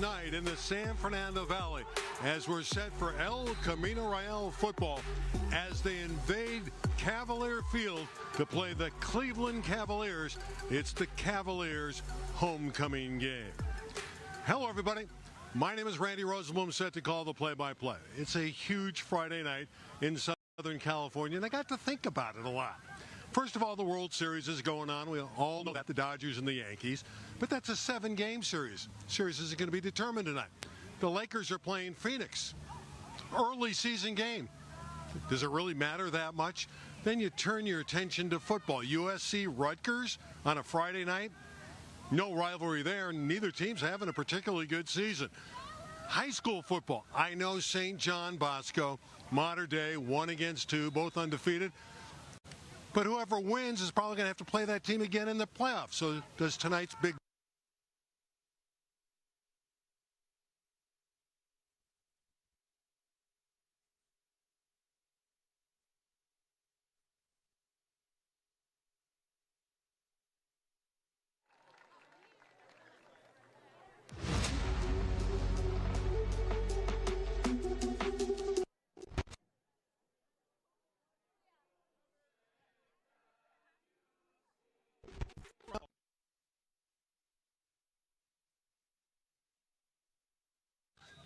night in the San Fernando Valley as we're set for El Camino Real football as they invade Cavalier Field to play the Cleveland Cavaliers. It's the Cavaliers' homecoming game. Hello, everybody. My name is Randy Rosenblum, set to call the play-by-play. It's a huge Friday night in Southern California, and I got to think about it a lot. First of all, the World Series is going on. We all know that, the Dodgers and the Yankees. But that's a 7-game series. Series isn't going to be determined tonight. The Lakers are playing Phoenix. Early season game. Does it really matter that much? Then you turn your attention to football. USC Rutgers on a Friday night. No rivalry there. Neither team's having a particularly good season. High school football. I know St. John Bosco, modern day, 1 against 2, both undefeated. But whoever wins is probably going to have to play that team again in the playoffs. So does tonight's big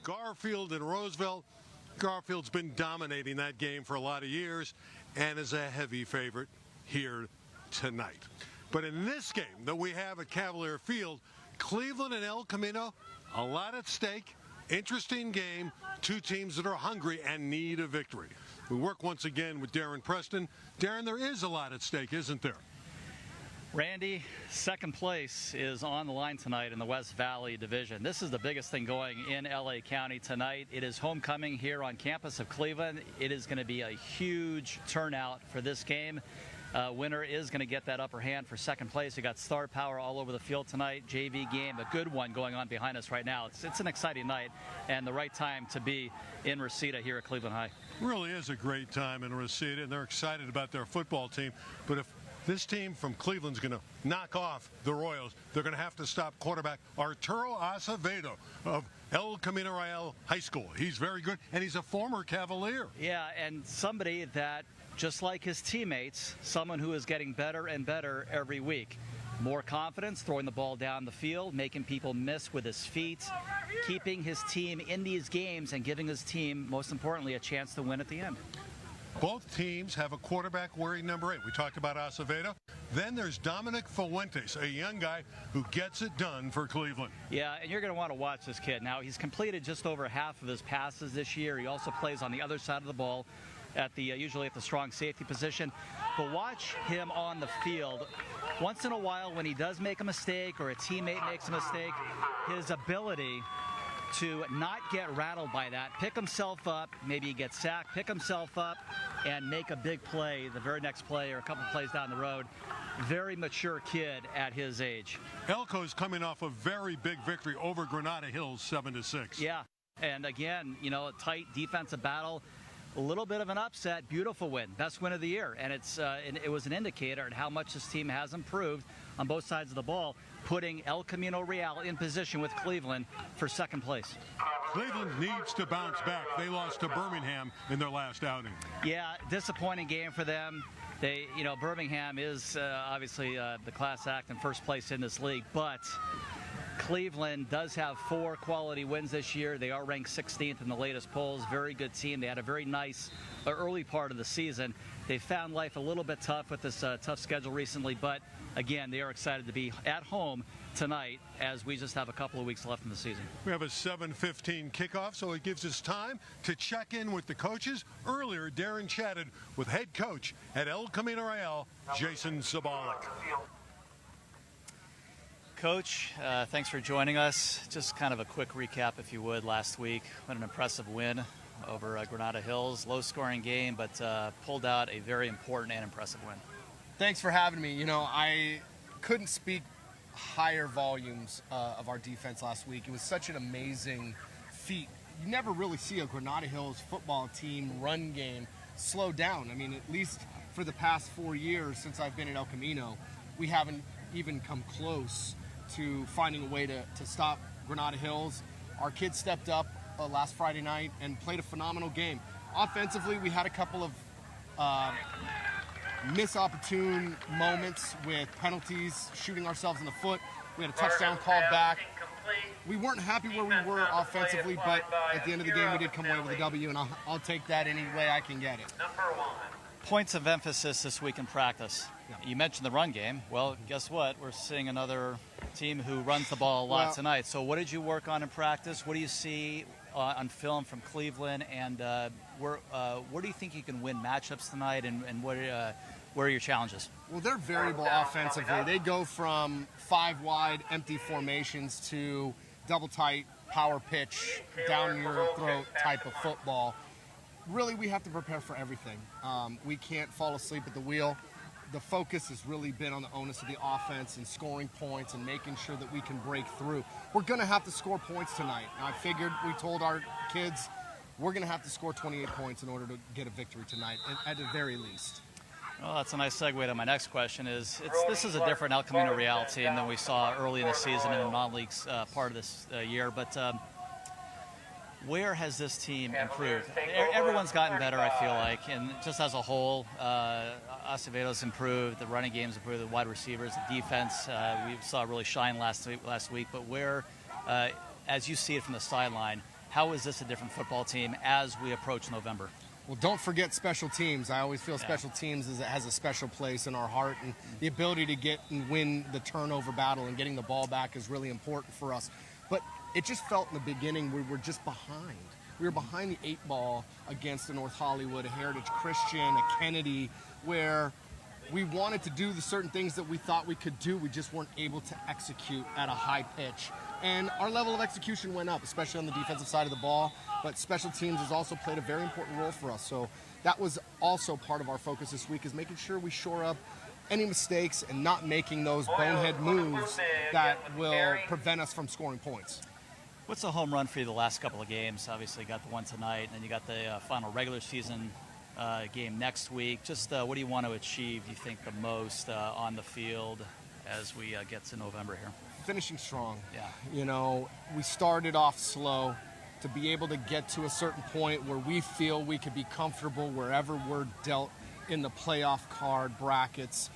Garfield and Roosevelt. Garfield's been dominating that game for a lot of years and is a heavy favorite here tonight. But in this game that we have at Cavalier Field, Cleveland and El Camino, a lot at stake. Interesting game. Two teams that are hungry and need a victory. We work once again with Darren Preston. Darren, there is a lot at stake, isn't there? Randy, second place is on the line tonight in the West Valley Division. This is the biggest thing going in LA County tonight. It is homecoming here on campus of Cleveland. It is going to be a huge turnout for this game. Winner is going to get that upper hand for second place. You got star power all over the field tonight. JV game, a good one going on behind us right now. It's an exciting night and the right time to be in Reseda here at Cleveland High. Really is a great time in Reseda, and they're excited about their football team. But if this team from Cleveland's going to knock off the Royals, they're going to have to stop quarterback Arturo Acevedo of El Camino Real High School. He's very good, and he's a former Cavalier. Yeah, and somebody that, just like his teammates, someone who is getting better and better every week. More confidence, throwing the ball down the field, making people miss with his feet, keeping his team in these games and giving his team, most importantly, a chance to win at the end. Both teams have a quarterback wearing number 8. We talked about Acevedo. Then there's Dominic Fuentes, a young guy who gets it done for Cleveland. Yeah, and you're going to want to watch this kid. Now, he's completed just over half of his passes this year. He also plays on the other side of the ball, at the usually at the strong safety position. But watch him on the field. Once in a while, when he does make a mistake or a teammate makes a mistake, his ability to not get rattled by that, pick himself up, maybe get sacked, pick himself up, and make a big play the very next play or a couple plays down the road. Very mature kid at his age. Elko's coming off a very big victory over Granada Hills, 7-6. Yeah, and again, you know, a tight defensive battle. A little bit of an upset, beautiful win, best win of the year, and it was an indicator of how much this team has improved on both sides of the ball, putting El Camino Real in position with Cleveland for second place. Cleveland needs to bounce back. They lost to Birmingham in their last outing. Yeah, disappointing game for them. They, you know, Birmingham is obviously the class act in first place in this league, but Cleveland does have 4 quality wins this year. They are ranked 16th in the latest polls. Very good team. They had a very nice early part of the season. They found life a little bit tough with this tough schedule recently, but again, they are excited to be at home tonight as we just have a couple of weeks left in the season. We have a 7:15 kickoff, so it gives us time to check in with the coaches. Earlier, Darren chatted with head coach at El Camino Real, Jason Sabolic. Coach, thanks for joining us. Just kind of a quick recap, if you would, last week. What an impressive win over Granada Hills. Low-scoring game, but pulled out a very important and impressive win. Thanks for having me. You know, I couldn't speak higher volumes of our defense last week. It was such an amazing feat. You never really see a Granada Hills football team run game slow down. I mean, at least for the past 4 years since I've been at El Camino, we haven't even come close to finding a way to stop Granada Hills. Our kids stepped up last Friday night and played a phenomenal game. Offensively, we had a couple of missed-opportune moments with penalties, shooting ourselves in the foot. We had a touchdown called back. We weren't happy where we were offensively, but at the end of the game, we did come away with a W, and I'll take that any way I can get it. Points of emphasis this week in practice. Yeah. You mentioned the run game. Well, guess what? We're seeing another team who runs the ball a lot tonight. So what did you work on in practice? What do you see on film from Cleveland? And where do you think you can win matchups tonight? And what are your challenges? Well, they're variable offensively. They go from 5 wide empty formations to double tight, power pitch, down your throat type of football. Really, we have to prepare for everything. We can't fall asleep at the wheel. The focus has really been on the onus of the offense and scoring points and making sure that we can break through. We're going to have to score points tonight. I figured we told our kids we're going to have to score 28 points in order to get a victory tonight, at the very least. Well, that's a nice segue to my next question. This is a different El Camino Real team than we saw early in the season in the non-leagues part of this year. But where has this team improved? Everyone's gotten better, I feel like, and just as a whole, Acevedo's improved, the running game's improved, the wide receivers, the defense, we saw really shine last week. But where, as you see it from the sideline, how is this a different football team as we approach November? Well, don't forget special teams. I always feel special teams has a special place in our heart, and the ability to get and win the turnover battle and getting the ball back is really important for us. But it just felt in the beginning we were just behind. We were behind the 8 ball against a North Hollywood, a Heritage Christian, a Kennedy, where we wanted to do the certain things that we thought we could do. We just weren't able to execute at a high pitch. And our level of execution went up, especially on the defensive side of the ball. But special teams has also played a very important role for us. So that was also part of our focus this week, is making sure we shore up any mistakes and not making those bonehead moves that will prevent us from scoring points. What's a home run for you the last couple of games? Obviously, you got the one tonight, and then you got the final regular season game next week. Just what do you want to achieve, do you think, the most on the field as we get to November here? Finishing strong. Yeah. You know, we started off slow. To be able to get to a certain point where we feel we could be comfortable wherever we're dealt in the playoff card brackets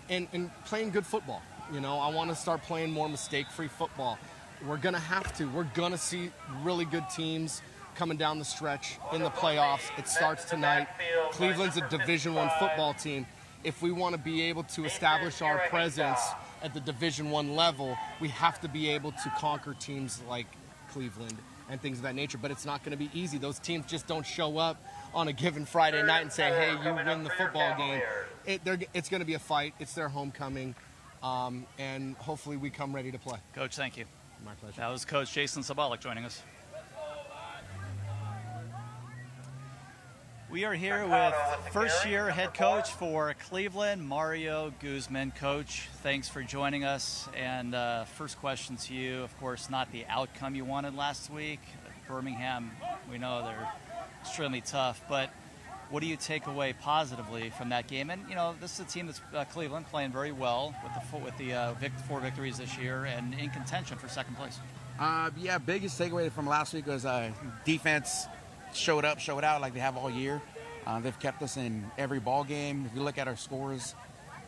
and playing good football. You know, I want to start playing more mistake-free football. We're going to have to. We're going to see really good teams coming down the stretch in the playoffs. It starts tonight. Cleveland's a Division I football team. If we want to be able to establish our presence at the Division I level, we have to be able to conquer teams like Cleveland and things of that nature. But it's not going to be easy. Those teams just don't show up on a given Friday night and say, hey, you win the football game. It's going to be a fight. It's their homecoming. And hopefully we come ready to play. Coach, thank you. My pleasure. That was Coach Jason Sabalik joining us. We are here with first-year head coach for Cleveland, Mario Guzman. Coach, thanks for joining us. And first question to you, of course, not the outcome you wanted last week. Birmingham, we know they're extremely tough, but what do you take away positively from that game? And, you know, this is a team that's Cleveland playing very well with the 4 victories this year and in contention for second place. Biggest takeaway from last week was defense showed out like they have all year. They've kept us in every ball game. If you look at our scores,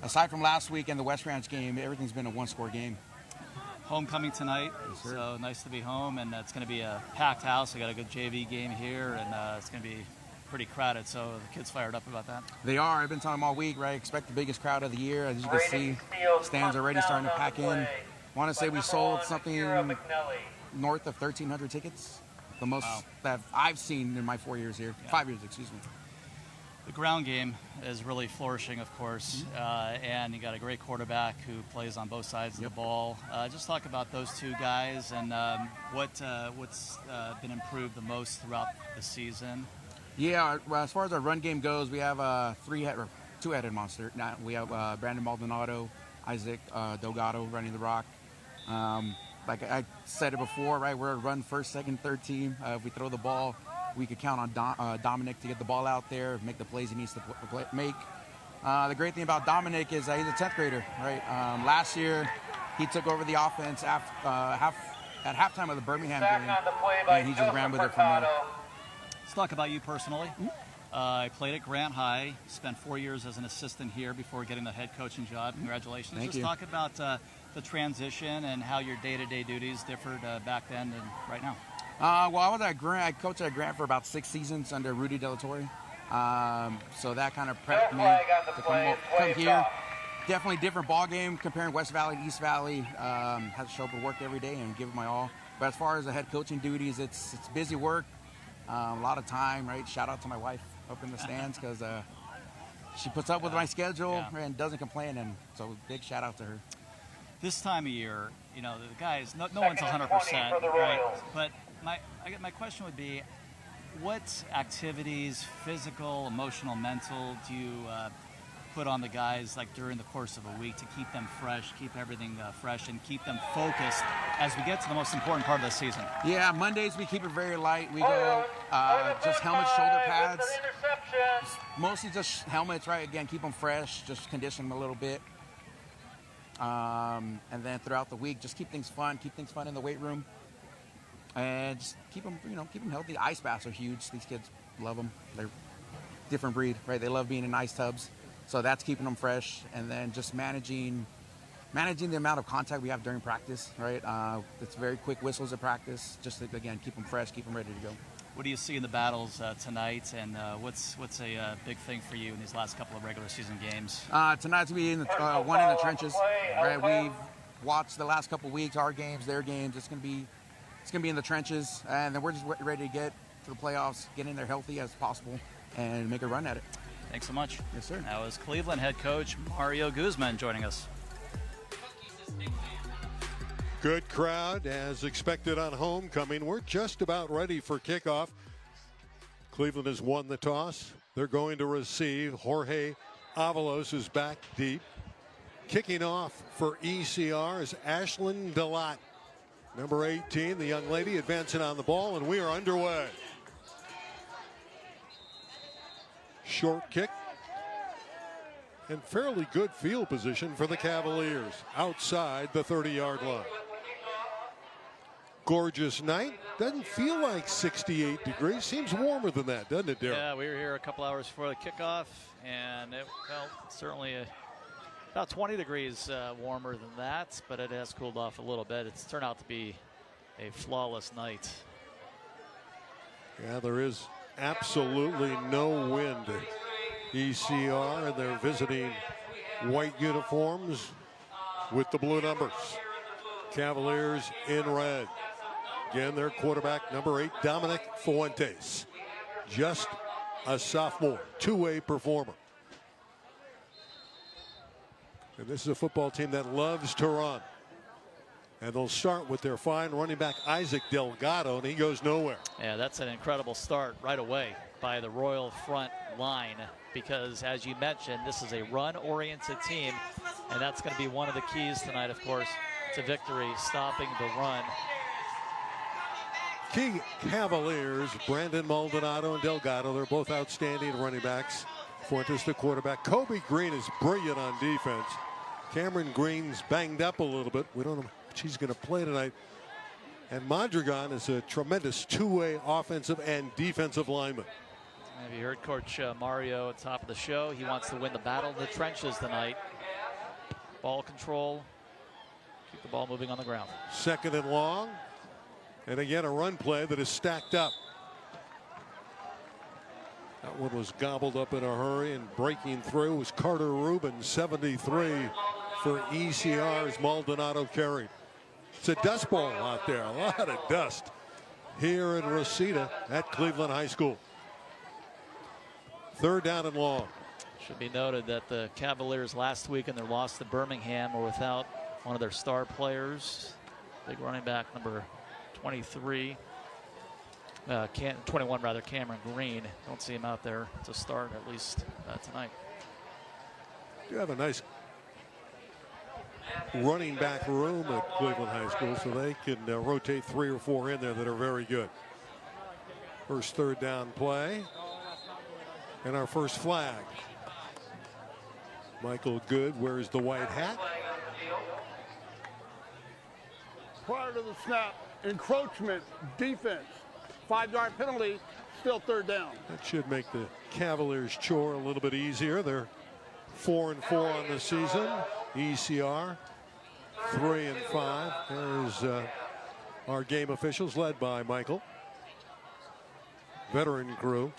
aside from last week and the West Ranch game, everything's been a 1-score game. Homecoming tonight, Yes, sir. So nice to be home, and it's going to be a packed house. We got a good JV game here, and it's going to be pretty crowded, so the kids fired up about that. They are. I've been telling them all week, right? Expect the biggest crowd of the year. As you can see, stands already starting to pack in. Want to say we sold something north of 1,300 tickets. The most that I've seen in my 4 years here. Yeah. 5 years, excuse me. The ground game is really flourishing, of course, and you got a great quarterback who plays on both sides of the ball. Just talk about those two guys and what's been improved the most throughout the season. Yeah, as far as our run game goes, we have a two-headed monster. Now we have Brandon Maldonado, Isaac Delgado running the rock. Like I said it before, right? We're a run first, second, third team. If we throw the ball, we could count on Dominic to get the ball out there, make the plays he needs to make. The great thing about Dominic is he's a 10th grader, right? Last year, he took over the offense at halftime of the Birmingham game, and he just ran with it from there. Let's talk about you personally. I played at Grant High, spent 4 years as an assistant here before getting the head coaching job. Congratulations. Thank Just you. talk about the transition and how your day-to-day duties differed back then and right now. Well, I was at Grant. I coached at Grant for about 6 seasons under Rudy Delatorre. So that kind of prepped me to come here. Definitely different ball game comparing West Valley to East Valley. Had to show up to work every day and give it my all. But as far as the head coaching duties, it's busy work, a lot of time, right? Shout out to my wife up in the stands because she puts up with my schedule and doesn't complain. And so big shout out to her. This time of year, you know, the guys, no one's 100%, right? But my question would be, what activities, physical, emotional, mental, do you put on the guys like during the course of a week to keep them fresh, keep everything fresh, and keep them focused as we get to the most important part of the season? Yeah, Mondays we keep it very light. We go just helmets, shoulder pads, mostly just helmets, right? Again, keep them fresh, just condition them a little bit. And then throughout the week, just keep things fun in the weight room, and just keep them healthy. Ice baths are huge. These kids love them. They're different breed, right? They love being in ice tubs, so that's keeping them fresh. And then just managing the amount of contact we have during practice, right? It's very quick whistles at practice. Just to, again, keep them fresh, keep them ready to go. What do you see in the battles tonight, and what's a big thing for you in these last couple of regular season games? Tonight's going to be one in the trenches, right? We've watched the last couple of weeks, our games, their games. It's going to be in the trenches, and then we're just ready to get to the playoffs, get in there healthy as possible, and make a run at it. Thanks so much. Yes, sir. That was Cleveland head coach Mario Guzman joining us. Good crowd as expected on homecoming. We're just about ready for kickoff. Cleveland has won the toss. They're going to receive. Jorge Avalos is back deep. Kicking off for ECR is Ashlyn Delat. Number 18, the young lady advancing on the ball, and we are underway. Short kick. And fairly good field position for the Cavaliers outside the 30-yard line. Gorgeous night. Doesn't feel like 68 degrees. Seems warmer than that, doesn't it, Darryl? Yeah, we were here a couple hours before the kickoff, and it felt certainly about 20 degrees warmer than that, but it has cooled off a little bit. It's turned out to be a flawless night. Yeah, there is absolutely no wind. ECR, and they're visiting white uniforms with the blue numbers. Cavaliers in red. Again, their quarterback, number 8, Dominic Fuentes. Just a sophomore, two-way performer. And this is a football team that loves to run. And they'll start with their fine running back, Isaac Delgado, and he goes nowhere. Yeah, that's an incredible start right away by the Royal front line, because as you mentioned, this is a run-oriented team, and that's going to be one of the keys tonight, of course, to victory, stopping the run. Key Cavaliers, Brandon Maldonado and Delgado, they're both outstanding running backs. Fuentes, the quarterback. Kobe Green is brilliant on defense. Cameron Green's banged up a little bit. We don't know if she's going to play tonight. And Mondragon is a tremendous two-way offensive and defensive lineman. Have you heard Coach Mario at the top of the show? He wants to win the battle in the trenches tonight. Ball control, keep the ball moving on the ground. Second and long. And again, a run play that is stacked up. That one was gobbled up in a hurry, and breaking through was Carter Rubin, 73 for ECR's Maldonado carried. It's a dust bowl out there, a lot of dust here in Reseda at Cleveland High School. Third down and long. Should be noted that the Cavaliers last week in their loss to Birmingham were without one of their star players, big running back number 23, 21 rather, Cameron Green. Don't see him out there to start, at least tonight. You have a nice running back room at Cleveland High School, so they can rotate 3 or 4 in there that are very good. First third down play, and our first flag. Michael Good wears the white hat. Prior to the snap, encroachment defense. 5-yard penalty, still third down. That should make the Cavaliers' chore a little bit easier. They're 4-4 on the season. ECR 3-5. There's our game officials led by Michael. Veteran crew.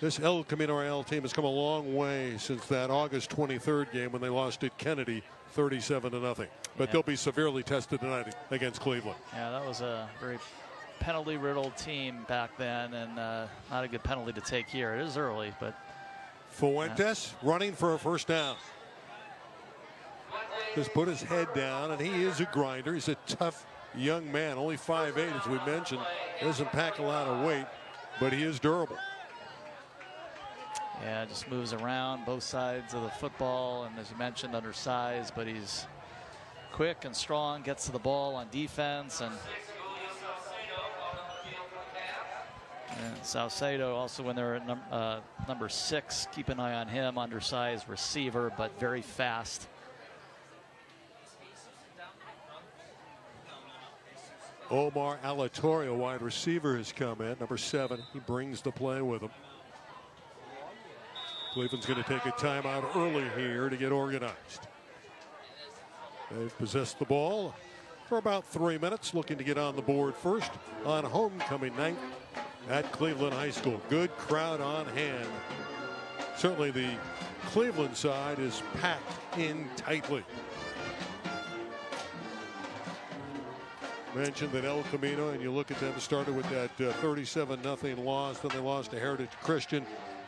This El Camino Real team has come a long way since that August 23rd game when they lost at Kennedy 37-0. But they'll be severely tested tonight against Cleveland. Yeah, that was a very penalty-riddled team back then, and not a good penalty to take here. It is early, but Fuentes running for a first down. Just put his head down, and he is a grinder. He's a tough young man, only 5'8", as we mentioned. Doesn't pack a lot of weight, but he is durable. yeah, just moves around both sides of the football, and as you mentioned, undersized, but he's quick and strong, gets to the ball on defense, and Salcedo also, when they're at number 6, keep an eye on him, undersized receiver, but very fast. Omar Alatorio, wide receiver, has come in, number 7. He brings the play with him. Cleveland's going to take a timeout early here to get organized. They've possessed the ball for about 3 minutes, looking to get on the board first on homecoming night at Cleveland High School. Good crowd on hand. Certainly the Cleveland side is packed in tightly. Mentioned that El Camino, and you look at them, started with that 37-0 loss. Then they lost to Heritage Christian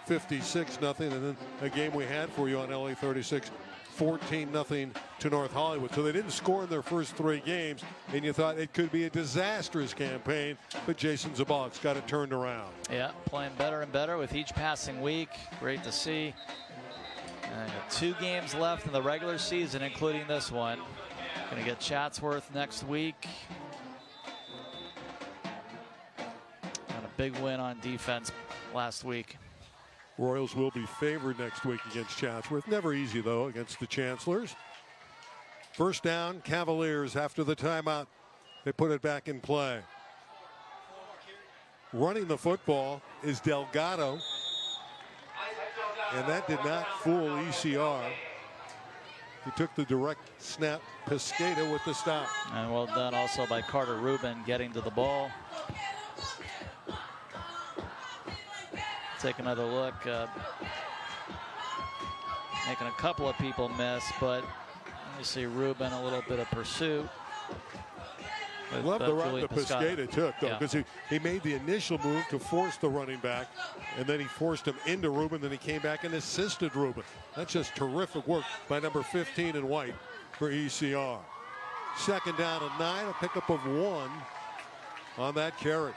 56-0. And then a game we had for you on LA36, 14-0 to North Hollywood. So they didn't score in their first 3 games, and you thought it could be a disastrous campaign, but Jason Zabalek's got it turned around. Yeah, playing better and better with each passing week. Great to see. 2 games left in the regular season, including this one. Going to get Chatsworth next week. And a big win on defense last week. Royals will be favored next week against Chatsworth. Never easy, though, against the Chancellors. First down, Cavaliers after the timeout. They put it back in play. Running the football is Delgado. And that did not fool ECR. He took the direct snap. Piscata with the stop. And well done also by Carter Rubin getting to the ball. Take another look. Making a couple of people miss, but you see Rubin, a little bit of pursuit. I love the route that Piscata took, though, because he made the initial move to force the running back, and then he forced him into Rubin, then he came back and assisted Rubin. That's just terrific work by number 15 in white for ECR. Second down and 9, a pickup of 1 on that carry.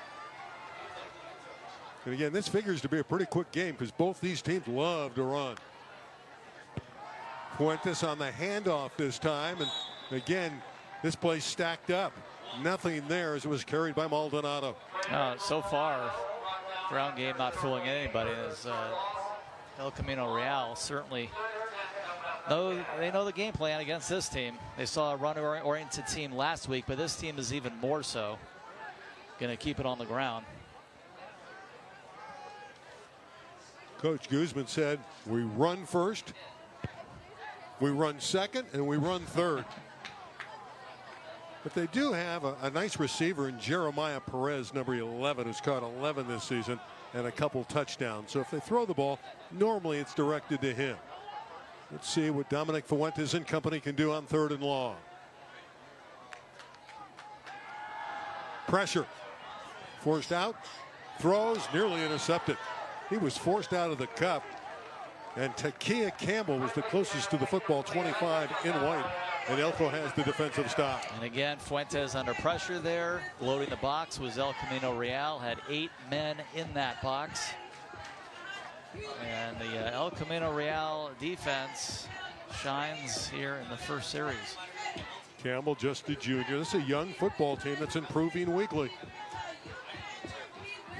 And again, this figures to be a pretty quick game because both these teams love to run. Fuentes on the handoff this time, and again, this play stacked up. Nothing there as it was carried by Maldonado. So far, ground game not fooling anybody. As El Camino Real certainly they know the game plan against this team. They saw a run-oriented team last week, but this team is even more so. Going to keep it on the ground. Coach Guzman said, we run first, we run second, and we run third. But they do have a nice receiver in Jeremiah Perez, number 11, who's caught 11 this season and a couple touchdowns. So if they throw the ball, normally it's directed to him. Let's see what Dominic Fuentes and company can do on 3rd and long. Pressure. Forced out. Throws. Nearly intercepted. He was forced out of the cup. And Takia Campbell was the closest to the football, 25 in white. And Elko has the defensive stop. And again, Fuentes under pressure there. Loading the box was El Camino Real. Had 8 men in that box. And the El Camino Real defense shines here in the first series. Campbell, just a junior. This is a young football team that's improving weekly.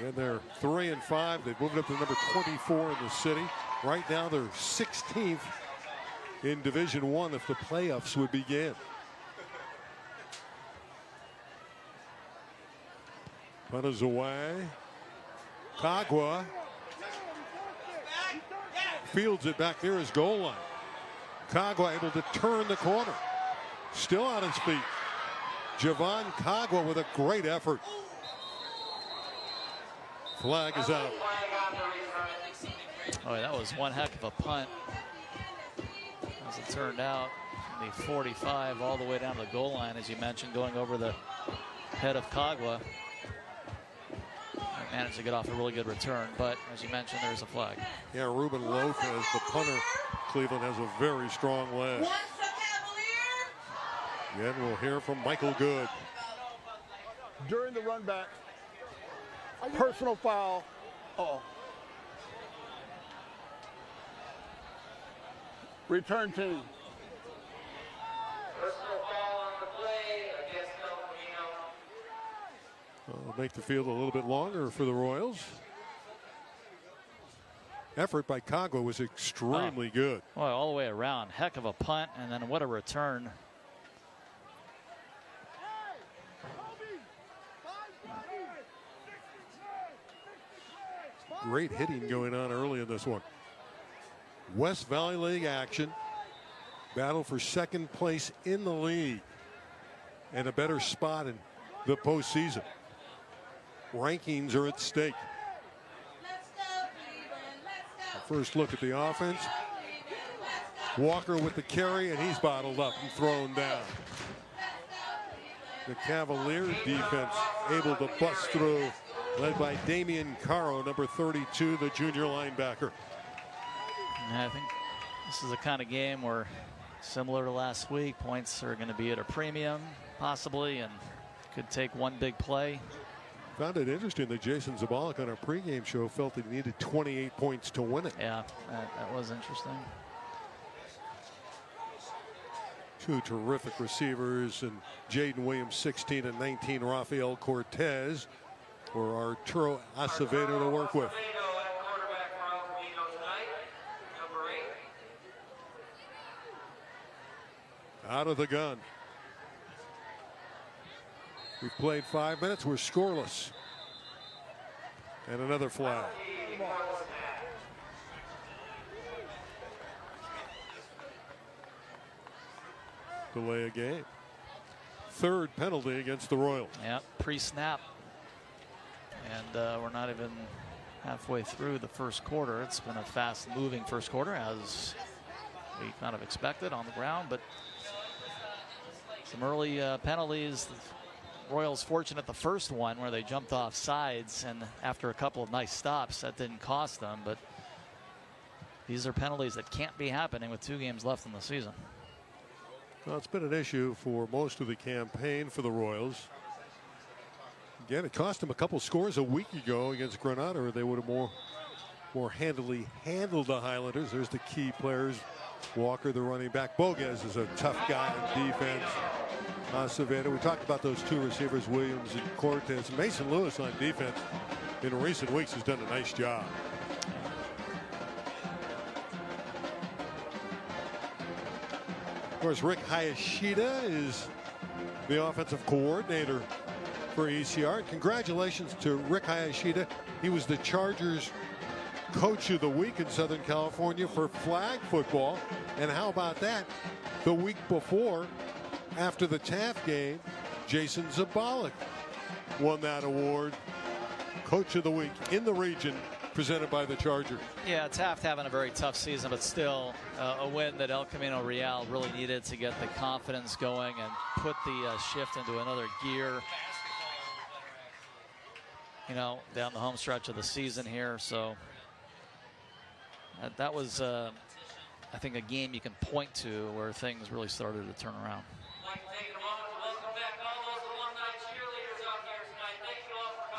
And they're 3-5. They've moved up to number 24 in the city. Right now they're 16th in Division I if the playoffs would begin. Punt is away. Kagwa fields it back near his goal line. Kagwa able to turn the corner. Still on his feet. Javon Kagwa with a great effort. Flag is out. Oh, that was one heck of a punt. As it turned out, the 45 all the way down to the goal line, as you mentioned, going over the head of Kagwa. Managed to get off a really good return, but as you mentioned, there's a flag. Yeah, Ruben Lopez, the punter. Cleveland has a very strong leg. Again, we'll hear from Michael Good. During the run back, personal foul. Uh-oh. Return team. Personal foul on the play against Camino. Make the field a little bit longer for the Royals. Effort by Kagwa was extremely good. Boy, all the way around. Heck of a punt, and then what a return. Great hitting going on early in this one. West Valley League action. Battle for second place in the league and a better spot in the postseason. Rankings are at stake. First look at the offense. Walker with the carry, and he's bottled up and thrown down. The Cavaliers defense able to bust through, led by Damian Caro, number 32, the junior linebacker. And I think this is the kind of game where, similar to last week, points are going to be at a premium, possibly, and could take one big play. Found it interesting that Jason Zabalik on our pregame show felt that he needed 28 points to win it. Yeah, that was interesting. Two terrific receivers, and Jaden Williams, 16 and 19, Rafael Cortez, or Arturo Acevedo to work with. Out of the gun. We've played 5 minutes. We're scoreless. And another flag. Delay a game. Third penalty against the Royals. Yeah, pre-snap. And we're not even halfway through the first quarter. It's been a fast-moving first quarter, as we kind of expected on the ground, but some early penalties. The Royals fortunate the first one where they jumped off sides, and after a couple of nice stops, that didn't cost them. But these are penalties that can't be happening with 2 games left in the season. Well, it's been an issue for most of the campaign for the Royals. Again, it cost them a couple scores a week ago against Granada, or they would have more handily handled the Highlanders. There's the key players. Walker, the running back. Bogues is a tough guy on defense. Acevedo. We talked about those two receivers, Williams and Cortez. Mason Lewis on defense in recent weeks has done a nice job. Of course, Rick Hayashida is the offensive coordinator for ECR. Congratulations to Rick Hayashida. He was the Chargers Coach of the Week in Southern California for flag football. And how about that? The week before, after the Taft game, Jason Zabalik won that award. Coach of the Week in the region, presented by the Chargers. Yeah, Taft having a very tough season, but still a win that El Camino Real really needed to get the confidence going and put the shift into another gear, you know, down the home stretch of the season here. So that was, I think, a game you can point to where things really started to turn around.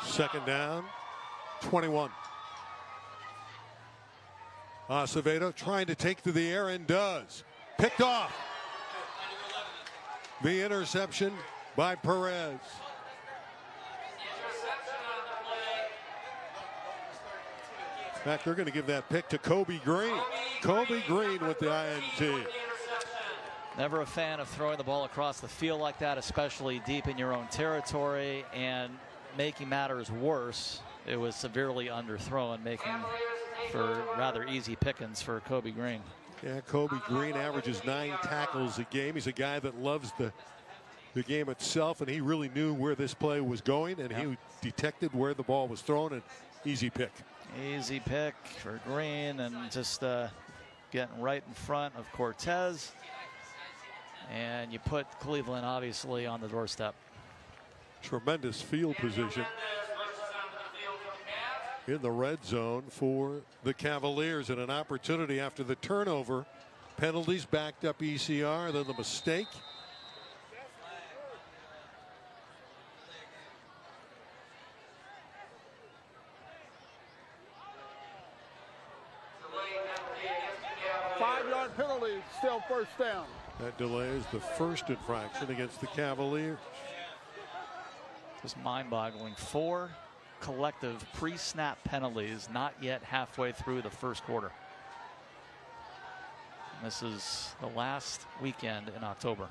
Second down, 21. Acevedo trying to take to the air and does. Picked off. The interception by Perez. In fact, they're going to give that pick to Kobe Green. Kobe Green with the INT. Never a fan of throwing the ball across the field like that, especially deep in your own territory. And making matters worse, it was severely underthrown, making for rather easy pickings for Kobe Green. Yeah, Kobe Green averages 9 tackles a game. He's a guy that loves the game itself, and he really knew where this play was going, and he detected where the ball was thrown, and easy pick. Easy pick for Green, and just getting right in front of Cortez. And you put Cleveland obviously on the doorstep. Tremendous field position in the red zone for the Cavaliers, and an opportunity after the turnover. Penalties, backed up ECR, then the mistake. Five-yard penalty, still first down. That delay is the first infraction against the Cavaliers. Just mind-boggling. 4 collective pre-snap penalties, not yet halfway through the first quarter. And this is the last weekend in October.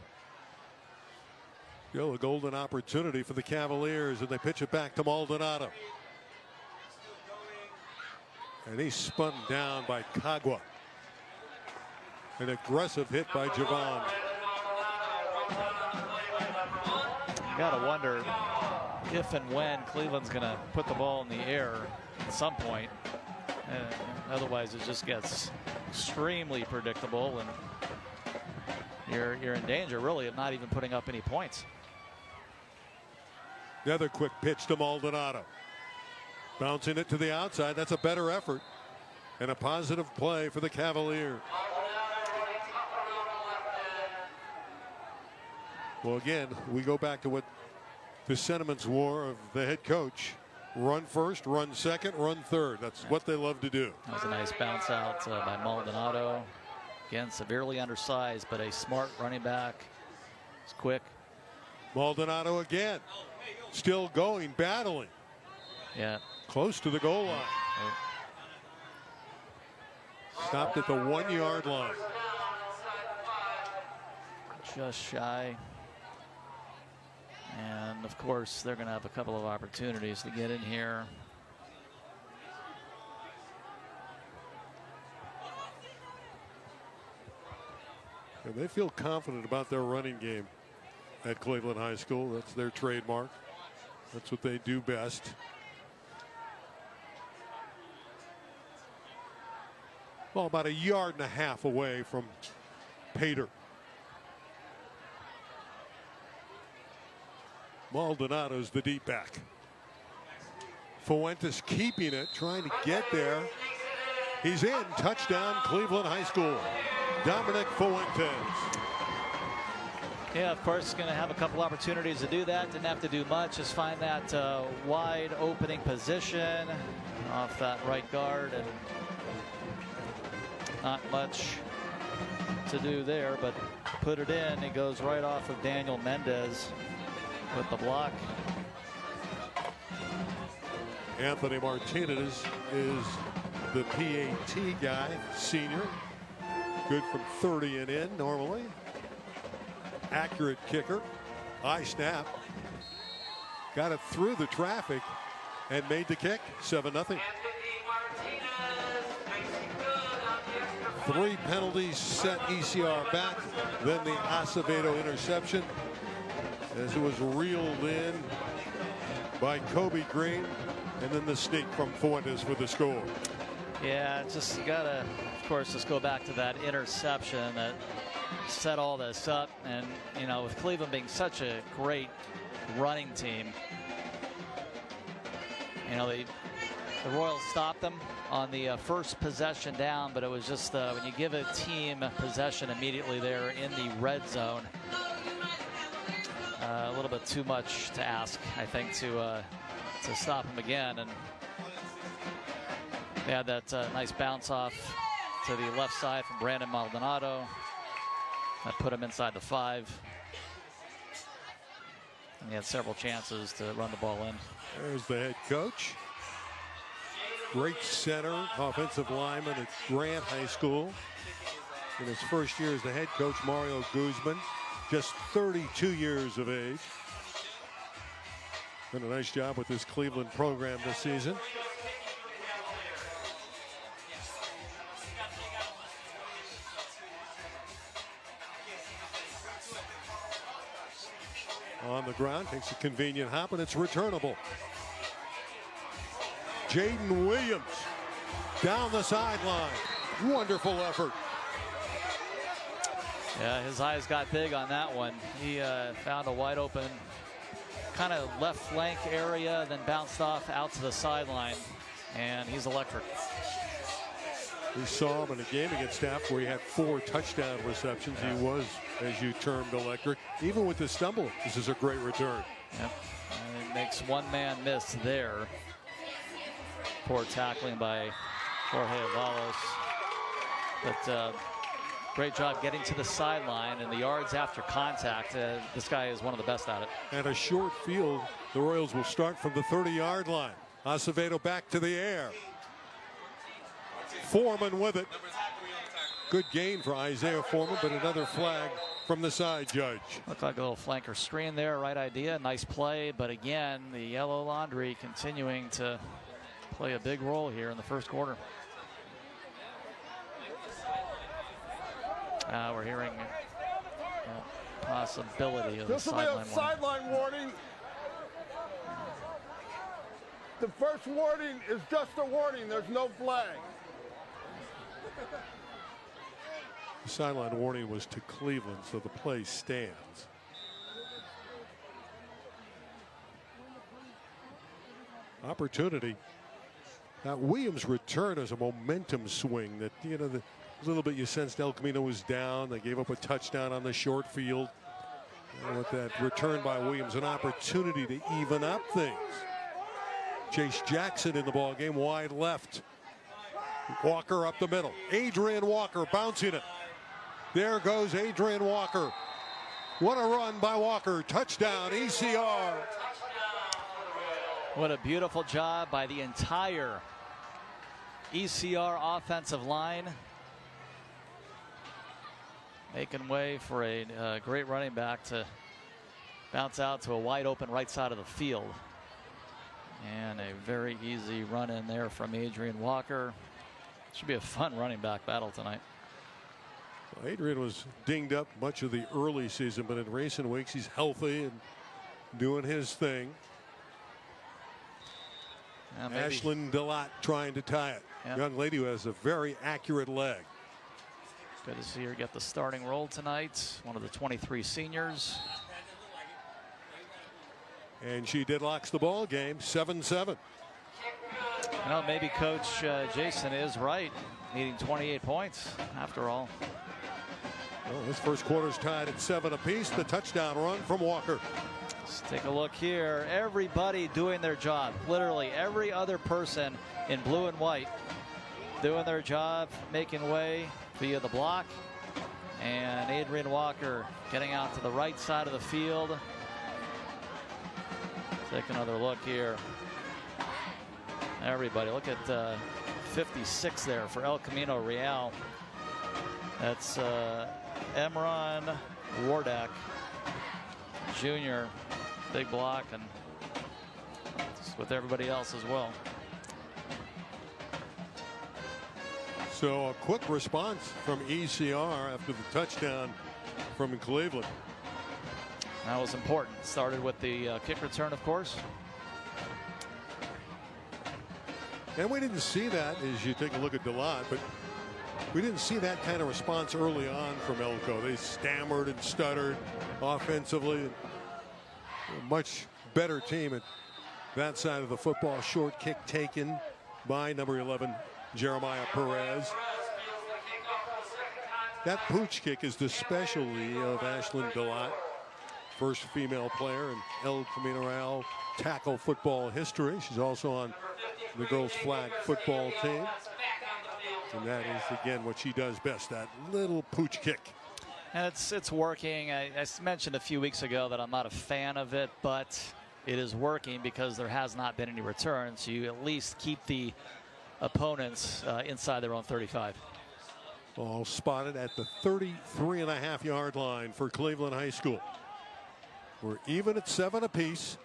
A golden opportunity for the Cavaliers, and they pitch it back to Maldonado. And he's spun down by Kagwa. An aggressive hit by Javon. You gotta wonder if and when Cleveland's gonna put the ball in the air at some point. Otherwise, it just gets extremely predictable, and you're in danger, really, of not even putting up any points. Another quick pitch to Maldonado. Bouncing it to the outside. That's a better effort and a positive play for the Cavaliers. Well, again, we go back to what the sentiments were of the head coach. Run first, run second, run third. That's what they love to do. That was a nice bounce out by Maldonado. Again, severely undersized, but a smart running back. It's quick. Maldonado again. Still going, battling. Yeah. Close to the goal line. Stopped at the 1-yard line. Just shy. And of course, they're going to have a couple of opportunities to get in here. And they feel confident about their running game at Cleveland High School. That's their trademark. That's what they do best. Well, about 1.5 yards away from Pater. Maldonado's the deep back. Fuentes keeping it, trying to get there. He's in. Touchdown, Cleveland High School. Dominic Fuentes. Yeah, of course, going to have a couple opportunities to do that. Didn't have to do much. Just find that wide opening position off that right guard, and not much to do there, but put it in. It goes right off of Daniel Mendez with the block. Anthony Martinez is the PAT guy, senior. Good from 30 and in normally. Accurate kicker. High snap. Got it through the traffic and made the kick. 7-0. 3 penalties set ECR back. Then the Acevedo interception as it was reeled in by Kobe Green. And then the sneak from Fuentes for the score. Yeah, just gotta, of course, just go back to that interception that set all this up. And, you know, with Cleveland being such a great running team, you know, the Royals stopped them on the first possession down, but it was just when you give a team possession immediately there in the red zone, a little bit too much to ask, I think, to stop him again. And they had that nice bounce off to the left side from Brandon Maldonado. That put him inside the 5. And he had several chances to run the ball in. There's the head coach. Great center, offensive lineman at Grant High School. In his first year as the head coach, Mario Guzman, just 32 years of age. Done a nice job with this Cleveland program this season. On the ground, takes a convenient hop, and it's returnable. Jaden Williams down the sideline. Wonderful effort. Yeah, his eyes got big on that one. He found a wide open kind of left flank area, then bounced off out to the sideline, and he's electric. We saw him in a game against Staff where he had 4 touchdown receptions. He was, as you termed, electric. Even with the stumble, this is a great return. Yep. And it makes one man miss there. Poor tackling by Jorge Avalos. But great job getting to the sideline and the yards after contact. This guy is one of the best at it. And a short field. The Royals will start from the 30-yard line. Acevedo back to the air. Foreman with it. Good gain for Isaiah Foreman, but another flag from the side judge. Looked like a little flanker screen there. Right idea. Nice play. But again, the Yellow Laundry continuing to play a big role here in the first quarter. We're hearing a possibility of this the will be a sideline warning. sideline warning. The first warning is just a warning. There's no flag. The sideline warning was to Cleveland, so the play stands. Opportunity. Now Williams' return is a momentum swing that, you know, a little bit you sensed El Camino was down. They gave up a touchdown on the short field. And with that return by Williams, an opportunity to even up things. Chase Jackson in the ball game, wide left. Walker up the middle. Adrian Walker bouncing it. There goes Adrian Walker. What a run by Walker. Touchdown, ECR. What a beautiful job by the entire ECR offensive line. Making way for a great running back to bounce out to a wide open right side of the field. And a very easy run in there from Adrian Walker. Should be a fun running back battle tonight. Well, Adrian was dinged up much of the early season, but in recent weeks he's healthy and doing his thing. Ashlyn Delott trying to tie it. Yep. Young lady who has a very accurate leg. Good to see her get the starting role tonight. One of the 23 seniors. And she deadlocks the ball game, 7-7. Well, maybe Coach Jason is right. Needing 28 points after all. Well, this first quarter's tied at 7 apiece. The touchdown run from Walker. Let's take a look here. Everybody doing their job. Literally every other person in blue and white doing their job, making way via the block. And Adrian Walker getting out to the right side of the field. Take another look here. Everybody, look at 56 there for El Camino Real. That's Emron Wardak Jr. Big block, and with everybody else as well. So a quick response from ECR after the touchdown from Cleveland. That was important. Started with the kick return, of course. And we didn't see that as you take a look at Delott, but we didn't see that kind of response early on from Elko. They stammered and stuttered offensively. A much better team at that side of the football. Short kick taken by number 11, Jeremiah Perez. That pooch kick is the specialty of Ashlyn Delott. First female player in El Camino Real tackle football history. She's also on the girls flag football team. And that is, again, what she does best, that little pooch kick. And it's working. I mentioned a few weeks ago that I'm not a fan of it, but it is working because there has not been any returns. So you at least keep the opponents inside their own 35. All spotted at the 33.5-yard line for Cleveland High School. We're even at 7 apiece.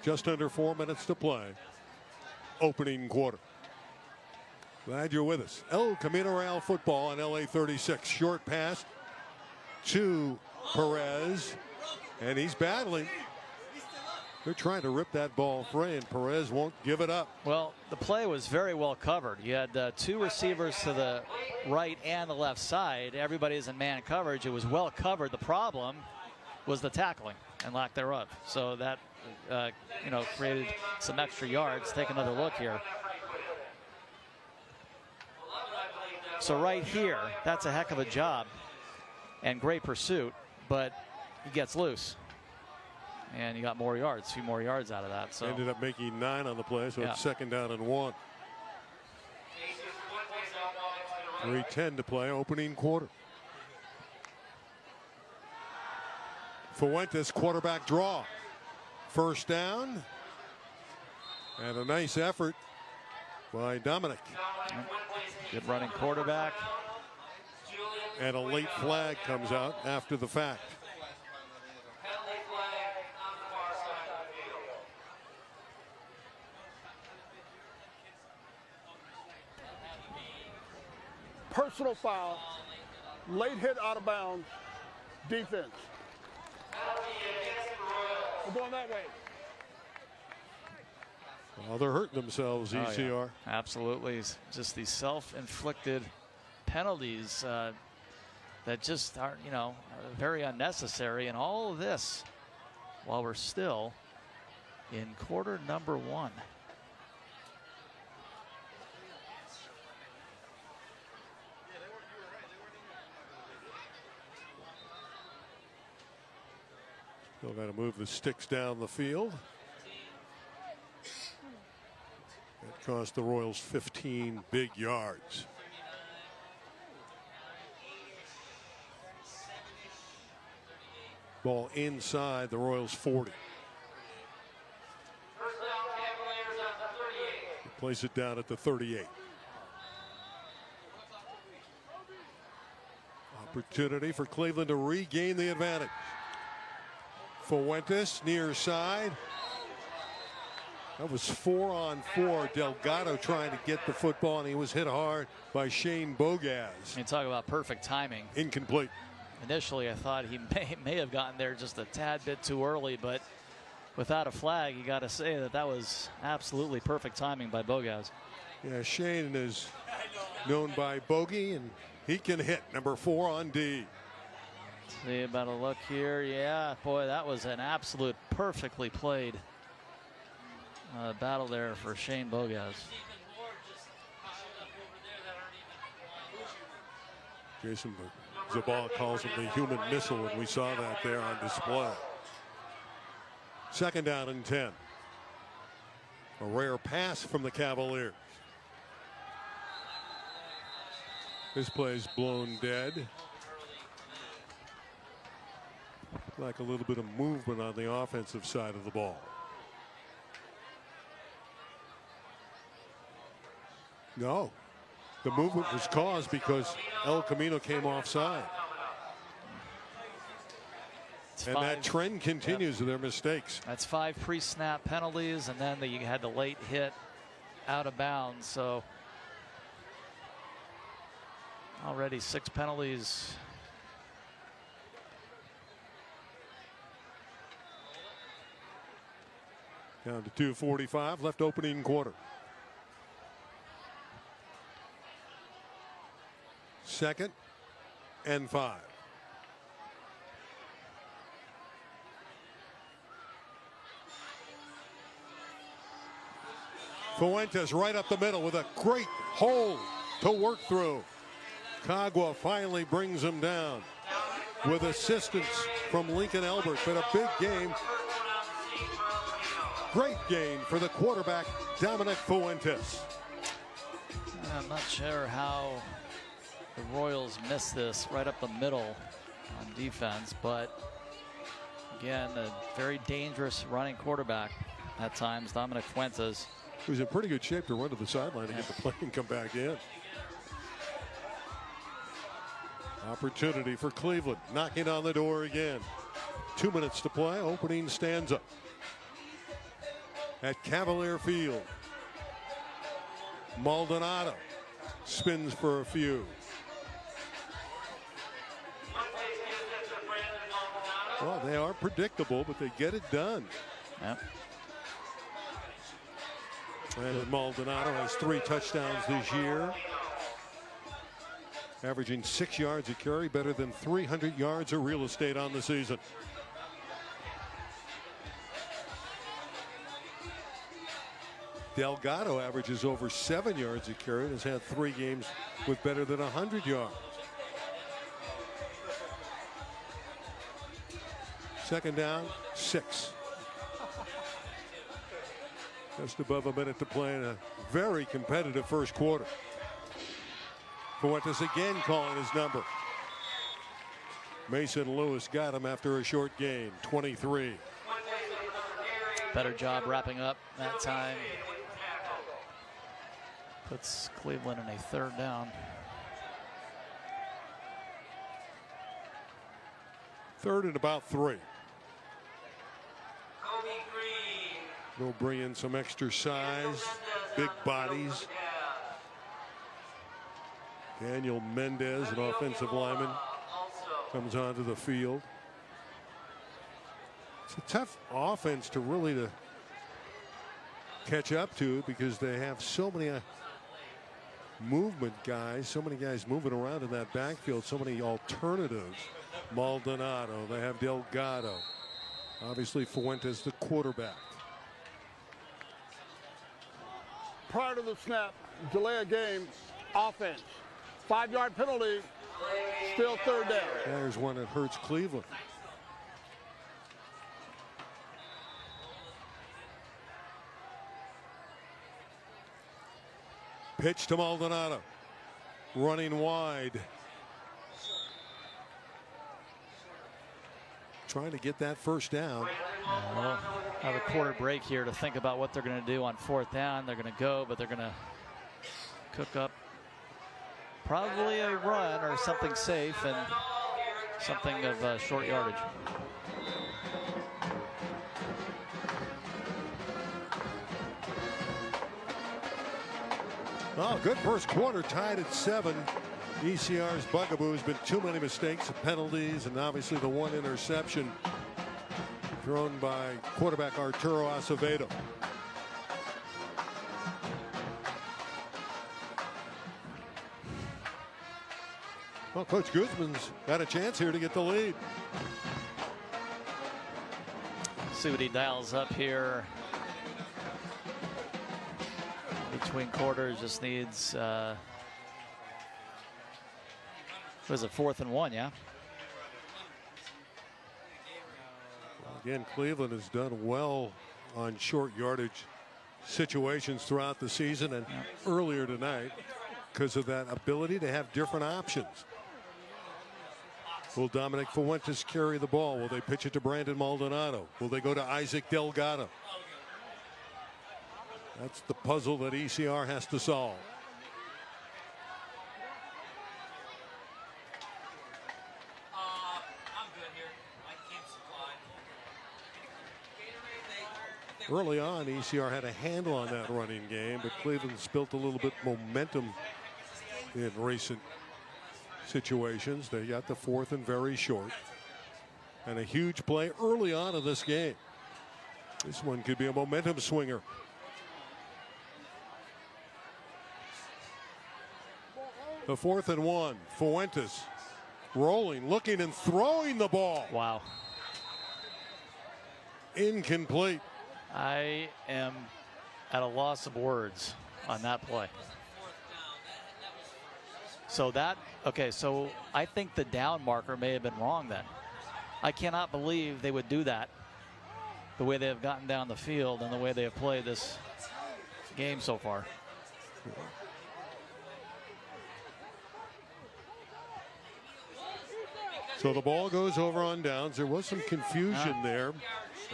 Just under 4 minutes to play. Opening quarter. Glad you're with us. El Camino Real football on LA36. Short pass to Perez. And he's battling. They're trying to rip that ball free, and Perez won't give it up. Well, the play was very well covered. You had two receivers to the right and the left side. Everybody's in man coverage. It was well covered. The problem was the tackling and lack thereof. So that, created some extra yards. Take another look here. So right here, that's a heck of a job and great pursuit, but he gets loose. And you got more yards, 2 more yards out of that. So ended up making 9 on the play, so it's 2nd down and 1. 3:10 to play, opening quarter. Fuentes quarterback draw. 1st down. And a nice effort by Dominic. Good running quarterback. And a late flag comes out after the fact. Personal foul, late hit out of bounds, defense. We're going that way. Well, they're hurting themselves, ECR. Oh, yeah. Absolutely. It's just these self-inflicted penalties that just are, very unnecessary. And all of this while we're still in quarter number 1. Still got to move the sticks down the field. That cost the Royals 15 big yards. Ball inside the Royals 40. Place it down at the 38. Opportunity for Cleveland to regain the advantage. Fuentes near side. That was 4-on-4. Delgado trying to get the football, and he was hit hard by Shane Bogaz. You talk about perfect timing. Incomplete. Initially, I thought he may have gotten there just a tad bit too early, but without a flag, you got to say that was absolutely perfect timing by Bogaz. Yeah, Shane is known by Bogey, and he can hit. Number 4 on D. See about a look here. Yeah, boy, that was an absolute perfectly played battle there for Shane Bogaz. Jason Zabala calls him the human missile, and we saw that there on display. 2nd down and 10. A rare pass from the Cavaliers. This play's blown dead. Like a little bit of movement on the offensive side of the ball. No, the movement was caused because El Camino came offside. And that trend continues with their mistakes. That's 5 pre-snap penalties, and then you had the late hit out of bounds. So already 6 penalties. Down to 2:45 left, opening quarter. 2nd and 5. Fuentes right up the middle with a great hole to work through. Cagua finally brings him down with assistance from Lincoln Elbert, but a big game. Great game for the quarterback, Dominic Fuentes. I'm not sure how the Royals missed this right up the middle on defense, but again, a very dangerous running quarterback at times, Dominic Fuentes. He was in pretty good shape to run to the sideline and get the play and come back in. Opportunity for Cleveland, knocking on the door again. 2 minutes to play, opening stanza. at Cavalier Field. Maldonado spins for a few. Well, they are predictable, but they get it done. Yep. And Maldonado has 3 touchdowns this year, averaging 6 yards a carry, better than 300 yards of real estate on the season. Delgado averages over 7 yards a carry and has had 3 games with better than 100 yards. Second down, 6. Just above a minute to play in a very competitive first quarter. Fuentes again calling his number. Mason Lewis got him after a short gain, 23. Better job wrapping up that time. Puts Cleveland in a 3rd down. 3rd and about 3. They'll bring in some extra size, big bodies. Daniel Mendez, an offensive lineman, comes onto the field. It's a tough offense to really catch up to because they have so many movement guys, so many guys moving around in that backfield, so many alternatives. Maldonado, they have Delgado. Obviously Fuentes the quarterback. Prior to the snap, delay of game, offense. 5-yard penalty, still 3rd down. There's one that hurts Cleveland. Pitch to Maldonado. Running wide. Trying to get that first down. Well, have a quarter break here to think about what they're going to do on 4th down. They're going to go, but they're going to cook up probably a run or something safe and something of short yardage. Oh, good first quarter, tied at 7. ECR's bugaboo has been too many mistakes, penalties, and obviously the 1 interception thrown by quarterback Arturo Acevedo. Well, Coach Guzman's got a chance here to get the lead. See what he dials up here. Between quarters, just needs was it 4th and 1, yeah? Again, Cleveland has done well on short yardage situations throughout the season and earlier tonight because of that ability to have different options. Will Dominic Fuentes carry the ball? Will they pitch it to Brandon Maldonado? Will they go to Isaac Delgado? That's the puzzle that ECR has to solve. Early on, ECR had a handle on that running game, but Cleveland's built a little bit momentum in recent situations. They got the 4th and very short. And a huge play early on in this game. This one could be a momentum swinger. The 4th and 1. Fuentes rolling, looking, and throwing the ball. Wow. Incomplete. I am at a loss of words on that play. So so I think the down marker may have been wrong then. I cannot believe they would do that the way they have gotten down the field and the way they have played this game so far. So the ball goes over on downs. There was some confusion there,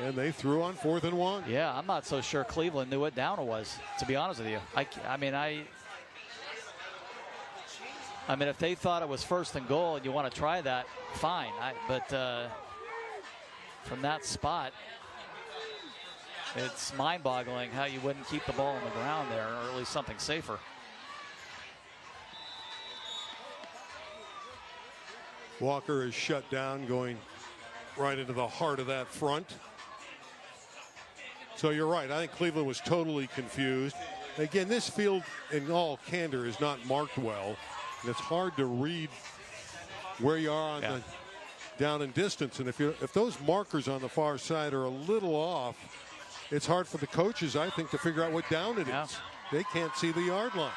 and they threw on 4th and 1. Yeah, I'm not so sure Cleveland knew what down it was, to be honest with you. I mean, if they thought it was 1st and goal and you want to try that, fine. But from that spot, It's mind-boggling how you wouldn't keep the ball on the ground there, or at least something safer. Walker is shut down, going right into the heart of that front. So you're right. I think Cleveland was totally confused. Again, this field, in all candor, is not marked well. And it's hard to read where you are on the down and distance. And if those markers on the far side are a little off, it's hard for the coaches, I think, to figure out what down it is. They can't see the yard line.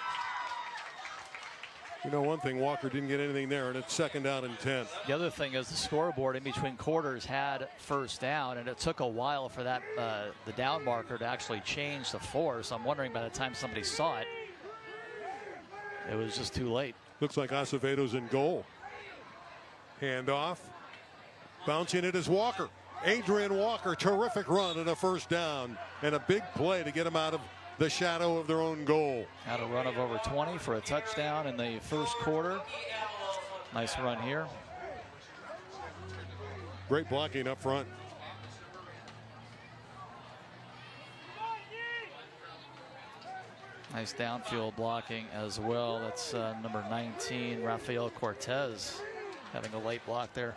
You know one thing, Walker didn't get anything there, and it's 2nd down and 10. The other thing is the scoreboard in between quarters had 1st down, and it took a while for that the down marker to actually change the 4. So I'm wondering by the time somebody saw it, it was just too late. Looks like Acevedo's in goal. Handoff. Bouncing it is Walker. Adrian Walker, terrific run and a 1st down, and a big play to get him out of the shadow of their own goal. Had a run of over 20 for a touchdown in the 1st quarter. Nice run here. Great blocking up front. Nice downfield blocking as well. That's number 19, Rafael Cortez, having a late block there.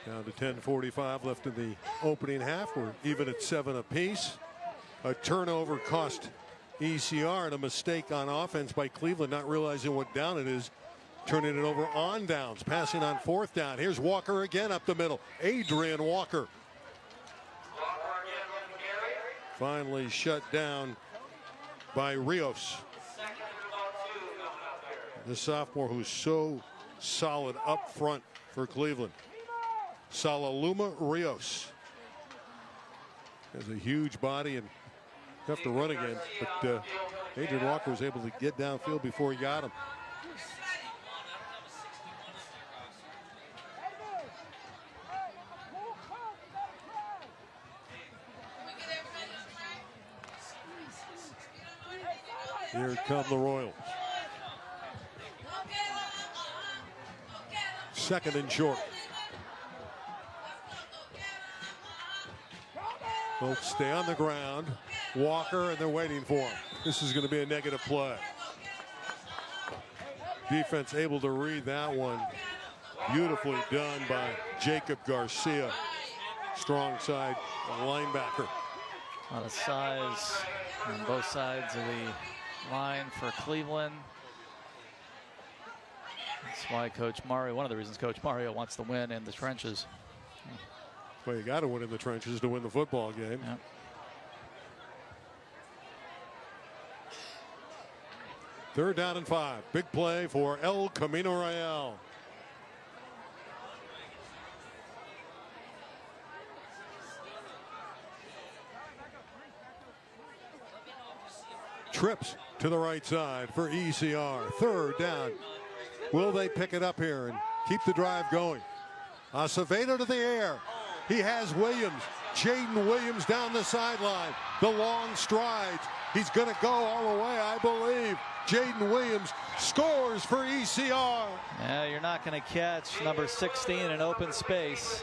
Down to 10:45 left in the opening half. We're even at 7 apiece. A turnover cost ECR, and a mistake on offense by Cleveland, not realizing what down it is, turning it over on downs, passing on 4th down. Here's Walker again up the middle. Adrian Walker. Finally shut down by Rios. The sophomore who's so solid up front for Cleveland. Salaluma Rios has a huge body and have to run again, but Adrian Walker was able to get downfield before he got him. Here come the Royals. 2nd and short. Both stay on the ground. Walker, and they're waiting for him. This is going to be a negative play. Defense able to read that one. Beautifully done by Jacob Garcia. Strong side linebacker. A lot of size on both sides of the line for Cleveland. That's why Coach Mario, one of the reasons Coach Mario wants to win in the trenches. Well, you got to win in the trenches to win the football game. Yep. 3rd down and 5. Big play for El Camino Royale. Trips to the right side for ECR. 3rd down. Will they pick it up here and keep the drive going? Acevedo to the air. He has Williams. Jaden Williams down the sideline. The long strides. He's going to go all the way, I believe. Jaden Williams scores for ECR. Yeah, you're not going to catch number 16 in open space.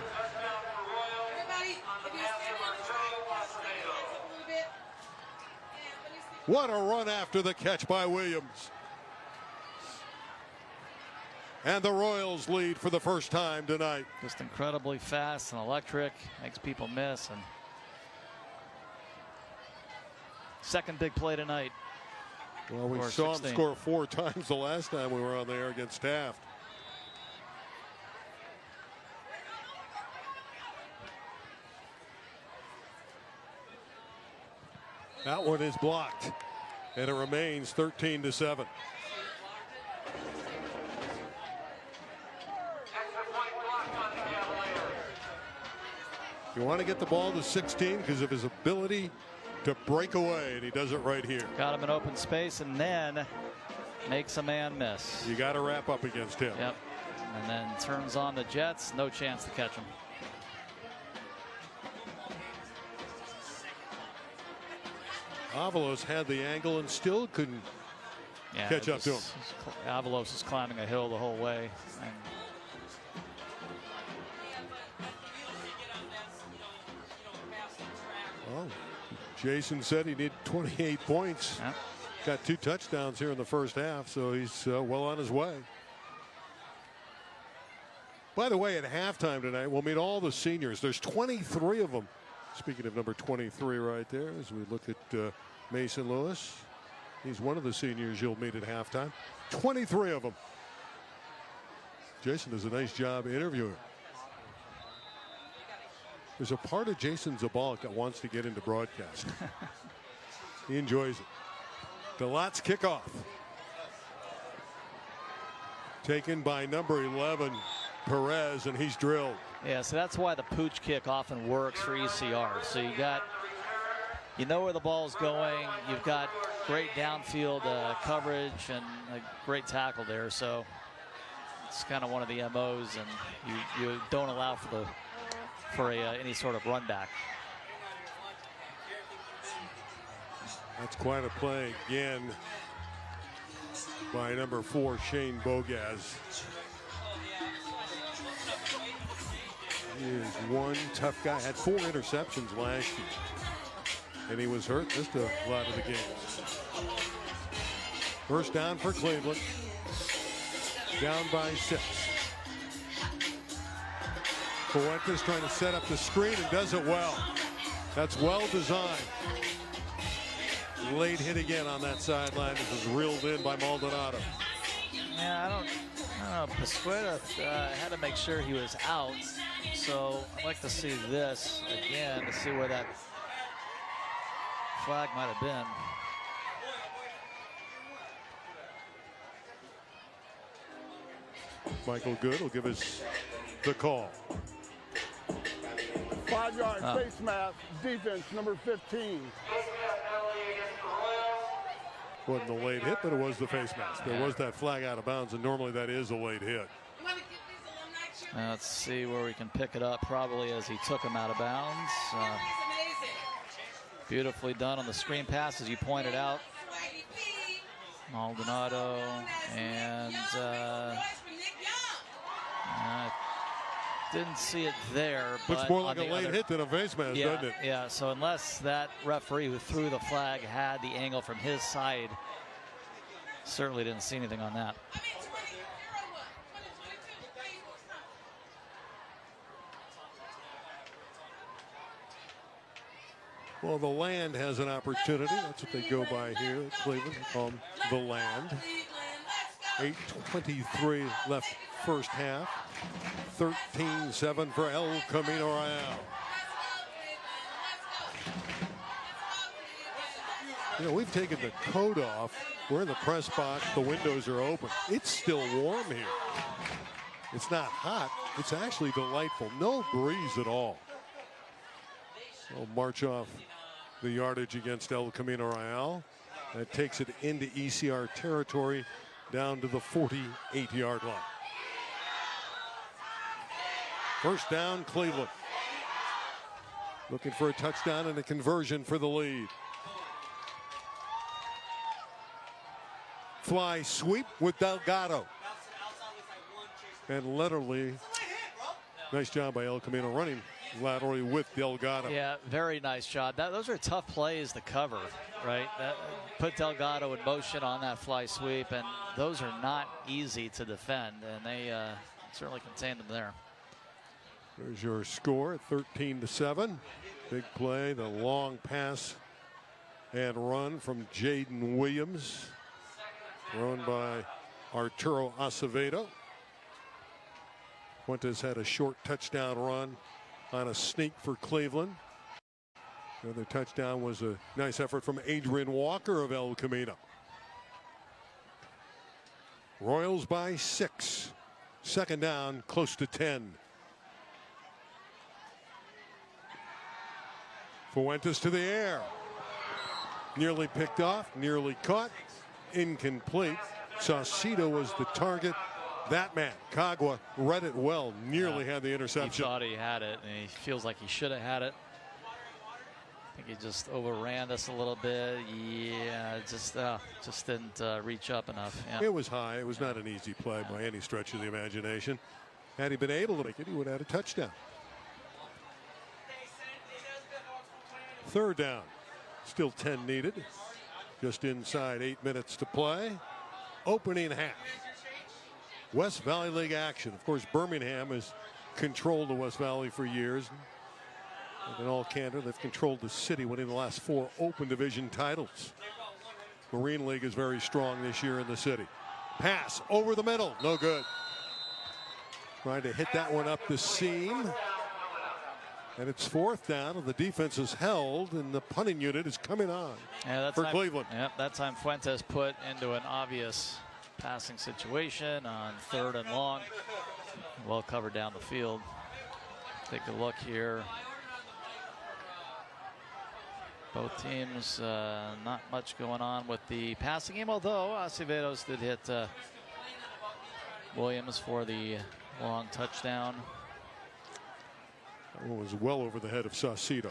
What a run after the catch by Williams. And the Royals lead for the first time tonight. Just incredibly fast and electric. Makes people miss. And second big play tonight. Well, we saw him score 4 times the last time we were on the air against Taft. That one is blocked, and it remains 13-7. You want to get the ball to 16 because of his ability to break away, and he does it right here. Got him in open space and then makes a man miss. You got to wrap up against him. Yep. And then turns on the Jets. No chance to catch him. Avalos had the angle and still couldn't catch up to him. Avalos is climbing a hill the whole way. And Oh, Jason said he needed 28 points. Yep. Got 2 touchdowns here in the first half, so he's well on his way. By the way, at halftime tonight, we'll meet all the seniors. There's 23 of them. Speaking of number 23 right there, as we look at Mason Lewis. He's one of the seniors you'll meet at halftime. 23 of them. Jason does a nice job interviewing. There's a part of Jason Zabalik that wants to get into broadcast. He enjoys it. DeLotte's kickoff. Taken by number 11, Perez, and he's drilled. Yeah, so that's why the pooch kick often works for ECR. So you know where the ball's going. You've got great downfield coverage and a great tackle there. So it's kind of one of the MOs, and you don't allow for any sort of run back. That's quite a play again by number 4, Shane Bogaz. He is one tough guy. Had 4 interceptions last year, and he was hurt just a lot of the games. First down for Cleveland. Down by 6. Fuentes trying to set up the screen and does it well. That's well designed. Late hit again on that sideline. This is reeled in by Maldonado. Yeah, I don't know. Pasquetta had to make sure he was out. So I'd like to see this again to see where that flag might have been. Michael Good will give us the call. 5-yard face mask, defense, number 15. Wasn't a late hit, but it was the face mask. There was that flag out of bounds, and normally that is a late hit. Let's see where we can pick it up, probably as he took him out of bounds. Beautifully done on the screen pass, as you pointed out. Maldonado, and didn't see it there. Looks but more like a the late other hit than a face mask, yeah, doesn't it? Yeah, so unless that referee who threw the flag had the angle from his side, certainly didn't see anything on that. Well, the land has an opportunity. That's what they go by here at Cleveland. They call them the land. 8:23 left first half. 13-7 for El Camino Royale. You know, we've taken the coat off. We're in the press box. The windows are open. It's still warm here. It's not hot. It's actually delightful. No breeze at all. They'll march off the yardage against El Camino Royale. That takes it into ECR territory down to the 48-yard line. First down, Cleveland. Looking for a touchdown and a conversion for the lead. Fly sweep with Delgado. And literally, nice job by El Camino running laterally with Delgado. Yeah, very nice job. Those are tough plays to cover, right? Put Delgado in motion on that fly sweep, and those are not easy to defend, and they certainly contained them there. There's your score at 13-7. Big play, the long pass and run from Jaden Williams, run by Arturo Acevedo. Fuentes had a short touchdown run on a sneak for Cleveland. The other touchdown was a nice effort from Adrian Walker of El Camino. Royals by 6. Second down, close to 10. Fuentes to the air. Nearly picked off, nearly caught, incomplete. Saucedo was the target. That man, Cagua, read it well, nearly had the interception. He thought he had it, and he feels like he should have had it. I think he just overran this a little bit. Yeah, just didn't reach up enough. Yeah. It was high. It was not an easy play by any stretch of the imagination. Had he been able to make it, he would have had a touchdown. Third down. Still 10 needed. Just inside 8 minutes to play. Opening half. West Valley League action. Of course, Birmingham has controlled the West Valley for years. And in all candor, they've controlled the city, winning the last 4 open division titles. Marine League is very strong this year in the city. Pass over the middle. No good. Trying to hit that one up the seam. And it's fourth down, and the defense is held, and the punting unit is coming on for Cleveland. Yep, that time Fuentes put into an obvious passing situation on 3rd and long. Well covered down the field. Take a look here. Both teams, not much going on with the passing game, although Acevedos did hit Williams for the long touchdown. That one was well over the head of Saucedo.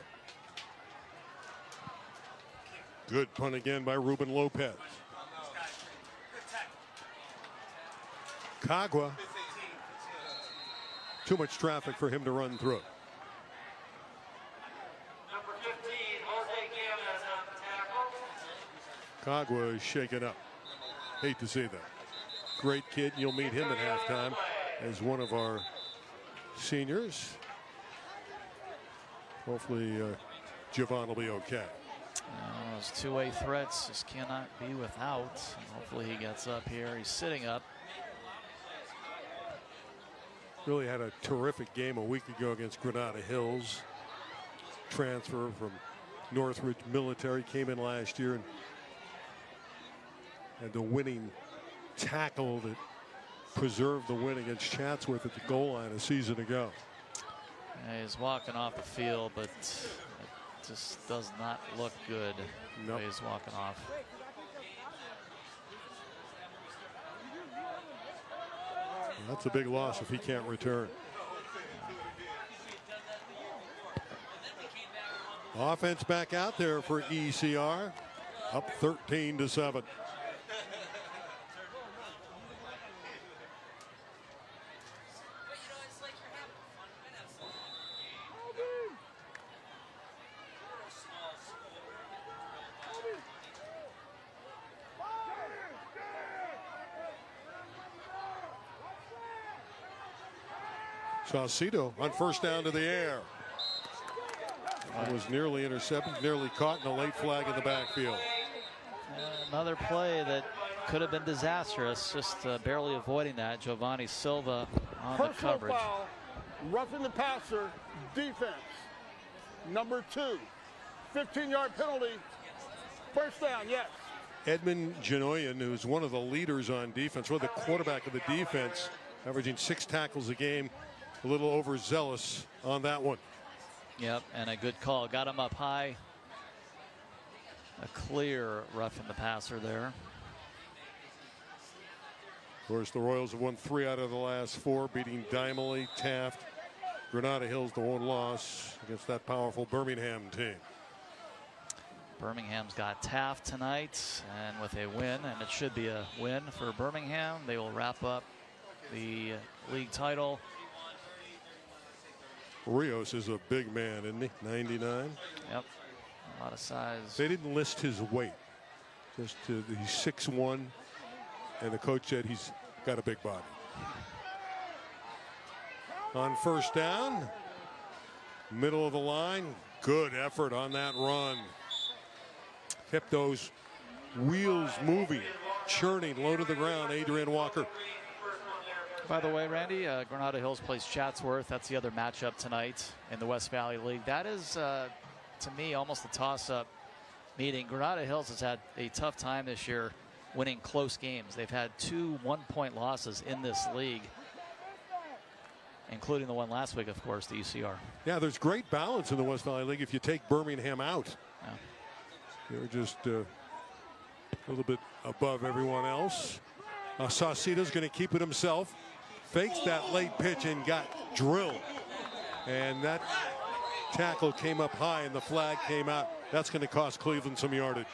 Good punt again by Ruben Lopez. Cagua. Too much traffic for him to run through. Number 15, Jose Gomez on the tackle. Cagua is shaken up. Hate to see that. Great kid. You'll meet him at halftime as one of our seniors. Hopefully, Javon will be okay. Those two-way threats just cannot be without. Hopefully he gets up here. He's sitting up. Really had a terrific game a week ago against Granada Hills. Transfer from Northridge Military, came in last year and had the winning tackle that preserved the win against Chatsworth at the goal line a season ago. Yeah, he's walking off the field, but it just does not look good the way he's walking off. That's a big loss if he can't return. Offense back out there for ECR, up 13-7. Saucedo on first down to the air. It was nearly intercepted, nearly caught in a late flag in the backfield. Another play that could have been disastrous, just barely avoiding that. Giovanni Silva on the coverage. Foul, roughing the passer, defense. Number 2, 15-yard penalty. First down, yes. Edmund Janoyan, who's one of the leaders on defense, or the quarterback of the defense, averaging 6 tackles a game, a little overzealous on that one. Yep, and a good call. Got him up high. A clear roughing the passer there. Of course, the Royals have won 3 out of the last 4, beating Dimely, Taft, Granada Hills, the one loss against that powerful Birmingham team. Birmingham's got Taft tonight, and with a win, and it should be a win for Birmingham, they will wrap up the league title. Rios is a big man, isn't he? 99. Yep, a lot of size. They didn't list his weight. Just he's 6'1", and the coach said he's got a big body. On first down, middle of the line, good effort on that run. Kept those wheels moving, churning, low to the ground. Adrian Walker. By the way, Randy, Granada Hills plays Chatsworth. That's the other matchup tonight in the West Valley League. That is, to me, almost a toss-up meeting. Granada Hills has had a tough time this year winning close games. They've had 2 one-point losses in this league, including the one last week, of course, the ECR. Yeah, there's great balance in the West Valley League if you take Birmingham out. Yeah. They're just a little bit above everyone else. Saucedo's going to keep it himself. Fakes that late pitch and got drilled. And that tackle came up high and the flag came out. That's going to cost Cleveland some yardage.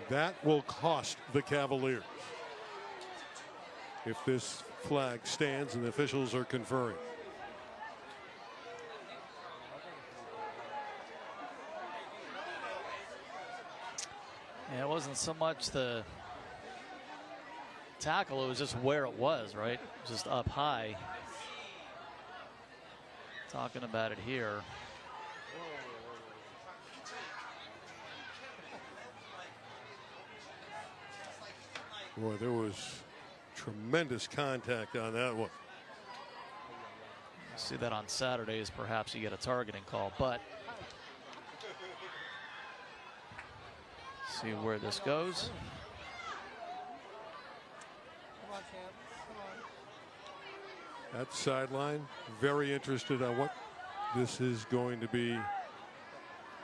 That will cost the Cavaliers if this flag stands and the officials are conferring. wasn't so much the tackle, it was just where it was, right? Just up high. Talking about it here. Boy, there was tremendous contact on that one. See that on Saturdays, perhaps you get a targeting call, but see where this goes. That sideline, very interested on what this is going to be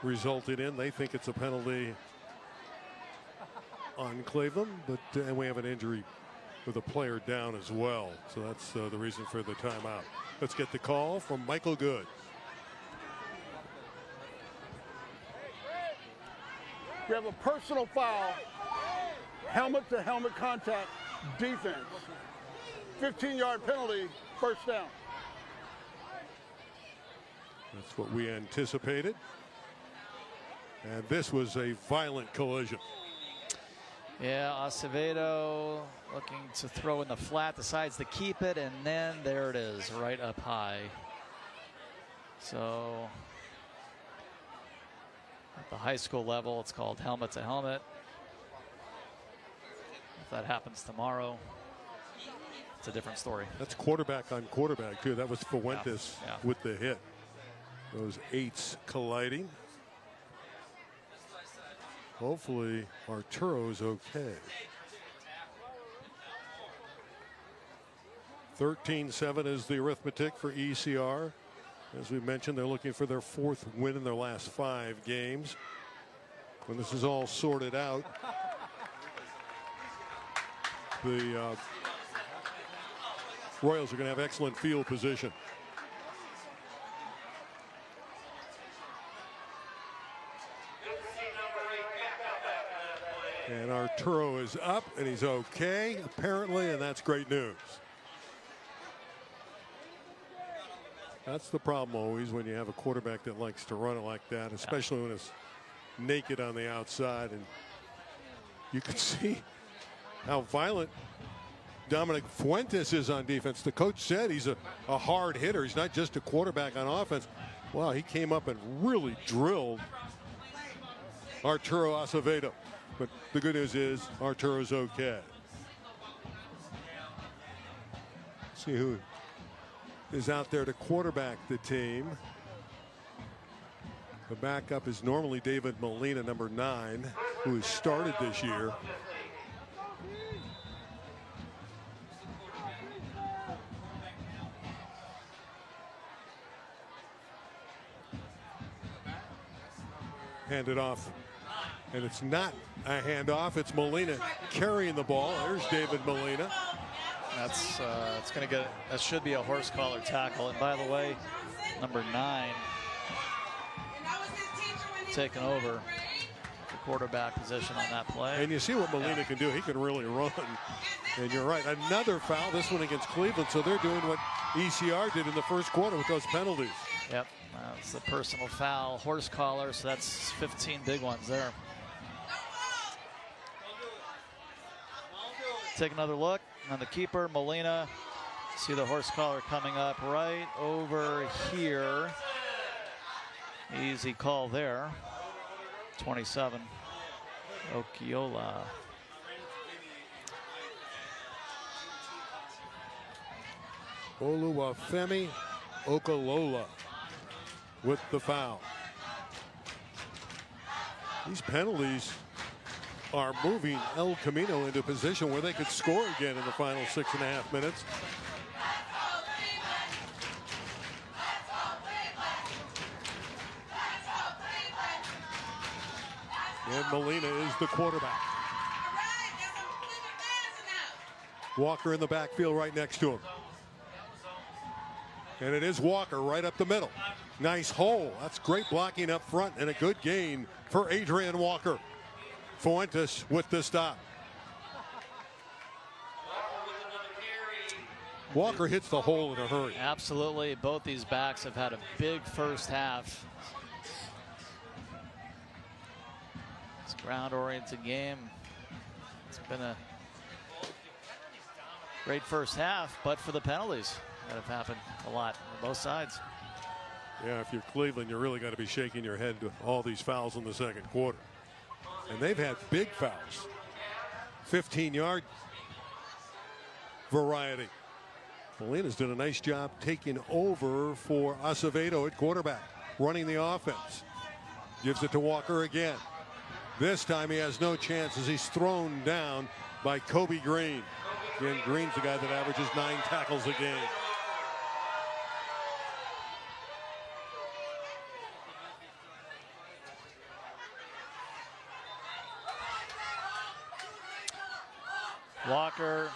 resulted in. They think it's a penalty on Cleveland, but and we have an injury with a player down as well. So that's the reason for the timeout. Let's get the call from Michael Good. We have a personal foul, helmet to helmet contact, defense. 15-yard penalty, first down. That's what we anticipated. And this was a violent collision. Yeah, Acevedo looking to throw in the flat, decides to keep it, and then there it is, right up high. So at the high school level, it's called helmet to helmet. If that happens tomorrow, it's a different story. That's quarterback on quarterback, too. That was Fuentes with the hit. Those eights colliding. Hopefully Arturo's okay. 13-7 is the arithmetic for ECR. As we mentioned, they're looking for their 4th win in their last 5 games. When this is all sorted out, the Royals are going to have excellent field position. And Arturo is up, and he's okay, apparently, and that's great news. That's the problem always when you have a quarterback that likes to run it like that, especially when it's naked on the outside. And you can see how violent Dominic Fuentes is on defense. The coach said he's a hard hitter. He's not just a quarterback on offense. Wow, he came up and really drilled Arturo Acevedo. But the good news is Arturo's okay. See who is out there to quarterback the team. The backup is normally David Molina, number 9, who has started this year. Handed off, and it's not a handoff. It's Molina carrying the ball. There's David Molina. That's it's going to get. That should be a horse collar tackle. And by the way, number 9 taking over the quarterback position on that play. And you see what Molina can do. He can really run. And you're right. Another foul. This one against Cleveland. So they're doing what ECR did in the first quarter with those penalties. Yep. That's the personal foul, horse collar. So that's 15 big ones there. Take another look on the keeper, Molina. See the horse collar coming up right over here. Easy call there. 27, Okiola. Oluwafemi Okolola with the foul. These penalties are moving El Camino into a position where they could score again in the final 6.5 minutes. And Molina is the quarterback. Walker in the backfield right next to him. And it is Walker right up the middle. Nice hole. That's great blocking up front and a good gain for Adrian Walker. Fuentes with the stop. Walker hits the hole in a hurry. Absolutely. Both these backs have had a big first half. It's a ground-oriented game. Been a great first half, but for the penalties that have happened a lot on both sides. Yeah, if you're Cleveland, you're really got to be shaking your head to all these fouls in the second quarter. And they've had big fouls. 15-yard variety. Molina's done a nice job taking over for Acevedo at quarterback, running the offense. Gives it to Walker again. This time he has no chance as he's thrown down by Kobe Green. Again, Green's the guy that averages 9 tackles a game. Walker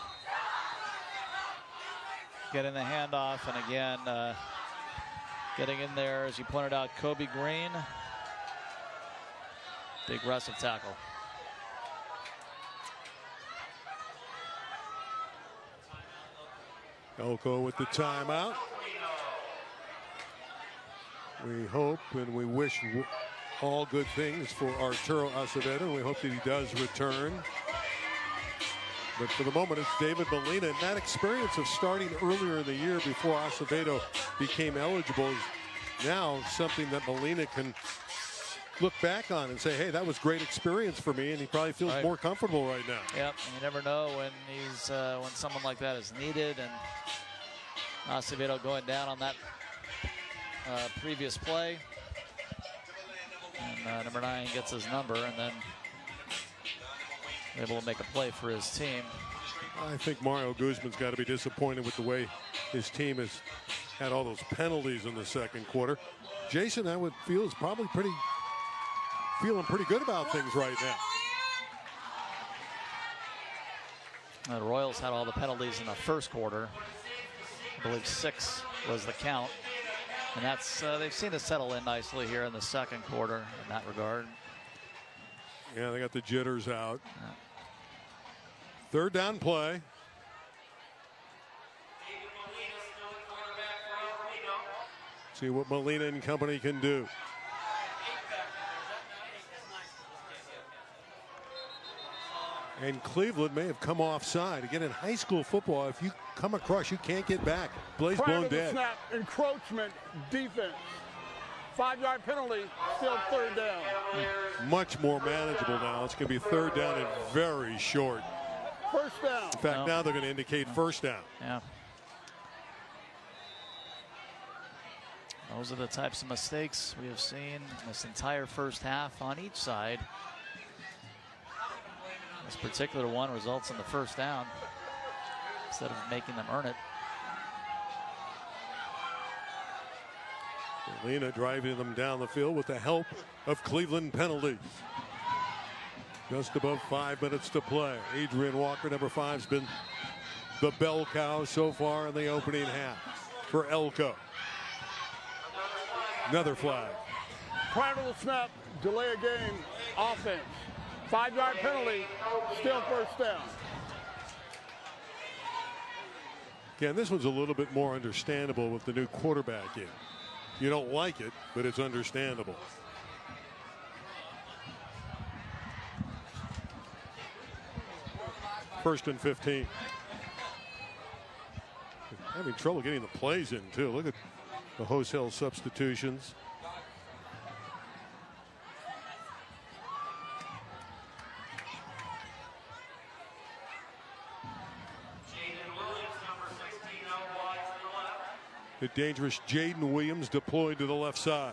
getting the handoff, and again getting in there, as you pointed out, Kobe Green. Big aggressive tackle. Elko with the timeout. We hope and we wish all good things for Arturo Acevedo. We hope that he does return. But for the moment, it's David Molina. And that experience of starting earlier in the year before Acevedo became eligible is now something that Molina can look back on and say, hey, that was great experience for me. And he probably feels more comfortable right now. Yep, and you never know when he's when someone like that is needed. And Acevedo going down on that previous play. And number 9 gets his number, and then able to make a play for his team. I think Mario Guzman's got to be disappointed with the way his team has had all those penalties in the second quarter. Jason, I would feel, is probably feeling pretty good about things right now. The Royals had all the penalties in the first quarter. I believe 6 was the count. And that's they've seen it settle in nicely here in the second quarter in that regard. Yeah, they got the jitters out. Yeah. Third down play. See what Molina and company can do. And Cleveland may have come offside. Again, in high school football, if you come across, you can't get back. Blaze blown dead. Snap, encroachment, defense. 5-yard penalty, still third down. Much more manageable now. It's going to be third down and very short. First down. In fact, now they're going to indicate first down. Yeah. Those are the types of mistakes we have seen this entire first half on each side. This particular one results in the first down instead of making them earn it. Molina driving them down the field with the help of Cleveland penalties. Just above 5 minutes to play. Adrian Walker, number 5, has been the bell cow so far in the opening half for Elko. Another flag. Prior to the snap, delay a game, offense. 5-yard penalty, still first down. Again, this one's a little bit more understandable with the new quarterback in. You don't like it, but it's understandable. First and 15. Having trouble getting the plays in, too. Look at the Hose Hill substitutions. The dangerous Jaden Williams deployed to the left side.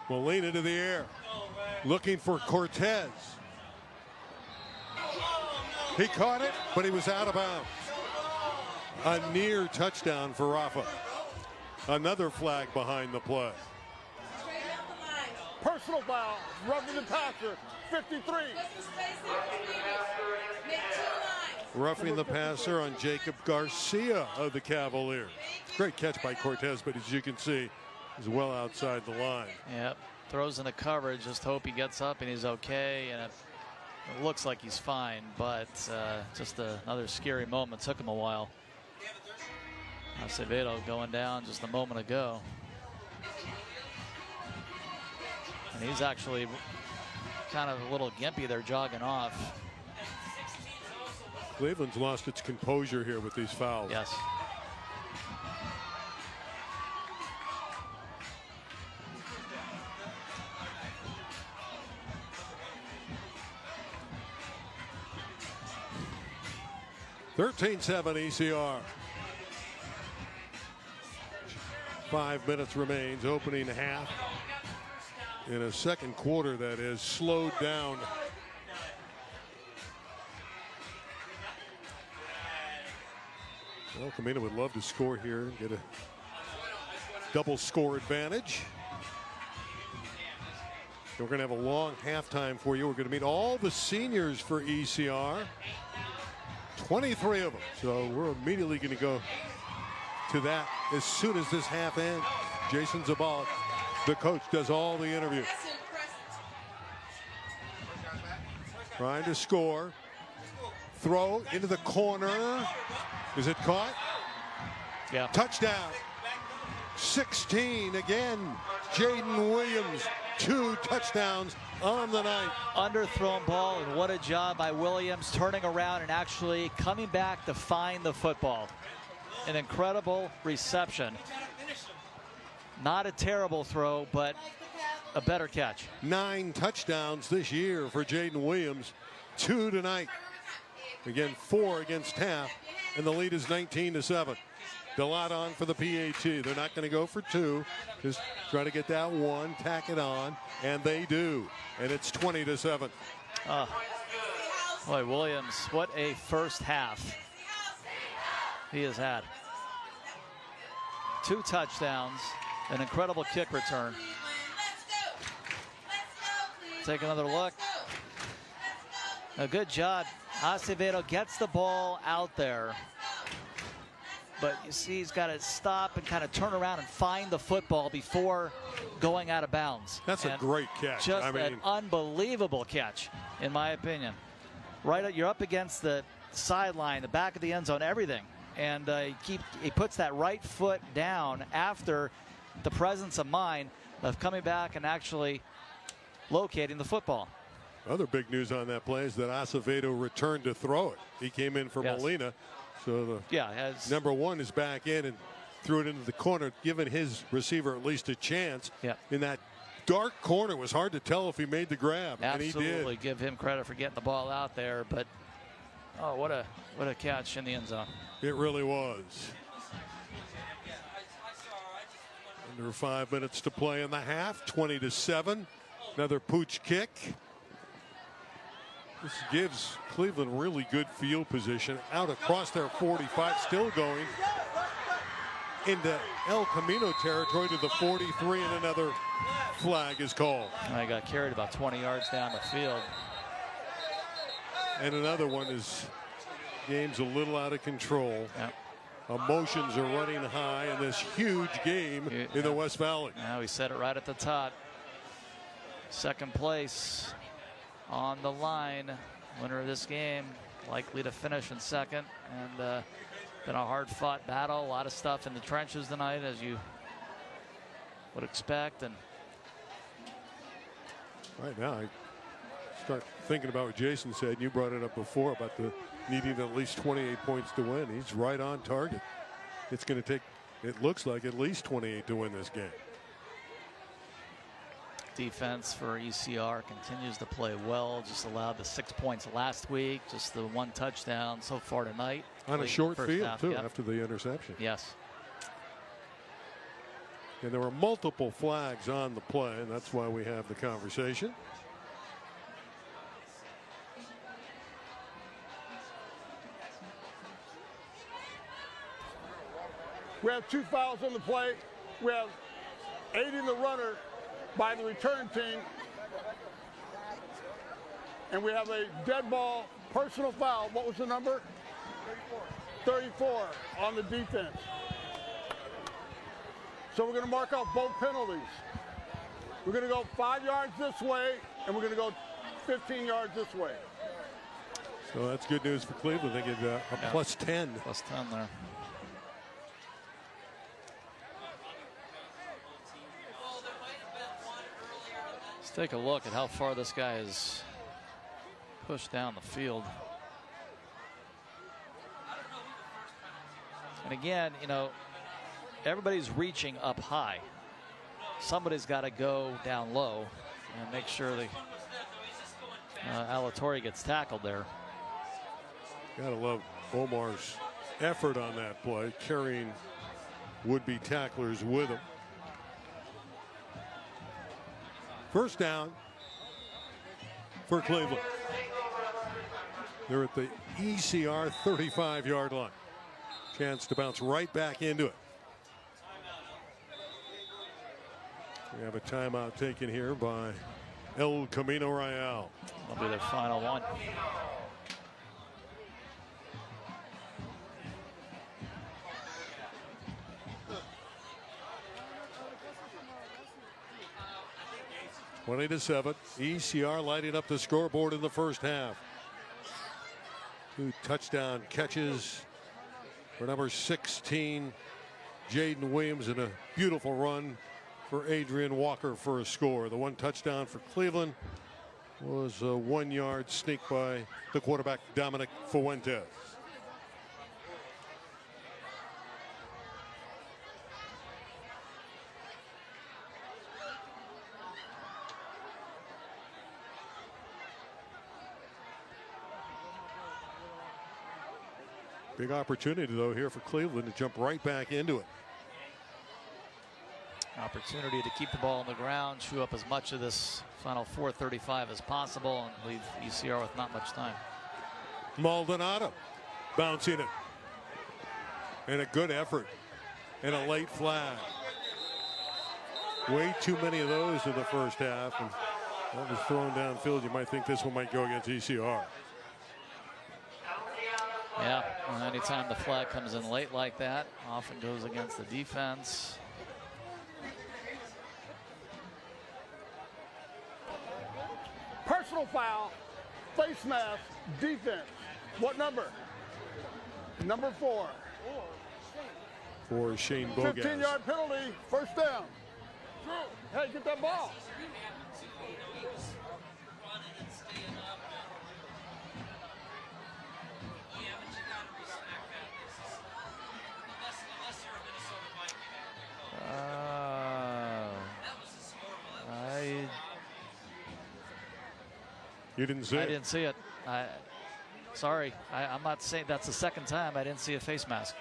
Molina to the air, looking for Cortez. He caught it, but he was out of bounds. A near touchdown for Rafa. Another flag behind the play. Personal foul, roughing the passer, 53. Roughing the passer on Jacob Garcia of the Cavaliers. Great catch by Cortez, but as you can see, he's well outside the line. Yep, throws into coverage, just hope he gets up and he's okay, and it looks like he's fine, but just another scary moment. Took him a while. Acevedo going down just a moment ago. And he's actually kind of a little gimpy there, jogging off. Cleveland's lost its composure here with these fouls. Yes. (13-7) ECR. 5 minutes remains, opening half. In a second quarter that is slowed down. Well, Camino would love to score here and get a double score advantage. We're going to have a long halftime for you. We're going to meet all the seniors for ECR. 23 of them. So we're immediately going to go to that as soon as this half ends. Jason Zabal, the coach, does all the interviews. Trying to score. Throw into the corner. Is it caught? Yeah. Touchdown. 16 again. Jaden Williams, 2 touchdowns on the night. Underthrown ball, and what a job by Williams turning around and actually coming back to find the football. An incredible reception. Not a terrible throw, but a better catch. 9 touchdowns this year for Jaden Williams. 2 tonight. Again, 4 against Taft, and the lead is 19-7. Delot on for the PAT. They're not going to go for 2. Just try to get that 1, tack it on, and they do. And it's 20-7. Boy, Williams, what a first half he has had. 2 touchdowns, an incredible kick return. Take another look. A good job. Acevedo gets the ball out there. But you see he's got to stop and kind of turn around and find the football before going out of bounds. That's a great catch. Just an unbelievable catch, in my opinion. You're up against the sideline, the back of the end zone, everything. And he puts that right foot down after the presence of mind of coming back and actually locating the football. Other big news on that play is that Acevedo returned to throw it. He came in for Molina. So the number 1 is back in and threw it into the corner, giving his receiver at least a chance. In that dark corner, it was hard to tell if he made the grab. Absolutely, and he did. Give him credit for getting the ball out there. But oh, what a catch in the end zone. It really was. Under 5 minutes to play in the half. 20-7. Another pooch kick. This gives Cleveland really good field position out across their 45, still going into El Camino territory to the 43, and another flag is called. I got carried about 20 yards down the field. And another one is game's a little out of control. Emotions are running high in this huge game in the West Valley. Now we said it right at the top. Second place on the line. Winner of this game likely to finish in second, and been a hard-fought battle. A lot of stuff in the trenches tonight, as you would expect. And right now I start thinking about what Jason said. You brought it up before about the needing at least 28 points to win. He's right on target. It's going to take, it looks like, at least 28 to win this game. Defense for ECR continues to play well. Just allowed the 6 points last week. Just the 1 touchdown so far tonight. On a short field, too, after the interception. Yes. And there were multiple flags on the play, and that's why we have the conversation. We have 2 fouls on the play. We have aiding the runner by the return team. And we have a dead ball personal foul. What was the number? 34 on the defense. So we're going to mark out both penalties. We're going to go 5 yards this way, and we're going to go 15 yards this way. So that's good news for Cleveland. They get a plus 10. Plus 10 there. Let's take a look at how far this guy is pushed down the field. And again, you know, everybody's reaching up high. Somebody's got to go down low and make sure the Alatorre gets tackled there. Gotta love Omar's effort on that play, carrying would-be tacklers with him. First down for Cleveland. They're at the ECR 35-yard line. Chance to bounce right back into it. We have a timeout taken here by El Camino Real. That'll be their final one. (20 to 7). ECR lighting up the scoreboard in the first half. 2 touchdown catches for number 16, Jaden Williams, and a beautiful run for Adrian Walker for a score. The 1 touchdown for Cleveland was a 1-yard sneak by the quarterback, Dominic Fuentes. Big opportunity, though, here for Cleveland to jump right back into it. Opportunity to keep the ball on the ground, chew up as much of this final 4:35 as possible, and leave ECR with not much time. Maldonado bouncing it. And a good effort. And a late flag. Way too many of those in the first half. And that was thrown downfield. You might think this one might go against ECR. Yeah, well, anytime the flag comes in late like that, often goes against the defense. Personal foul, face mask, defense. What number? Number 4. For Shane Bogas. 15-yard penalty, first down. Hey, get that ball. You didn't see it? I didn't see it. Sorry, I'm not saying that's the second time I didn't see a face mask.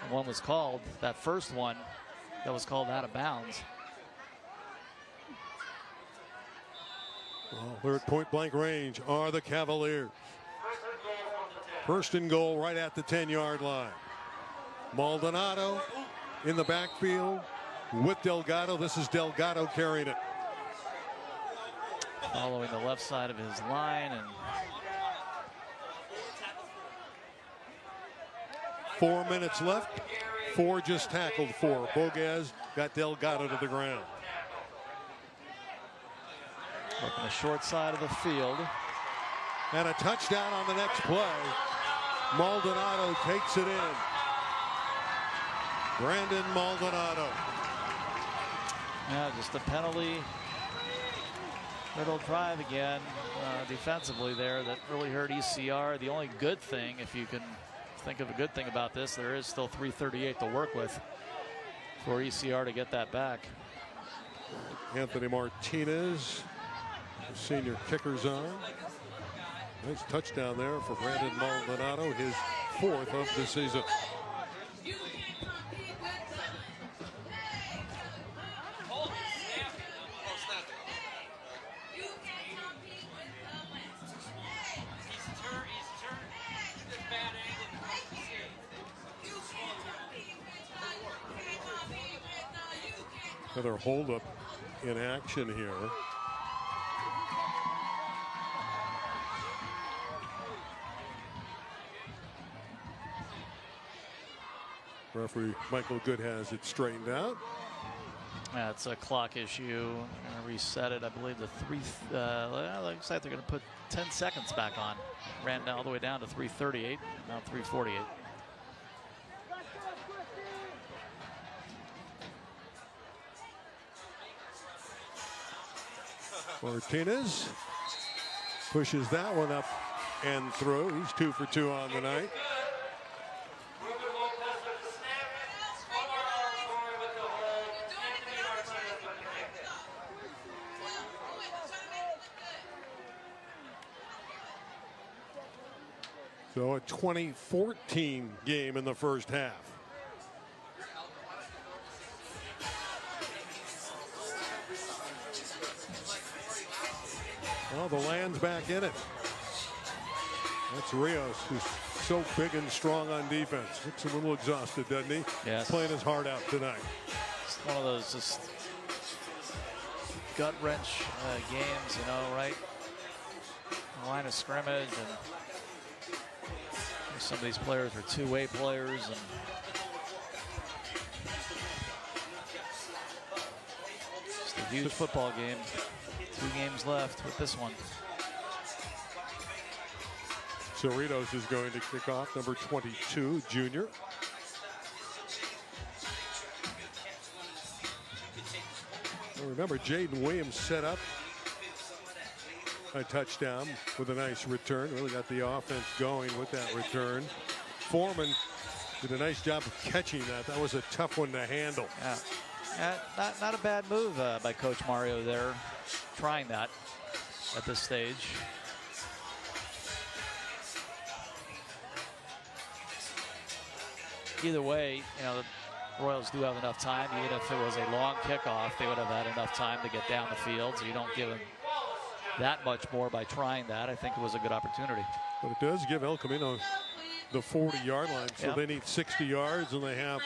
One was called, that first one that was called out of bounds. Well, they're at point blank range are the Cavaliers. First and goal right at the 10-yard line. Maldonado in the backfield with Delgado. This is Delgado carrying it. Following the left side of his line, and 4 minutes left. 4 just tackled for. Bogas got Delgado to the ground. Working the short side of the field. And a touchdown on the next play. Maldonado takes it in. Brandon Maldonado. Yeah, just a penalty. Middle drive again defensively there that really hurt ECR. The only good thing, if you can think of a good thing about this, there is still 3:38 to work with for ECR to get that back. Anthony Martinez, the senior kicker's on. Nice touchdown there for Brandon Maldonado, his 4th of the season. Another holdup in action here. Referee Michael Good has it straightened out. Yeah, it's a clock issue. Gonna reset it. I believe the looks like they're going to put 10 seconds back on. Ran down all the way down to 3:38. Now 3:48. Martinez pushes that one up and through. He's 2 for 2 on the night. So a 2014 game in the first half. Well, the Land's back in it. That's Rios, who's so big and strong on defense. Looks a little exhausted, doesn't he? Yes. Playing his heart out tonight. It's one of those just gut wrench games, you know, right? Line of scrimmage, and some of these players are two-way players, and just a huge football game. 2 games left with this one. Cerritos is going to kick off, number 22, junior. Well, remember, Jaden Williams set up a touchdown with a nice return. Really got the offense going with that return. Foreman did a nice job of catching that. That was a tough one to handle. Yeah. Not a bad move by Coach Mario there, trying that at this stage. Either way, you know, the Royals do have enough time. Even if it was a long kickoff, they would have had enough time to get down the field, so you don't give them that much more by trying that. I think it was a good opportunity. But it does give El Camino the 40-yard line, so Yep. they need 60 yards, and they have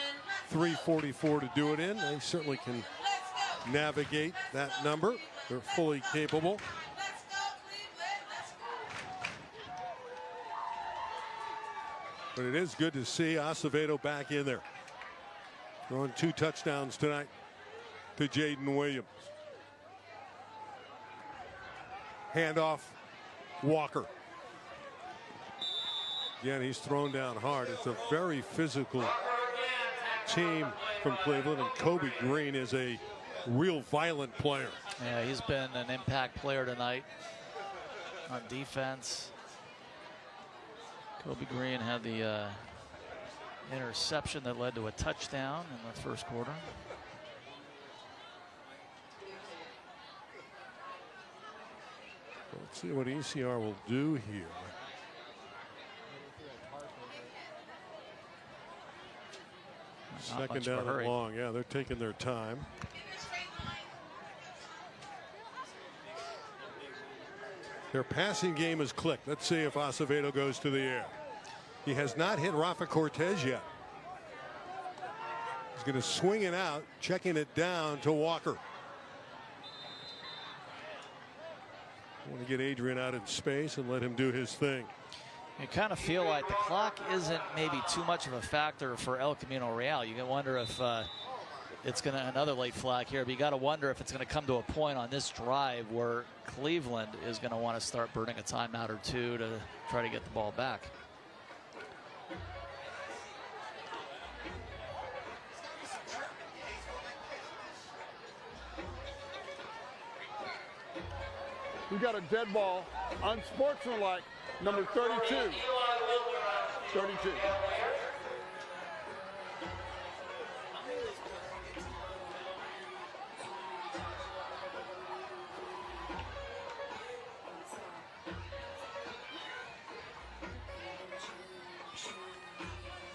3:44 to do it in. They certainly can navigate that number. They're fully capable. But it is good to see Acevedo back in there. Throwing 2 touchdowns tonight to Jaden Williams. Handoff, Walker. Again, he's thrown down hard. It's a very physical team from Cleveland, and Kobe Green is a real violent player. Yeah, he's been an impact player tonight on defense. Kobe Green had the interception that led to a touchdown in the first quarter. Let's see what ECR will do here. Not much Second of a down and hurry. long. Yeah, they're taking their time. Their passing game is clicked. Let's see if Acevedo goes to the air. He has not hit Rafa Cortez yet. He's going to swing it out, checking it down to Walker. I want to get Adrian out in space and let him do his thing. You kind of feel like the clock isn't maybe too much of a factor for El Camino Real. You can wonder if it's going to, another late flag here, but you got to wonder if it's going to come to a point on this drive where Cleveland is going to want to start burning a timeout or two to try to get the ball back. We got a dead ball, unsportsmanlike, number 32. 32.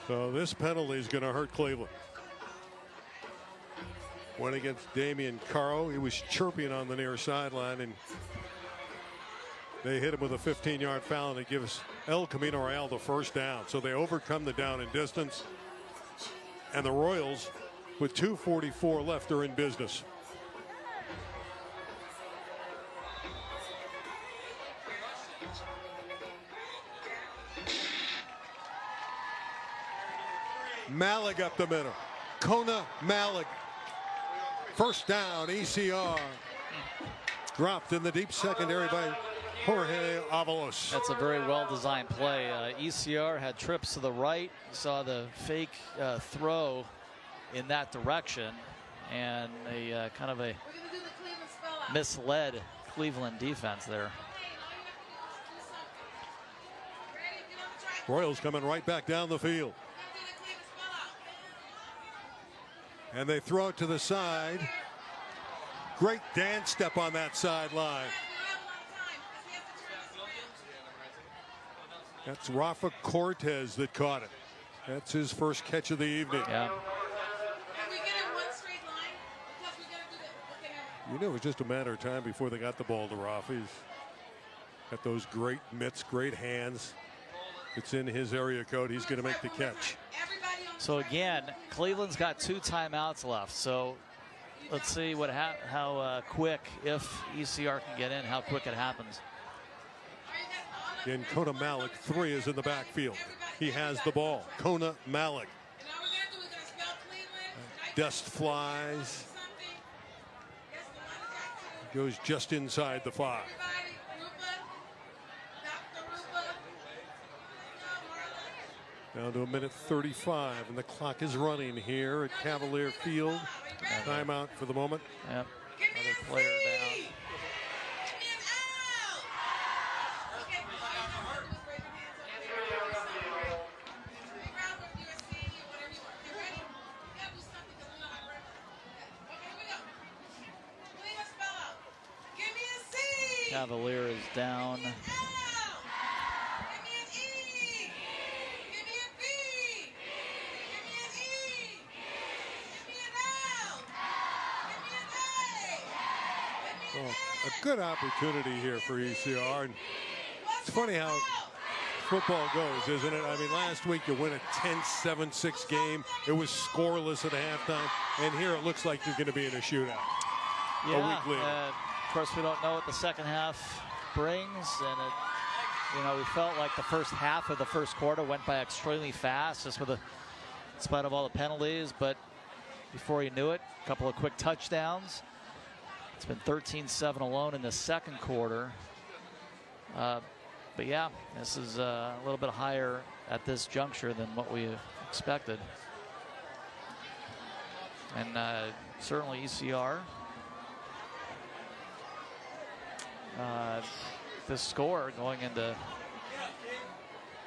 So this penalty is going to hurt Cleveland. Went against Damian Caro. He was chirping on the near sideline, and they hit him with a 15-yard foul, and it gives El Camino Real the first down. So they overcome the down and distance, and the Royals, with 2:44 left, are in business. Malik up the middle. Kona Malik. First down, ECR. Dropped in the deep secondary by Jorge Avalos. That's a very well-designed play. ECR had trips to the right. You saw the fake throw in that direction, and a kind of a misled Cleveland defense there. Royals coming right back down the field. And they throw it to the side. Great dance step on that sideline. That's Rafa Cortez that caught it. That's his first catch of the evening. Yeah. You knew it was just a matter of time before they got the ball to Rafa. He's got those great mitts, great hands. It's in his area code. He's going to make the catch. So again, Cleveland's got 2 timeouts left. So let's see how quick, if ECR can get in, how quick it happens. And Kona Malik, 3 is in the backfield. He has the ball. Kona Malik. Dust flies. Goes just inside the 5. Down to 1:35, and the clock is running here at Cavalier Field. Timeout for the moment. Yep. Another player down. Cavalier is down. Well, a good opportunity here for ECR. And it's funny how football goes, isn't it? I mean, last week you win a 10-7-6 game. It was scoreless at halftime. And here it looks like you're going to be in a shootout. Yeah, a week later. Of course, we don't know what the second half brings. And, we felt like the first half of the first quarter went by extremely fast, just in spite of all the penalties. But before you knew it, a couple of quick touchdowns. It's been 13-7 alone in the second quarter. But yeah, this is a little bit higher at this juncture than what we expected. And certainly ECR. This score going into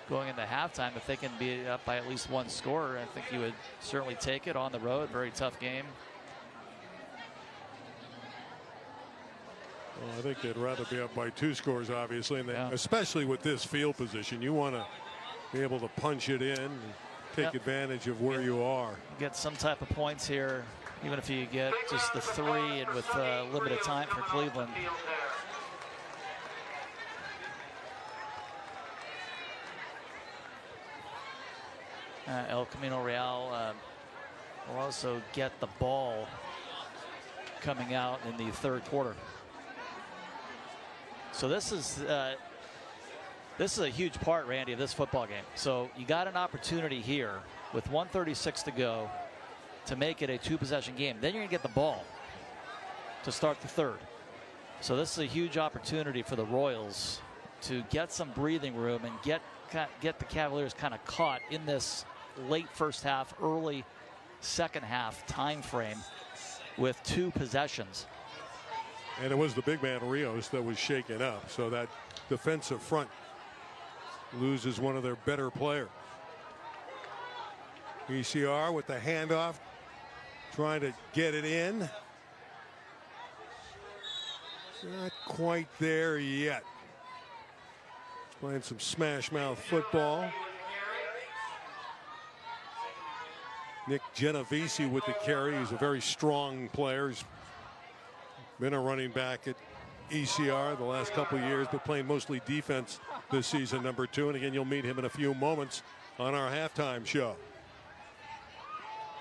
halftime, if they can be up by at least 1 score, I think you would certainly take it on the road. Very tough game. Well, I think they'd rather be up by 2 scores, obviously, and especially with this field position. You want to be able to punch it in and take advantage of where you are. Get some type of points here, even if you get just the 3 and with limited time for Cleveland. El Camino Real will also get the ball coming out in the third quarter. So this is a huge part, Randy, of this football game. So you got an opportunity here with 1:36 to go to make it a 2-possession game. Then you're going to get the ball to start the third. So this is a huge opportunity for the Royals to get some breathing room and get the Cavaliers kind of caught in this late first half, early second half time frame with 2 possessions. And it was the big man Rios that was shaken up, so that defensive front loses one of their better players. ECR with the handoff, trying to get it in. Not quite there yet. Playing some smash mouth football. Nick Genovese with the carry. He's a very strong player. He's been a running back at ECR the last couple of years, but playing mostly defense this season, number 2. And again, you'll meet him in a few moments on our halftime show.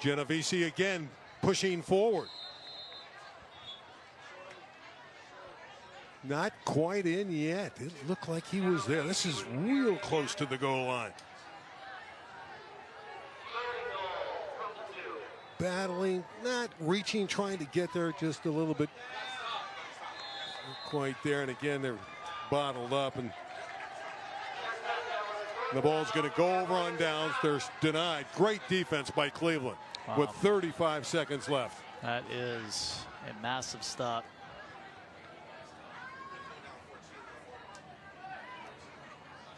Genovese again pushing forward. Not quite in yet. It looked like he was there. This is real close to the goal line. Battling, not reaching, trying to get there just a little bit. Not quite there, and again, they're bottled up, and the ball's going to go over on downs. They're denied. Great defense by Cleveland with 35 seconds left. That is a massive stop.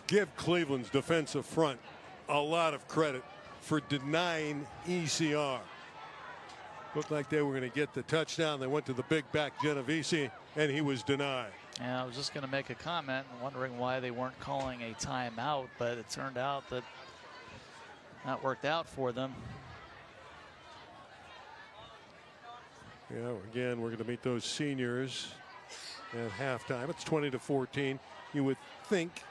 give Cleveland's defensive front a lot of credit for denying ECR. Looked like they were going to get the touchdown. They went to the big back Genovese, and he was denied. Yeah, I was just going to make a comment, wondering why they weren't calling a timeout, but it turned out that that worked out for them. Yeah, again, we're going to meet those seniors at halftime. It's 20-14. You would think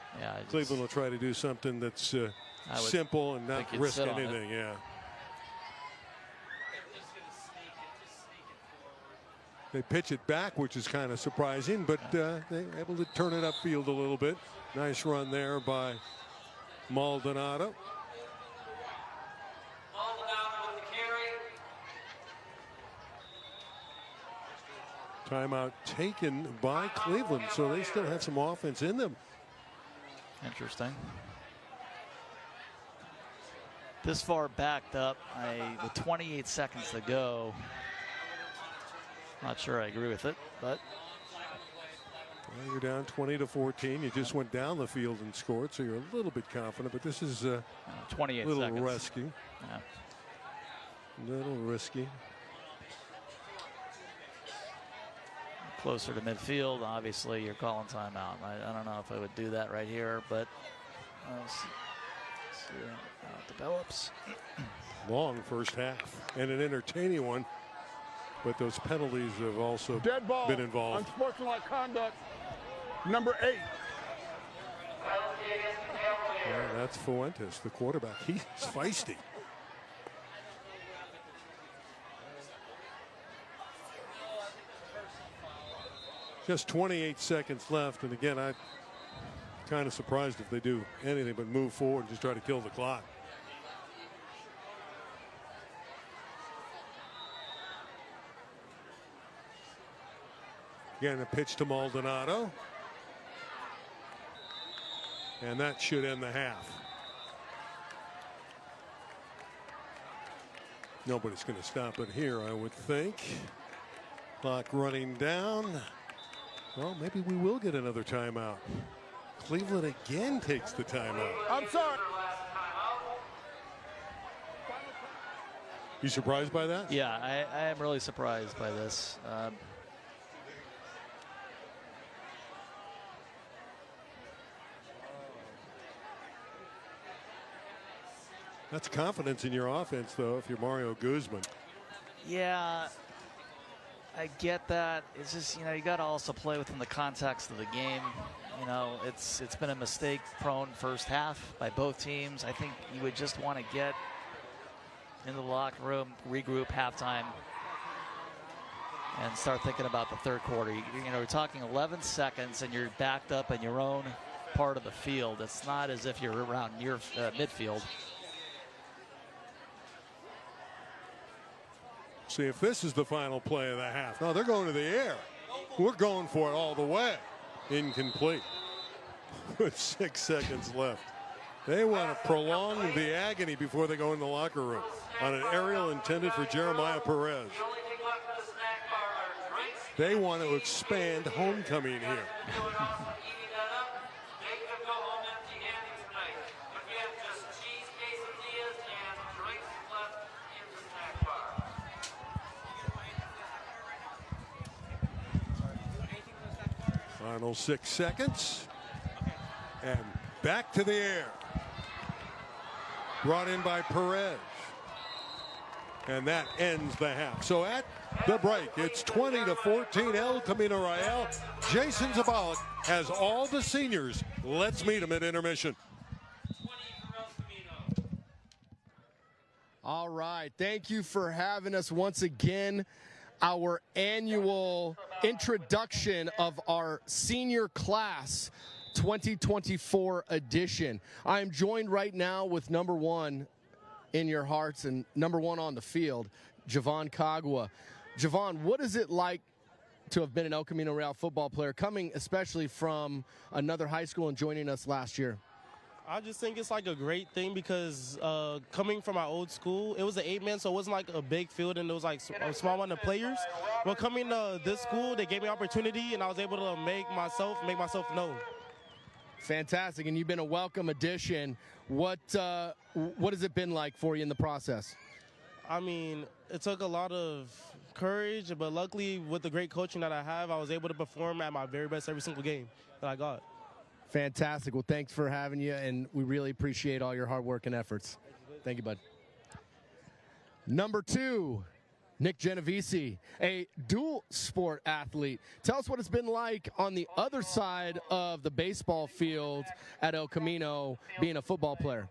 Cleveland will try to do something that's simple and not risk anything. Yeah. They pitch it back, which is kind of surprising, but they're able to turn it upfield a little bit. Nice run there by Maldonado. Maldonado with the carry. Timeout taken by Cleveland, so they still have some offense in them. Interesting. This far backed up, with 28 seconds to go. Not sure I agree with it, but well, you're down 20-14. You just went down the field and scored, so you're a little bit confident. But this is 28 little seconds. risky. Yeah. Little risky. Closer to midfield, obviously you're calling timeout. I don't know if I would do that right here, but we'll see how it develops. Long first half and an entertaining one. But those penalties have also Dead ball, been involved. unsportsmanlike conduct, number 8. Yeah, that's Fuentes, the quarterback. He's feisty. Just 28 seconds left, and again, I'm kind of surprised if they do anything but move forward and just try to kill the clock. Again, a pitch to Maldonado. And that should end the half. Nobody's going to stop it here, I would think. Clock running down. Well, maybe we will get another timeout. Cleveland again takes the timeout. I'm sorry. You surprised by that? Yeah, I am really surprised by this. That's confidence in your offense, though, if you're Mario Guzman. Yeah, I get that. It's just, you got to also play within the context of the game. It's been a mistake-prone first half by both teams. I think you would just want to get into the locker room, regroup halftime, and start thinking about the third quarter. We're talking 11 seconds, and you're backed up in your own part of the field. It's not as if you're around near midfield. See if this is the final play of the half. No, they're going to the air. We're going for it all the way. Incomplete. With 6 seconds left. They want to prolong the agony before they go in the locker room on an aerial intended for Jeremiah Perez. They want to expand homecoming here. Final 6 seconds. And back to the air. Brought in by Perez. And that ends the half. So at the break, it's 20-14 El Camino Real. Jason Zabalik has all the seniors. Let's meet him at intermission. All right. Thank you for having us once again. Our annual introduction of our senior class 2024 edition. I am joined right now with number 1 in your hearts and number 1 on the field, Javon Kagwa. Javon, what is it like to have been an El Camino Real football player, coming especially from another high school and joining us last year? I just think it's like a great thing because coming from our old school, it was an 8-man, so it wasn't like a big field and it was like a small amount of players. But coming to this school, they gave me opportunity and I was able to make myself known. Fantastic, and you've been a welcome addition. What has it been like for you in the process? I mean, it took a lot of courage, but luckily with the great coaching that I have, I was able to perform at my very best every single game that I got. Fantastic. Well, thanks for having you, and we really appreciate all your hard work and efforts. Thank you, bud. Number 2, Nick Genovese, a dual sport athlete. Tell us what it's been like on the other side of the baseball field at El Camino, being a football player.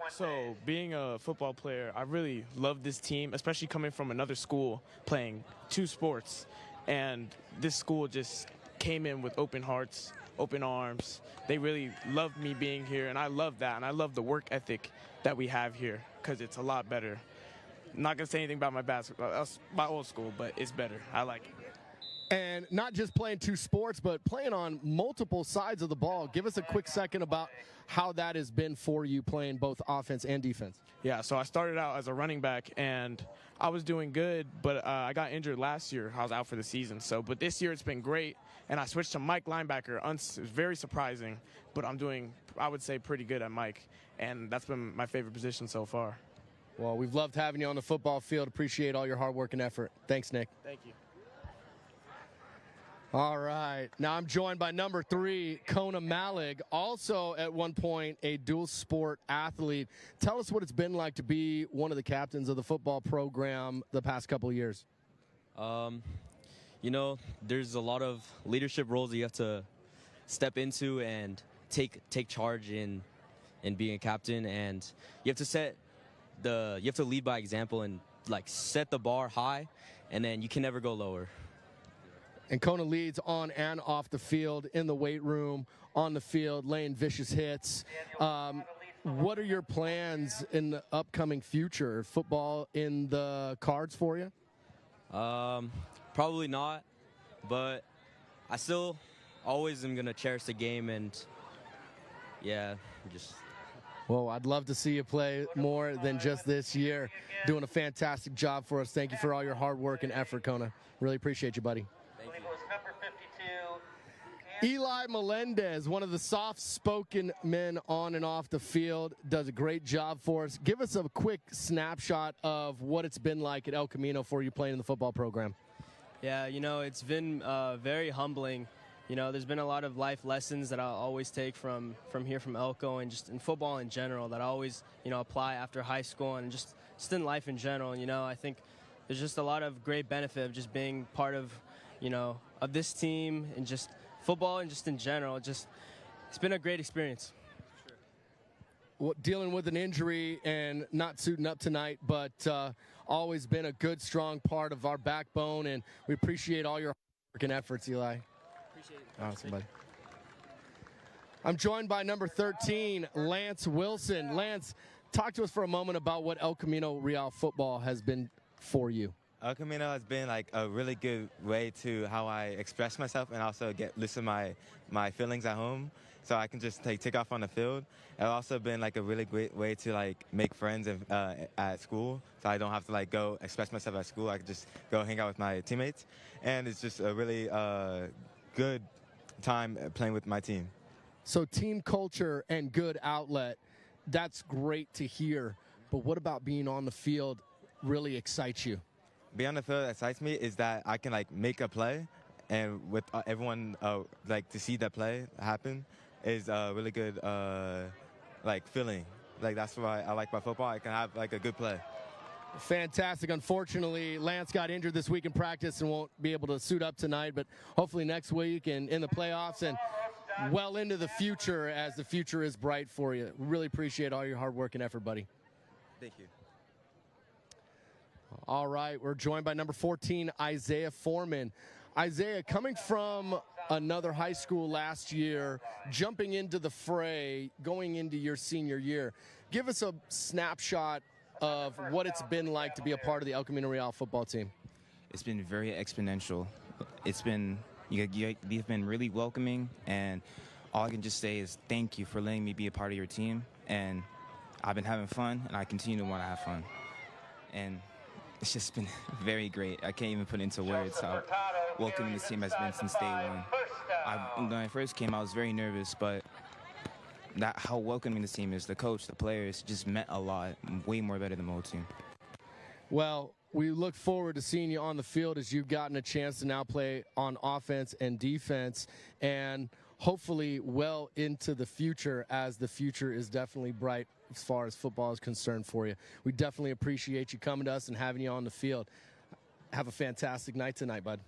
So, being a football player, I really love this team, especially coming from another school playing 2 sports. And this school just came in with open hearts, open arms. They really loved me being here, and I love that. And I love the work ethic that we have here because it's a lot better. I'm not going to say anything about my old school, but it's better. I like it. And not just playing 2 sports, but playing on multiple sides of the ball. Give us a quick second about how that has been for you playing both offense and defense. Yeah, so I started out as a running back, and I was doing good, but I got injured last year. I was out for the season. But this year it's been great, and I switched to Mike linebacker. Very surprising, but I'm doing, I would say, pretty good at Mike, and that's been my favorite position so far. Well, we've loved having you on the football field. Appreciate all your hard work and effort. Thanks, Nick. Thank you. All right. Now I'm joined by number 3, Kona Malig, also at one point a dual sport athlete. Tell us what it's been like to be one of the captains of the football program the past couple of years. You know, there's a lot of leadership roles that you have to step into and take charge in being a captain, and you have to lead by example and like set the bar high, and then you can never go lower. And Kona leads on and off the field, in the weight room, on the field, laying vicious hits. What are your plans in the upcoming future? Football in the cards for you? Probably not, but I still always am going to cherish the game, and yeah, just... Well, I'd love to see you play more than just this year. Doing a fantastic job for us. Thank you for all your hard work and effort, Kona. Really appreciate you, buddy. Eli Melendez, one of the soft-spoken men on and off the field, does a great job for us. Give us a quick snapshot of what it's been like at El Camino for you playing in the football program. Yeah, you know, it's been very humbling. You know, there's been a lot of life lessons that I'll always take from here from Elko, and just in football in general that I always, you know, apply after high school and just in life in general. You know, I think there's just a lot of great benefit of just being part of, you know, of this team and just football and just in general. It's been a great experience. Well, dealing with an injury and not suiting up tonight, but always been a good, strong part of our backbone, and we appreciate all your hard work and efforts, Eli. Appreciate it. Awesome, buddy. I'm joined by number 13, Lance Wilson. Lance, talk to us for a moment about what El Camino Real football has been for you. El Camino has been like a really good way to how I express myself and also listen my feelings at home, so I can just take off on the field. It's also been like a really great way to like make friends at school, so I don't have to like go express myself at school. I can just go hang out with my teammates, and it's just a really good time playing with my team. So team culture and good outlet, that's great to hear. But what about being on the field really excites you? Being on the field that excites me is that I can like make a play, and with everyone like to see that play happen is a really good like feeling. Like that's why I like my football. I can have like a good play. Fantastic. Unfortunately, Lance got injured this week in practice and won't be able to suit up tonight, but hopefully next week and in the playoffs and well into the future, as the future is bright for you. We really appreciate all your hard work and effort, buddy. Thank you. All right, we're joined by number 14, Isaiah Foreman. Isaiah, coming from another high school last year, jumping into the fray, going into your senior year. Give us a snapshot of what it's been like to be a part of the El Camino Real football team. It's been very exponential. It's been, you've been really welcoming, and all I can just say is thank you for letting me be a part of your team. And I've been having fun, and I continue to want to have fun. And it's just been very great. I can't even put into words how welcoming this team has been since day one. When I first came, I was very nervous, but that how welcoming this team is. The coach, the players, just meant a lot, way more better than the whole team. Well, we look forward to seeing you on the field as you've gotten a chance to now play on offense and defense, and hopefully well into the future, as the future is definitely bright as far as football is concerned for you. We definitely appreciate you coming to us and having you on the field. Have a fantastic night tonight, bud.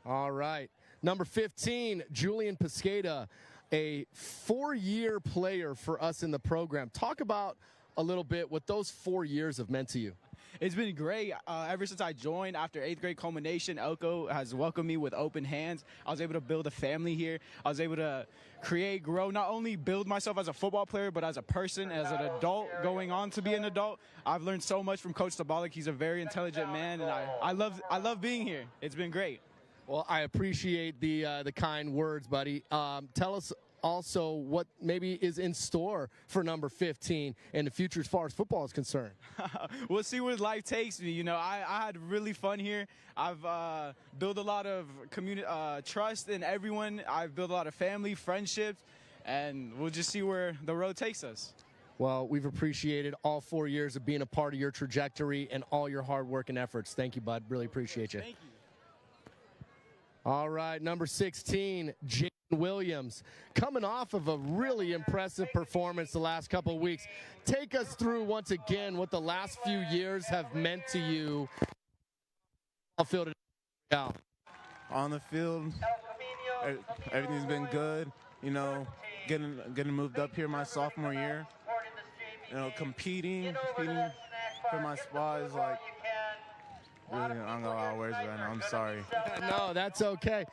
All right. Number 15, Julian Piscata, a 4-year player for us in the program. Talk about a little bit what those 4 years have meant to you. It's been great. Ever since I joined after 8th grade culmination, Elko has welcomed me with open hands. I was able to build a family here. I was able to create, grow, not only build myself as a football player, but as a person, as an adult going on to be an adult. I've learned so much from Coach Tabalik. He's a very intelligent man, and I love being here. It's been great. Well, I appreciate the kind words, buddy. Tell us also what maybe is in store for number 15 in the future as far as football is concerned. We'll see where life takes me. You know, I had really fun here. I've built a lot of trust in everyone. I've built a lot of family, friendships, and we'll just see where the road takes us. Well, we've appreciated all 4 years of being a part of your trajectory and all your hard work and efforts. Thank you, bud. Really appreciate you. Thank you. All right, number 16, Jaden Williams, coming off of a really impressive performance the last couple of weeks. Take us through once again what the last few years have meant to you. On the field, everything's been good. You know, getting moved up here my sophomore year. You know, competing for my spot is like. Really, I don't know how words right now. I'm sorry. No, that's okay.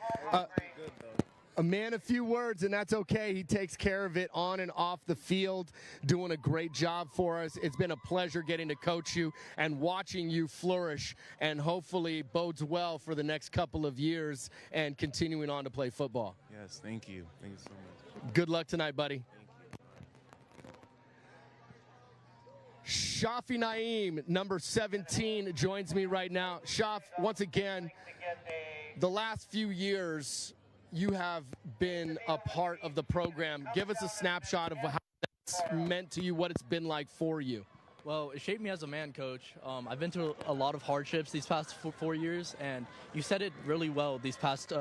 A man of few words, and that's okay. He takes care of it on and off the field, doing a great job for us. It's been a pleasure getting to coach you and watching you flourish, and hopefully bodes well for the next couple of years and continuing on to play football. Yes, thank you. Thank you so much. Good luck tonight, buddy. Shafi Naeem, number 17, joins me right now. Shaf, once again, the last few years, you have been a part of the program. Give us a snapshot of how that's meant to you, what it's been like for you. Well, it shaped me as a man, Coach. I've been through a lot of hardships these past 4 years, and you said it really well these past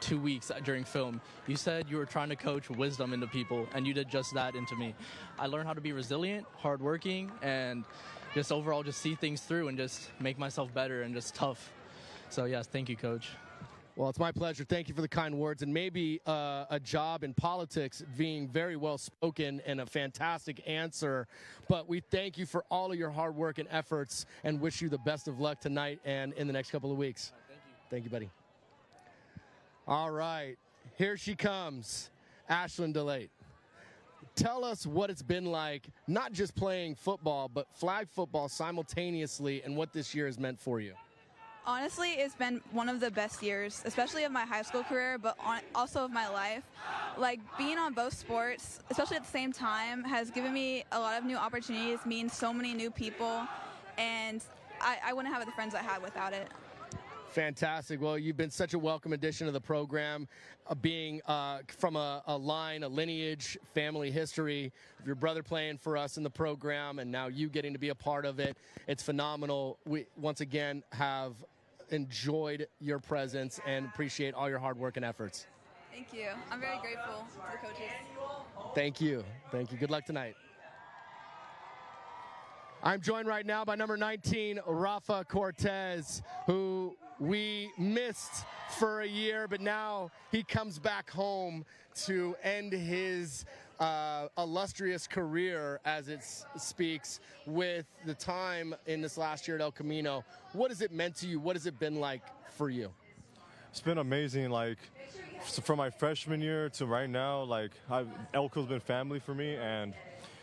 2 weeks during film. You said you were trying to coach wisdom into people, and you did just that into me. I learned how to be resilient, hardworking, and just overall just see things through and just make myself better and just tough. So, yes, thank you, Coach. Well, it's my pleasure. Thank you for the kind words, and maybe a job in politics being very well spoken and a fantastic answer. But we thank you for all of your hard work and efforts and wish you the best of luck tonight and in the next couple of weeks. Thank you. Thank you, buddy. All right, here she comes, Ashlyn DeLate. Tell us what it's been like, not just playing football, but flag football simultaneously, and what this year has meant for you. Honestly, it's been one of the best years, especially of my high school career, but also of my life. Like, being on both sports, especially at the same time, has given me a lot of new opportunities, meeting so many new people, and I wouldn't have the friends I had without it. Fantastic. Well, you've been such a welcome addition to the program, being from a lineage, family history of your brother playing for us in the program, and now you getting to be a part of it. It's phenomenal. We, once again, have enjoyed your presence and appreciate all your hard work and efforts. Thank you. I'm very grateful to the coaches. Thank you. Thank you. Good luck tonight. I'm joined right now by number 19, Rafa Cortez, who we missed for a year, but now he comes back home to end his illustrious career, as it speaks, with the time in this last year at El Camino. What has it meant to you? What has it been like for you? It's been amazing. Like, from my freshman year to right now, like, Elko's been family for me, and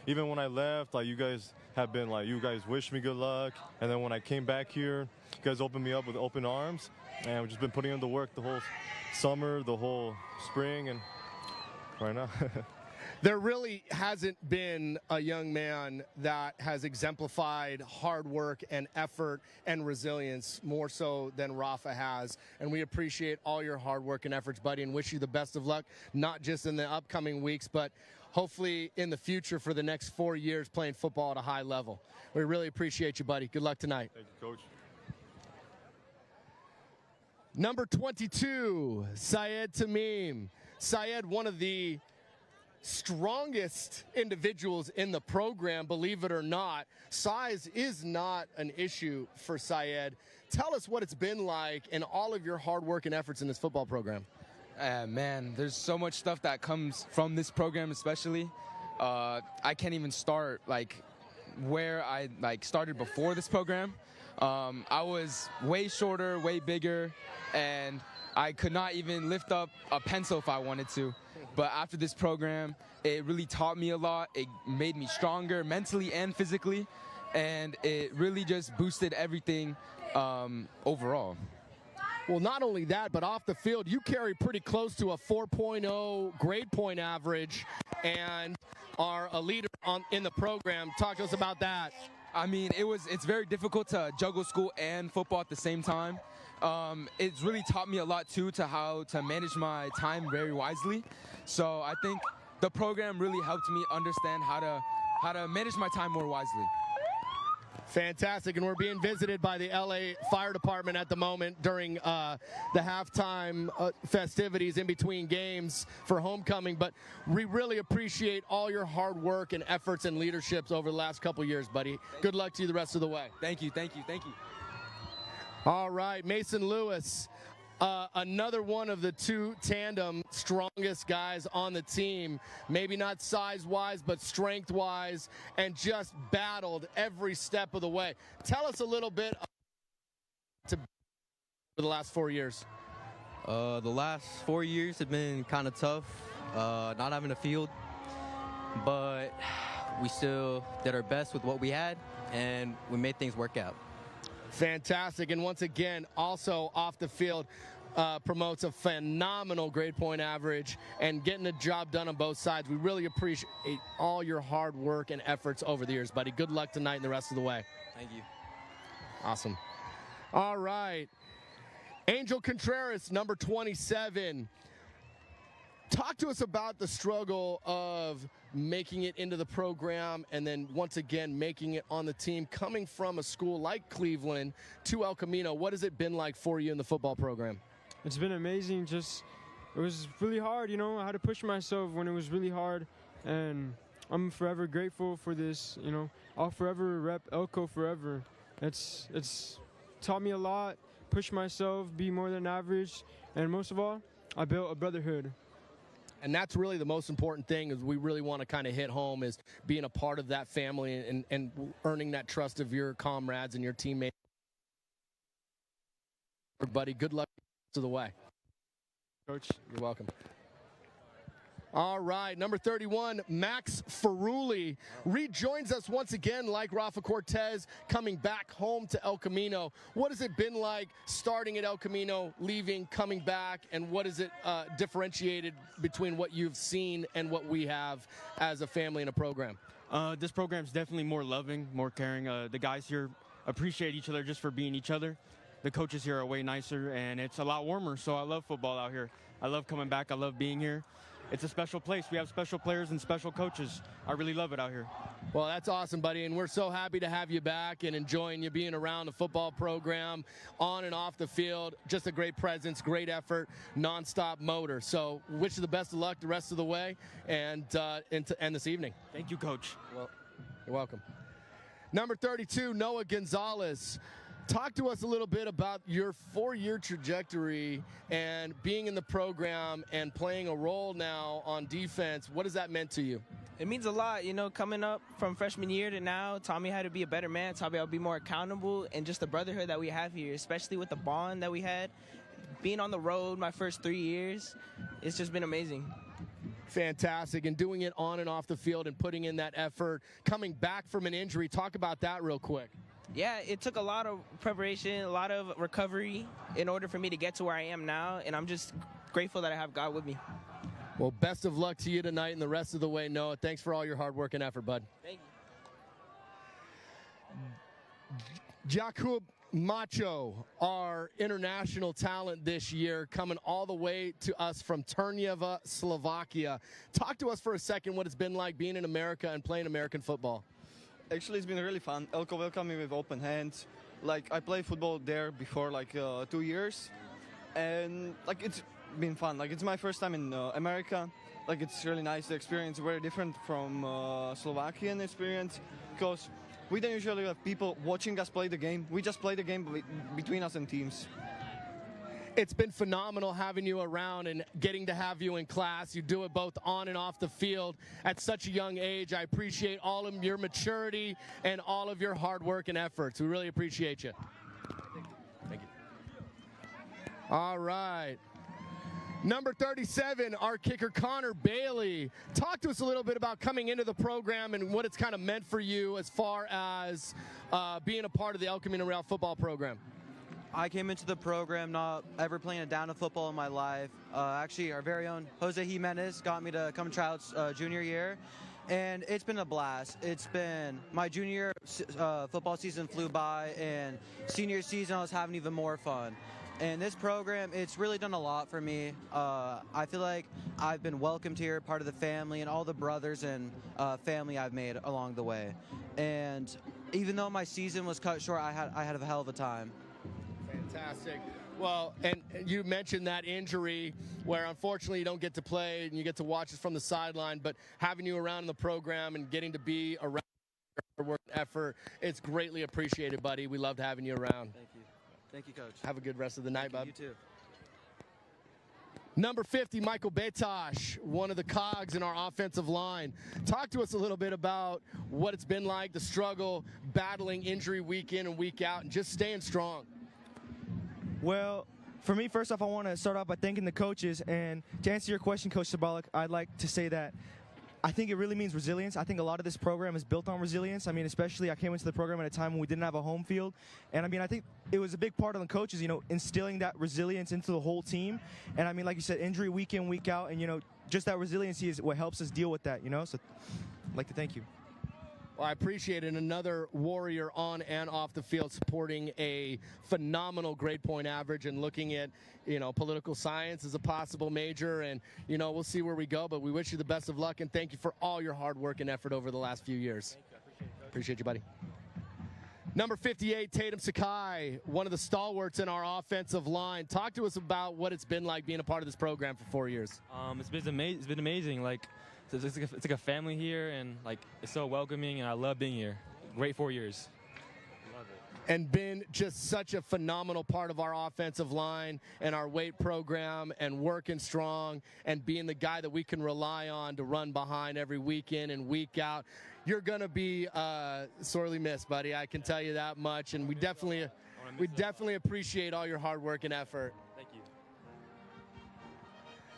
even when I left, like, you guys have been like, you guys wished me good luck, and then when I came back here, you guys opened me up with open arms, and we've just been putting in the work the whole summer, the whole spring, and right now. There really hasn't been a young man that has exemplified hard work and effort and resilience more so than Rafa has. And we appreciate all your hard work and efforts, buddy, and wish you the best of luck, not just in the upcoming weeks, but hopefully in the future for the next 4 years playing football at a high level. We really appreciate you, buddy. Good luck tonight. Thank you, Coach. Number 22, Syed Tamim. Syed, one of the strongest individuals in the program, believe it or not. Size is not an issue for Syed. Tell us what it's been like in all of your hard work and efforts in this football program. Man, there's so much stuff that comes from this program, especially. I can't even start where I started before this program. I was way shorter, way bigger, and I could not even lift up a pencil if I wanted to. But after this program, it really taught me a lot. It made me stronger mentally and physically, and it really just boosted everything overall. Well, not only that, but off the field, you carry pretty close to a 4.0 grade point average and are a leader in the program. Talk to us about that. I mean, it's very difficult to juggle school and football at the same time. It's really taught me a lot, too, to how to manage my time very wisely. So I think the program really helped me understand how to manage my time more wisely. Fantastic, and we're being visited by the LA Fire Department at the moment during the halftime festivities in between games for homecoming. But we really appreciate all your hard work and efforts and leaderships over the last couple years, buddy. Good luck to you the rest of the way. Thank you, thank you, thank you. All right, Mason Lewis, another one of the two tandem strongest guys on the team, maybe not size-wise, but strength-wise, and just battled every step of the way. Tell us a little bit for the last 4 years. The last 4 years have been kind of tough, not having a field, but we still did our best with what we had, and we made things work out. Fantastic, and once again, also off the field, promotes a phenomenal grade point average and getting the job done on both sides. We really appreciate all your hard work and efforts over the years, buddy. Good luck tonight and the rest of the way. Thank you. Awesome. All right. Angel Contreras, number 27. Talk to us about the struggle of making it into the program and then once again making it on the team, coming from a school like Cleveland to El Camino. What has it been like for you in the football program? It's been amazing. It was really hard, you know. I had to push myself when it was really hard, and I'm forever grateful for this, you know. I'll forever rep Elko forever. It's taught me a lot, push myself, be more than average, and most of all, I built a brotherhood. And that's really the most important thing is we really want to kind of hit home is being a part of that family and earning that trust of your comrades and your teammates. Buddy, good luck to the way. Coach. You're welcome. All right, number 31, Max Ferrulli rejoins us once again, like Rafa Cortez, coming back home to El Camino. What has it been like starting at El Camino, leaving, coming back, and what is it differentiated between what you've seen and what we have as a family and a program? This program's definitely more loving, more caring. The guys here appreciate each other just for being each other. The coaches here are way nicer, and it's a lot warmer, so I love football out here. I love coming back. I love being here. It's a special place. We have special players and special coaches. I really love it out here. Well, that's awesome, buddy, and we're so happy to have you back and enjoying you being around the football program, on and off the field. Just a great presence, great effort, nonstop motor. So wish you the best of luck the rest of the way and this evening. Thank you, Coach. Well, you're welcome. Number 32, Noah Gonzalez. Talk to us a little bit about your 4-year trajectory and being in the program and playing a role now on defense. What has that meant to you? It means a lot, you know, coming up from freshman year to now, taught me how to be a better man, taught me how to be more accountable, and just the brotherhood that we have here, especially with the bond that we had. Being on the road my first 3 years, it's just been amazing. Fantastic, and doing it on and off the field and putting in that effort, coming back from an injury. Talk about that real quick. Yeah, it took a lot of preparation, a lot of recovery in order for me to get to where I am now, and I'm just grateful that I have God with me. Well, best of luck to you tonight and the rest of the way, Noah. Thanks for all your hard work and effort, bud. Thank you. Jakub Macho, our international talent this year, coming all the way to us from Trnava, Slovakia. Talk to us for a second what it's been like being in America and playing American football. Actually, it's been really fun. Elko welcomed me with open hands. Like, I played football there before, like, 2 years. And, like, it's been fun. Like, it's my first time in America. Like, it's really nice. The experience very different from Slovakian experience. Because we don't usually have people watching us play the game. We just play the game between us and teams. It's been phenomenal having you around and getting to have you in class. You do it both on and off the field at such a young age. I appreciate all of your maturity and all of your hard work and efforts. We really appreciate you. Thank you. All right. Number 37, our kicker, Connor Bailey. Talk to us a little bit about coming into the program and what it's kind of meant for you as far as being a part of the El Camino Real football program. I came into the program not ever playing a down of football in my life. Actually, our very own Jose Jimenez got me to come try out junior year, and it's been a blast. It's been my junior football season flew by, and senior season I was having even more fun. And this program, it's really done a lot for me. I feel like I've been welcomed here, part of the family, and all the brothers and family I've made along the way. And even though my season was cut short, I had a hell of a time. Fantastic. Well, and you mentioned that injury where unfortunately you don't get to play and you get to watch us from the sideline, but having you around in the program and getting to be around your work and effort, it's greatly appreciated, buddy. We loved having you around. Thank you. Thank you, Coach. Have a good rest of the night, bud. You too. Number 50, Michael Betosh, one of the cogs in our offensive line. Talk to us a little bit about what it's been like, the struggle, battling injury week in and week out, and just staying strong. Well, for me, first off, I want to start off by thanking the coaches. And to answer your question, Coach Sabalik, I'd like to say that I think it really means resilience. I think a lot of this program is built on resilience. I mean, especially I came into the program at a time when we didn't have a home field. And, I mean, I think it was a big part of the coaches, you know, instilling that resilience into the whole team. And, I mean, like you said, injury week in, week out. And, you know, just that resiliency is what helps us deal with that, you know. So I'd like to thank you. Well, I appreciate it. Another warrior on and off the field supporting a phenomenal grade point average and looking at, you know, political science as a possible major. And, you know, we'll see where we go. But we wish you the best of luck, and thank you for all your hard work and effort over the last few years. Appreciate you, buddy. Number 58, Tatum Sakai, one of the stalwarts in our offensive line. Talk to us about what it's been like being a part of this program for 4 years. It's been amazing. Like, it's like a family here, and like it's so welcoming, and I love being here. Great 4 years. Love it. And been just such a phenomenal part of our offensive line and our weight program and working strong and being the guy that we can rely on to run behind every week in and week out. You're going to be sorely missed, buddy. I can tell you that much. And we definitely appreciate all your hard work and effort. Thank you.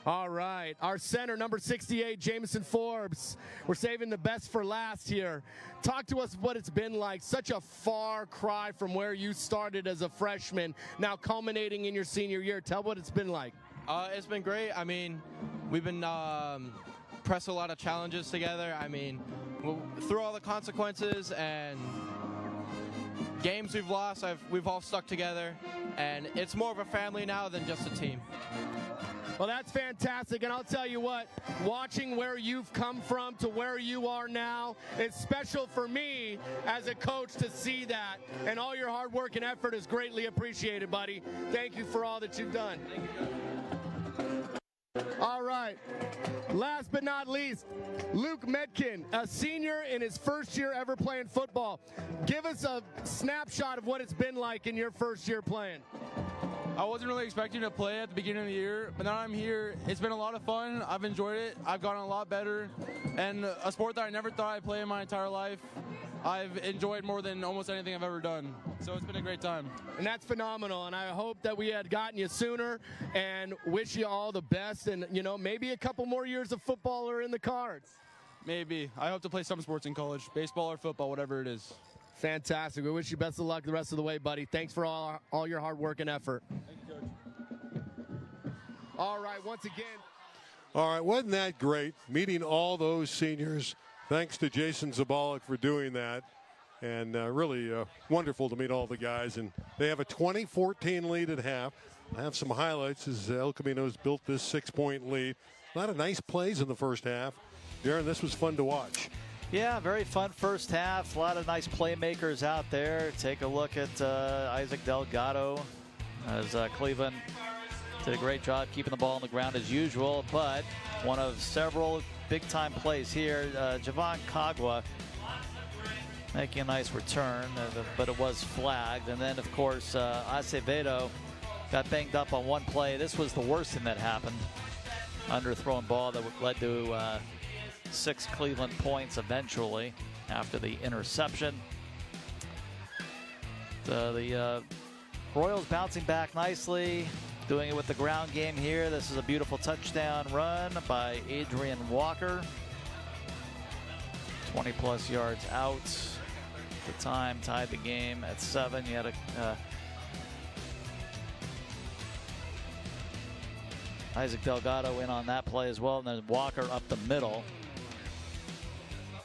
All right, our center, number 68, Jamison Forbes. We're saving the best for last here. Talk to us what it's been like. Such a far cry from where you started as a freshman, now culminating in your senior year. Tell what it's been like. It's been great. I mean, we've been pressed a lot of challenges together. I mean, through all the consequences and games we've lost, we've all stuck together, and it's more of a family now than just a team. Well, that's fantastic, and I'll tell you what, watching where you've come from to where you are now, it's special for me as a coach to see that, and all your hard work and effort is greatly appreciated, buddy. Thank you for all that you've done. All right, last but not least, Luke Metkin, a senior in his first year ever playing football. Give us a snapshot of what it's been like in your first year playing. I wasn't really expecting to play at the beginning of the year, but now I'm here. It's been a lot of fun. I've enjoyed it. I've gotten a lot better. And a sport that I never thought I'd play in my entire life, I've enjoyed more than almost anything I've ever done. So it's been a great time. And that's phenomenal. And I hope that we had gotten you sooner, and wish you all the best. And, you know, maybe a couple more years of football are in the cards. Maybe. I hope to play some sports in college, baseball or football, whatever it is. Fantastic. We wish you best of luck the rest of the way, buddy. Thanks for all your hard work and effort. Thank you, Coach. All right, once again. All right, wasn't that great? Meeting all those seniors. Thanks to Jason Zabalik for doing that. And really wonderful to meet all the guys. And they have a 20-14 lead at half. I have some highlights as El Camino's built this 6-point lead. A lot of nice plays in the first half. Darren, this was fun to watch. Yeah, very fun first half. A lot of nice playmakers out there. Take a look at Isaac Delgado as Cleveland did a great job keeping the ball on the ground as usual, but one of several big-time plays here. Javon Kagwa making a nice return, but it was flagged. And then, of course, Acevedo got banged up on one play. This was the worst thing that happened. Underthrown ball that led to 6 Cleveland points eventually after the interception. The Royals bouncing back nicely, doing it with the ground game here. This is a beautiful touchdown run by Adrian Walker. 20-plus yards out. The time tied the game at 7. You had Isaac Delgado in on that play as well, and then Walker up the middle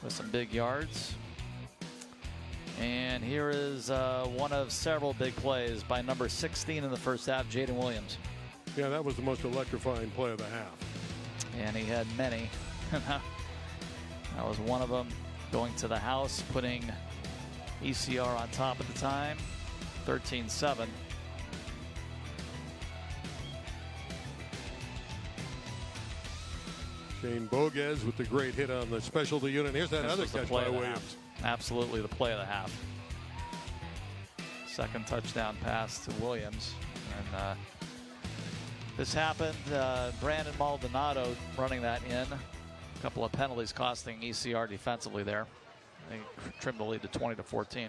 with some big yards. And here is one of several big plays by number 16 in the first half, Jaden Williams. Yeah, that was the most electrifying play of the half. And he had many. That was one of them, going to the house, putting ECR on top at the time, 13-7. Shane Bogues with the great hit on the specialty unit. Here's that other catch by Williams. Absolutely the play of the half. Second touchdown pass to Williams. And this happened, Brandon Maldonado running that in. A couple of penalties costing ECR defensively there. They trimmed the lead to 20-14.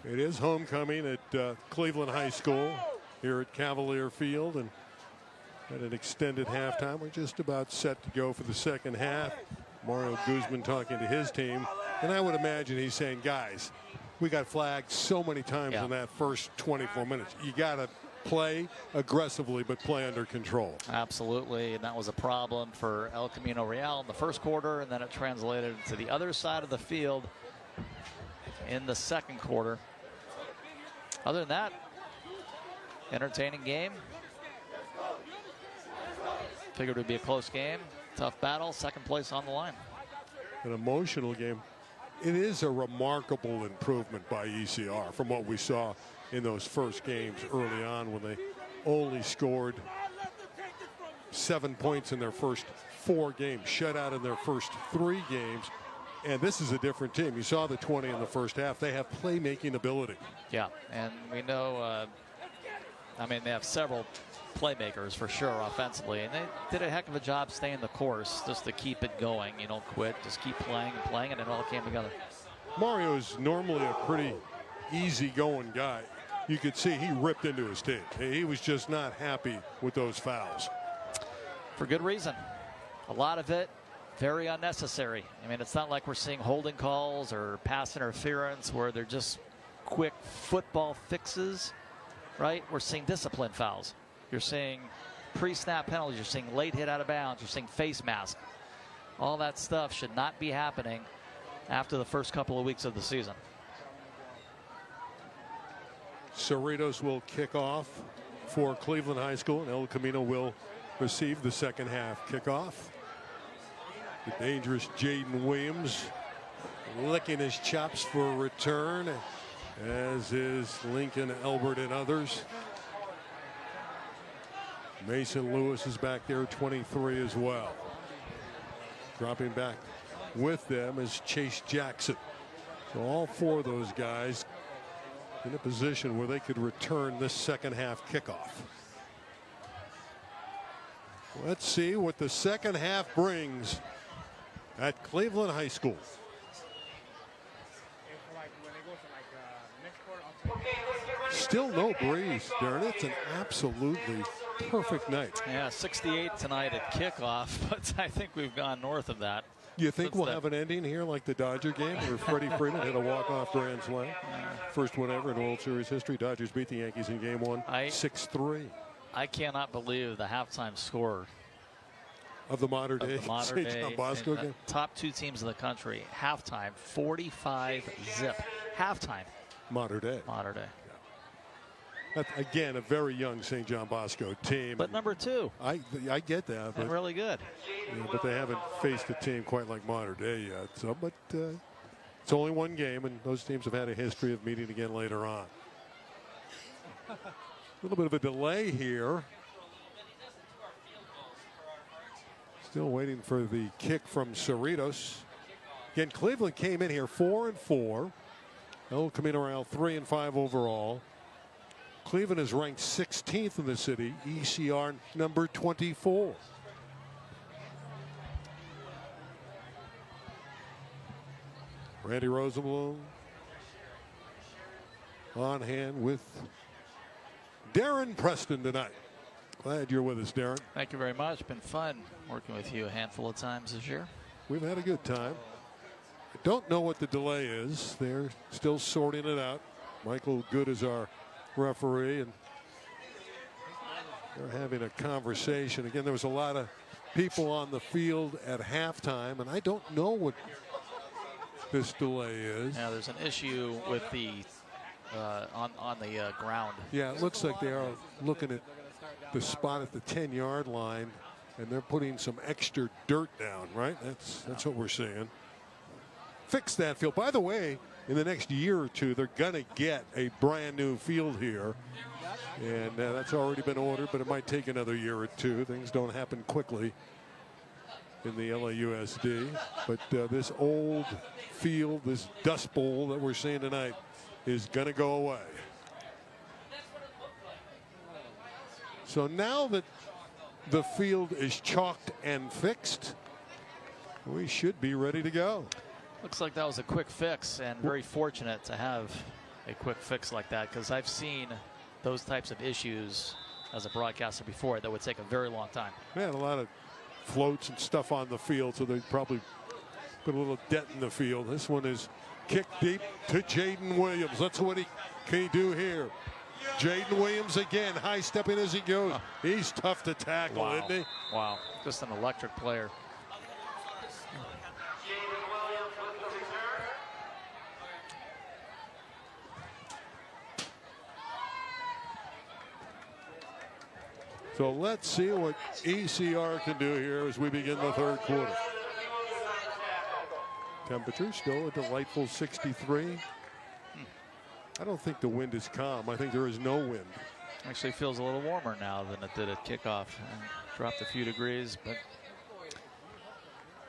It is homecoming at Cleveland High School here at Cavalier Field, and at an extended halftime. We're just about set to go for the second half. Mario Guzman talking to his team, and I would imagine he's saying, guys, we got flagged so many times in that first 24 minutes. You got to play aggressively, but play under control. Absolutely, and that was a problem for El Camino Real in the first quarter, and then it translated to the other side of the field in the second quarter. Other than that, entertaining game. Figured it would be a close game. Tough battle. Second place on the line. An emotional game. It is a remarkable improvement by ECR from what we saw in those first games early on, when they only scored 7 points in their first 4 games, shut out in their first 3 games. And this is a different team. You saw the 20 in the first half. They have playmaking ability. Yeah, and we know, I mean, they have several playmakers for sure offensively, and they did a heck of a job staying the course just to keep it going. You don't quit, just keep playing and playing, and it all came together. Mario is normally a pretty easy-going guy. You could see he ripped into his team. He was just not happy with those fouls. For good reason. A lot of it very unnecessary. I mean, it's not like we're seeing holding calls or pass interference where they're just quick football fixes, right? We're seeing discipline fouls. You're seeing pre-snap penalties. You're seeing late hit out of bounds. You're seeing face mask. All that stuff should not be happening after the first couple of weeks of the season. Cerritos will kick off for Cleveland High School, and El Camino will receive the second half kickoff. The dangerous Jaden Williams licking his chops for a return, as is Lincoln Elbert and others. Mason Lewis is back there, 23 as well. Dropping back with them is Chase Jackson. So all 4 of those guys in a position where they could return this second half kickoff. Let's see what the second half brings at Cleveland High School. Still no breeze, Darren. It's an absolutely perfect night. Yeah, 68 tonight at kickoff, but I think we've gone north of that. You think we'll have an ending here like the Dodger game where Freddie Freeman hit a walk-off grand slam? First one ever in World Series history. Dodgers beat the Yankees in game 1, 6-3. I cannot believe the halftime score of the modern of day the modern St. day John Bosco and the game. top 2 teams in the country. Halftime, 45 zip. Halftime. Modern day. Modern day. That's, again, a very young St. John Bosco team. But number 2. I get that. And really good. But they haven't faced a team quite like modern day yet. So, but it's only one game, and those teams have had a history of meeting again later on. A little bit of a delay here. Still waiting for the kick from Cerritos. Again, Cleveland came in here 4-4. El Camino around 3-5 overall. Cleveland is ranked 16th in the city. ECR number 24. Randy Rosenblum on hand with Darren Preston tonight. Glad you're with us, Darren. Thank you very much. Been fun working with you a handful of times this year. We've had a good time. I don't know what the delay is. They're still sorting it out. Michael Good is our referee, and they're having a conversation. Again, there was a lot of people on the field at halftime, and I don't know what this delay is. Now there's an issue with the on the ground. Yeah, it looks like they are looking at the spot at the 10-yard line, and they're putting some extra dirt down, right? That's what we're seeing. Fix that field. By the way, in the next year or two, they're going to get a brand new field here. And that's already been ordered, but it might take another year or two. Things don't happen quickly in the LAUSD. But this old field, this dust bowl that we're seeing tonight is going to go away. So now that the field is chalked and fixed, we should be ready to go. Looks like that was a quick fix, and very fortunate to have a quick fix like that, because I've seen those types of issues as a broadcaster before that would take a very long time. They had a lot of floats and stuff on the field, so they probably put a little dent in the field. This one is kicked deep to Jaden Williams. Let's see what he can do here. Jaden Williams again, high stepping as he goes. He's tough to tackle, Wow. isn't he? Wow, just an electric player. So let's see what ECR can do here as we begin the third quarter. Temperature still a delightful 63. I don't think the wind is calm. I think there is no wind. Actually feels a little warmer now than it did at kickoff. And dropped a few degrees, but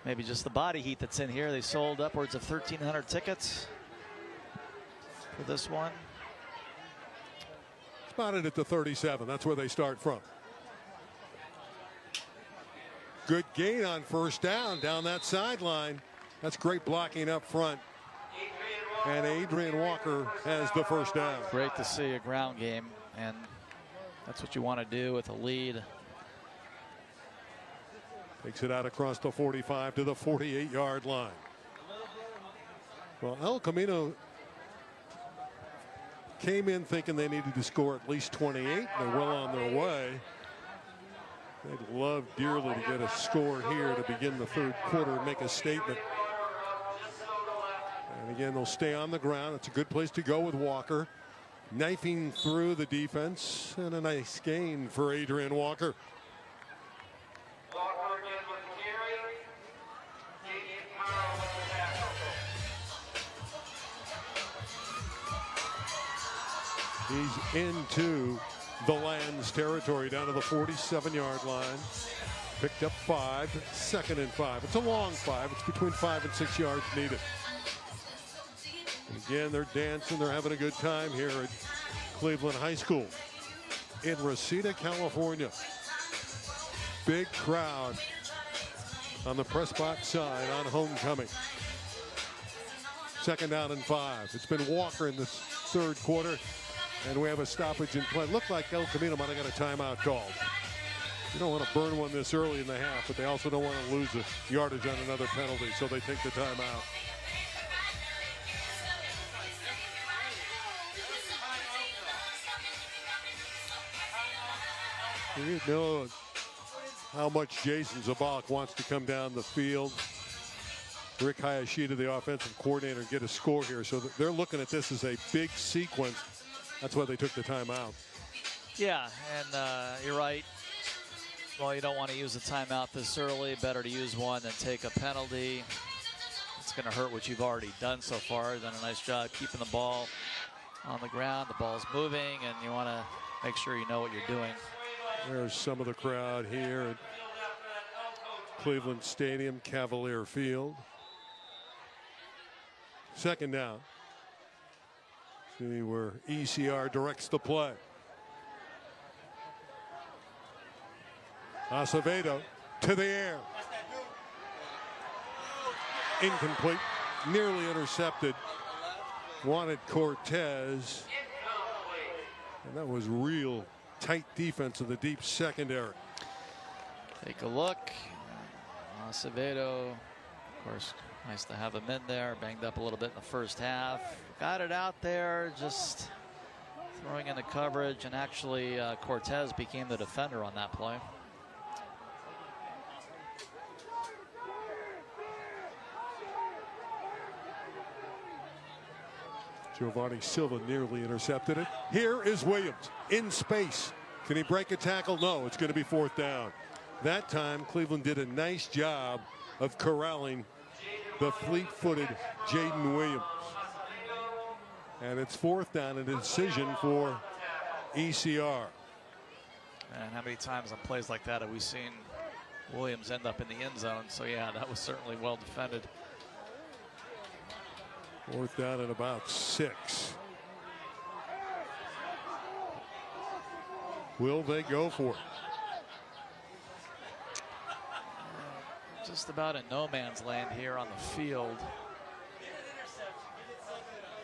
maybe just the body heat that's in here. They sold upwards of 1,300 tickets for this one. Spotted at the 37. That's where they start from. Good gain on first down that sideline. That's great blocking up front. And Adrian Walker has the first down. Great to see a ground game, and that's what you want to do with a lead. Takes it out across the 45 to the 48-yard line. Well, El Camino came in thinking they needed to score at least 28. They're well on their way. They'd love dearly to get a score here to begin the third quarter and make a statement. And again, they'll stay on the ground. It's a good place to go with Walker. Knifing through the defense, and a nice gain for Adrian Walker. He's into the Lands territory down to the 47-yard line. Picked up 5, 2nd and 5. It's a long 5. It's between 5 and 6 yards needed. And again, they're dancing. They're having a good time here at Cleveland High School in Reseda, California. Big crowd on the press box side on homecoming. 2nd down and 5. It's been Walker in this third quarter. And we have a stoppage in play. Looked like El Camino might have got a timeout called. You don't want to burn one this early in the half, but they also don't want to lose the yardage on another penalty, so they take the timeout. You know, how much Jason Zabalik wants to come down the field. Rick Hayashida, the offensive coordinator, get a score here. So they're looking at this as a big sequence. That's why they took the timeout. Yeah, and you're right. Well, you don't want to use a timeout this early. Better to use one than take a penalty. It's going to hurt what you've already done so far. Done a nice job keeping the ball on the ground. The ball's moving, and you want to make sure you know what you're doing. There's some of the crowd here at Cleveland Stadium, Cavalier Field. Second down. See where ECR directs the play. Acevedo to the air. Incomplete. Nearly intercepted. Wanted Cortez. And that was real tight defense of the deep secondary. Take a look. Acevedo, of course, nice to have him in there. Banged up a little bit in the first half. Got it out there, just throwing in the coverage, and actually Cortez became the defender on that play. Giovanni Silva nearly intercepted it. Here is Williams in space. Can he break a tackle? No, it's going to be fourth down. That time, Cleveland did a nice job of corralling the fleet-footed Jaden Williams. And it's fourth down, and a decision for ECR. And how many times on plays like that have we seen Williams end up in the end zone? So yeah, that was certainly well defended. Fourth down at about 6. Will they go for it? Just about in no man's land here on the field.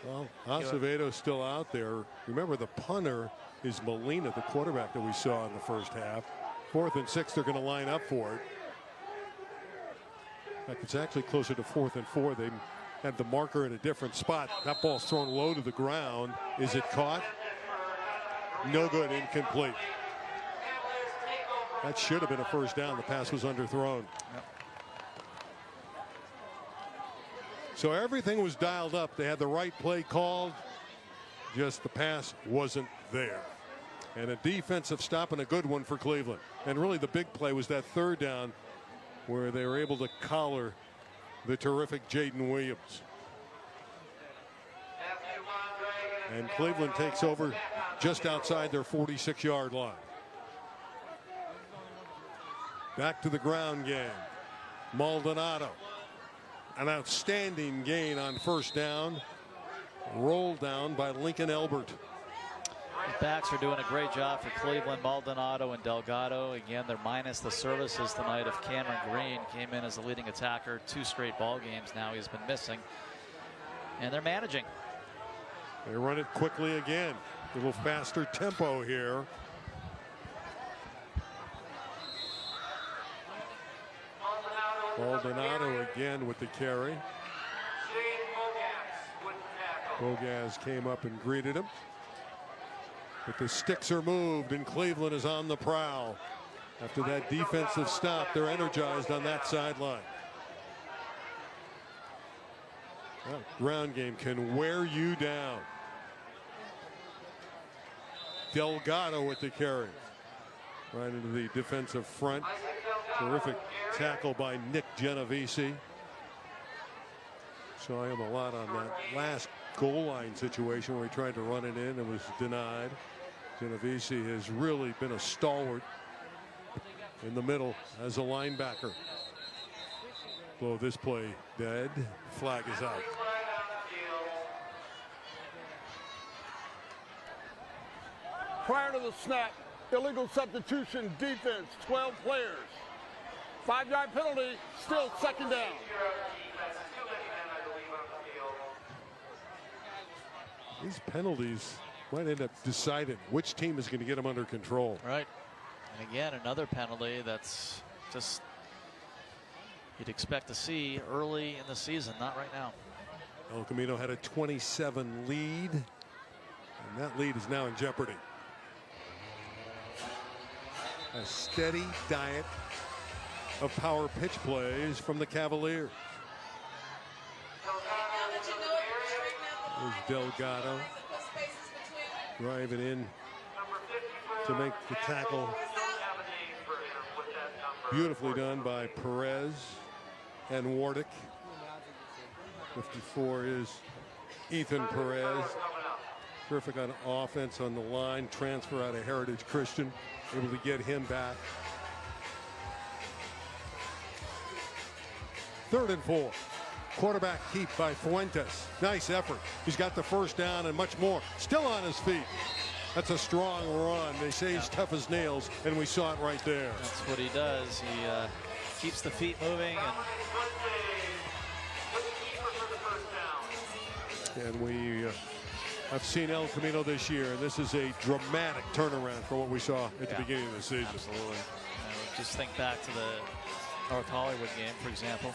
Well, Acevedo's still out there. Remember, the punter is Molina, the quarterback that we saw in the first half. 4th and 6, they're going to line up for it. In fact, it's actually closer to 4th and 4. They had the marker in a different spot. That ball's thrown low to the ground. Is it caught? No good, incomplete. That should have been a first down. The pass was underthrown. Yep. So everything was dialed up. They had the right play called. Just the pass wasn't there. And a defensive stop and a good one for Cleveland. And really the big play was that third down where they were able to collar the terrific Jaden Williams. And Cleveland takes over just outside their 46-yard line. Back to the ground game. Maldonado. An outstanding gain on first down. Rolled down by Lincoln Elbert. The backs are doing a great job for Cleveland. Maldonado and Delgado. Again, they're minus the services tonight of Cameron Green. Came in as the leading attacker 2 straight ball games now. He's been missing. And they're managing. They run it quickly again. A little faster tempo here. Maldonado again with the carry. Bogaz came up and greeted him. But the sticks are moved, and Cleveland is on the prowl. After that defensive stop, they're energized on that sideline. Well, ground game can wear you down. Delgado with the carry. Right into the defensive front. Terrific tackle by Nick Genovese. Saw him a lot on that last goal line situation where he tried to run it in and was denied. Genovese has really been a stalwart in the middle as a linebacker. Blow this play dead. Flag is out. Prior to the snap, illegal substitution defense, 12 players. 5-yard penalty, still second down. These penalties might end up deciding which team is going to get them under control. Right. And again, another penalty that's just you'd expect to see early in the season, not right now. El Camino had a 27 lead, and that lead is now in jeopardy. A steady diet of power pitch plays from the Cavaliers. There's Delgado driving in to make the tackle. Beautifully done by Perez and Wardick. 54 is Ethan Perez. Terrific on offense on the line. Transfer out of Heritage Christian. Able to get him back. 3rd and 4. Quarterback keep by Fuentes. Nice effort. He's got the first down and much more. Still on his feet. That's a strong run. They say he's tough as nails, and we saw it right there. That's what he does. He keeps the feet moving. And we have seen El Camino this year, and this is a dramatic turnaround from what we saw at the beginning of the season. Absolutely. Just think back to the North Hollywood game, for example.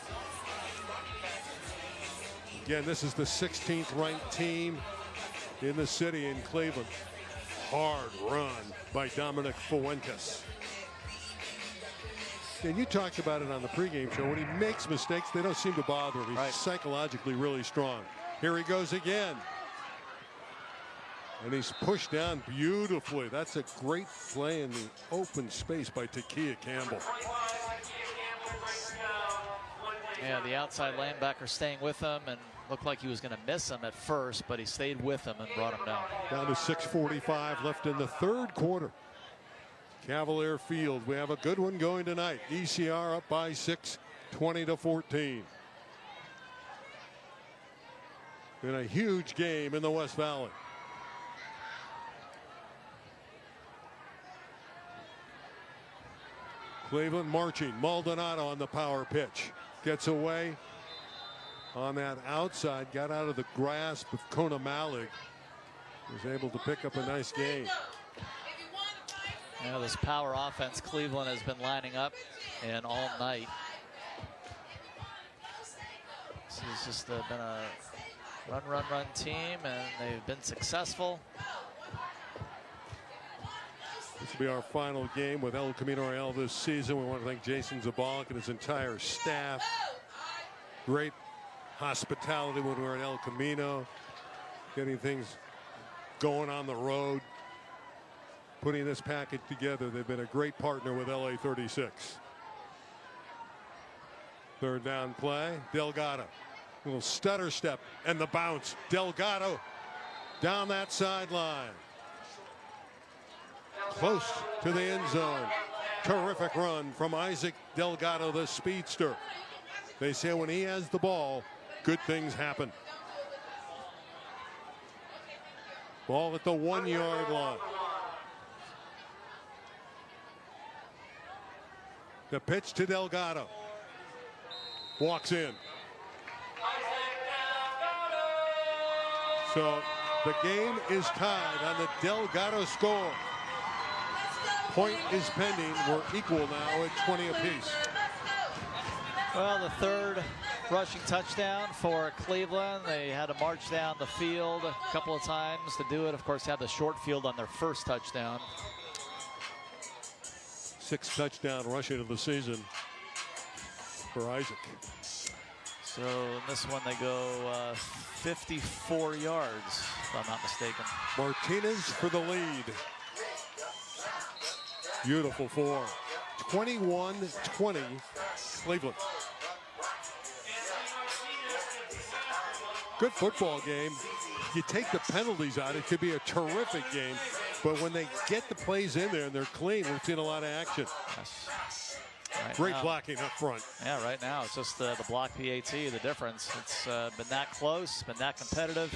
Again, this is the 16th ranked team in the city in Cleveland. Hard run by Dominic Fuentes. And you talked about it on the pregame show. When he makes mistakes, they don't seem to bother him. He's psychologically really strong. Here he goes again. And he's pushed down beautifully. That's a great play in the open space by Takia Campbell. Yeah, the outside linebacker staying with him and looked like he was going to miss him at first, but he stayed with him and brought him down. Down to 6:45 left in the 3rd quarter. Cavalier Field, we have a good one going tonight. ECR up by 6, 20-14. In a huge game in the West Valley. Cleveland marching. Maldonado on the power pitch. Gets away on that outside. Got out of the grasp of Kona Malik. Was able to pick up a nice gain. You know, this power offense Cleveland has been lining up and all night. This has just been a run team, and they've been successful. This will be our final game with El Camino Real this season. We want to thank Jason Zabalik and his entire staff. Great hospitality when we were at El Camino. Getting things going on the road. Putting this package together. They've been a great partner with LA36. 3rd down play. Delgado. Little stutter step and the bounce. Delgado down that sideline. Close to the end zone. Terrific run from Isaac Delgado, the speedster. They say when he has the ball, good things happen. Ball at the 1-yard line. The pitch to Delgado. Walks in. So the game is tied on the Delgado score. Point is pending. We're equal now at 20 apiece. Well, the 3rd rushing touchdown for Cleveland. They had to march down the field a couple of times to do it. Of course, had the short field on their first touchdown. 6th touchdown rushing of the season for Isaac. So in this one, they go 54 yards, if I'm not mistaken. Martinez for the lead. Beautiful form. 21-20 Cleveland. Good football game. You take the penalties out, it could be a terrific game. But when they get the plays in there and they're clean, we've seen a lot of action. Yes. Right Great now, blocking up front. Yeah, right now it's just the block PAT, the difference. It's been that close, been that competitive.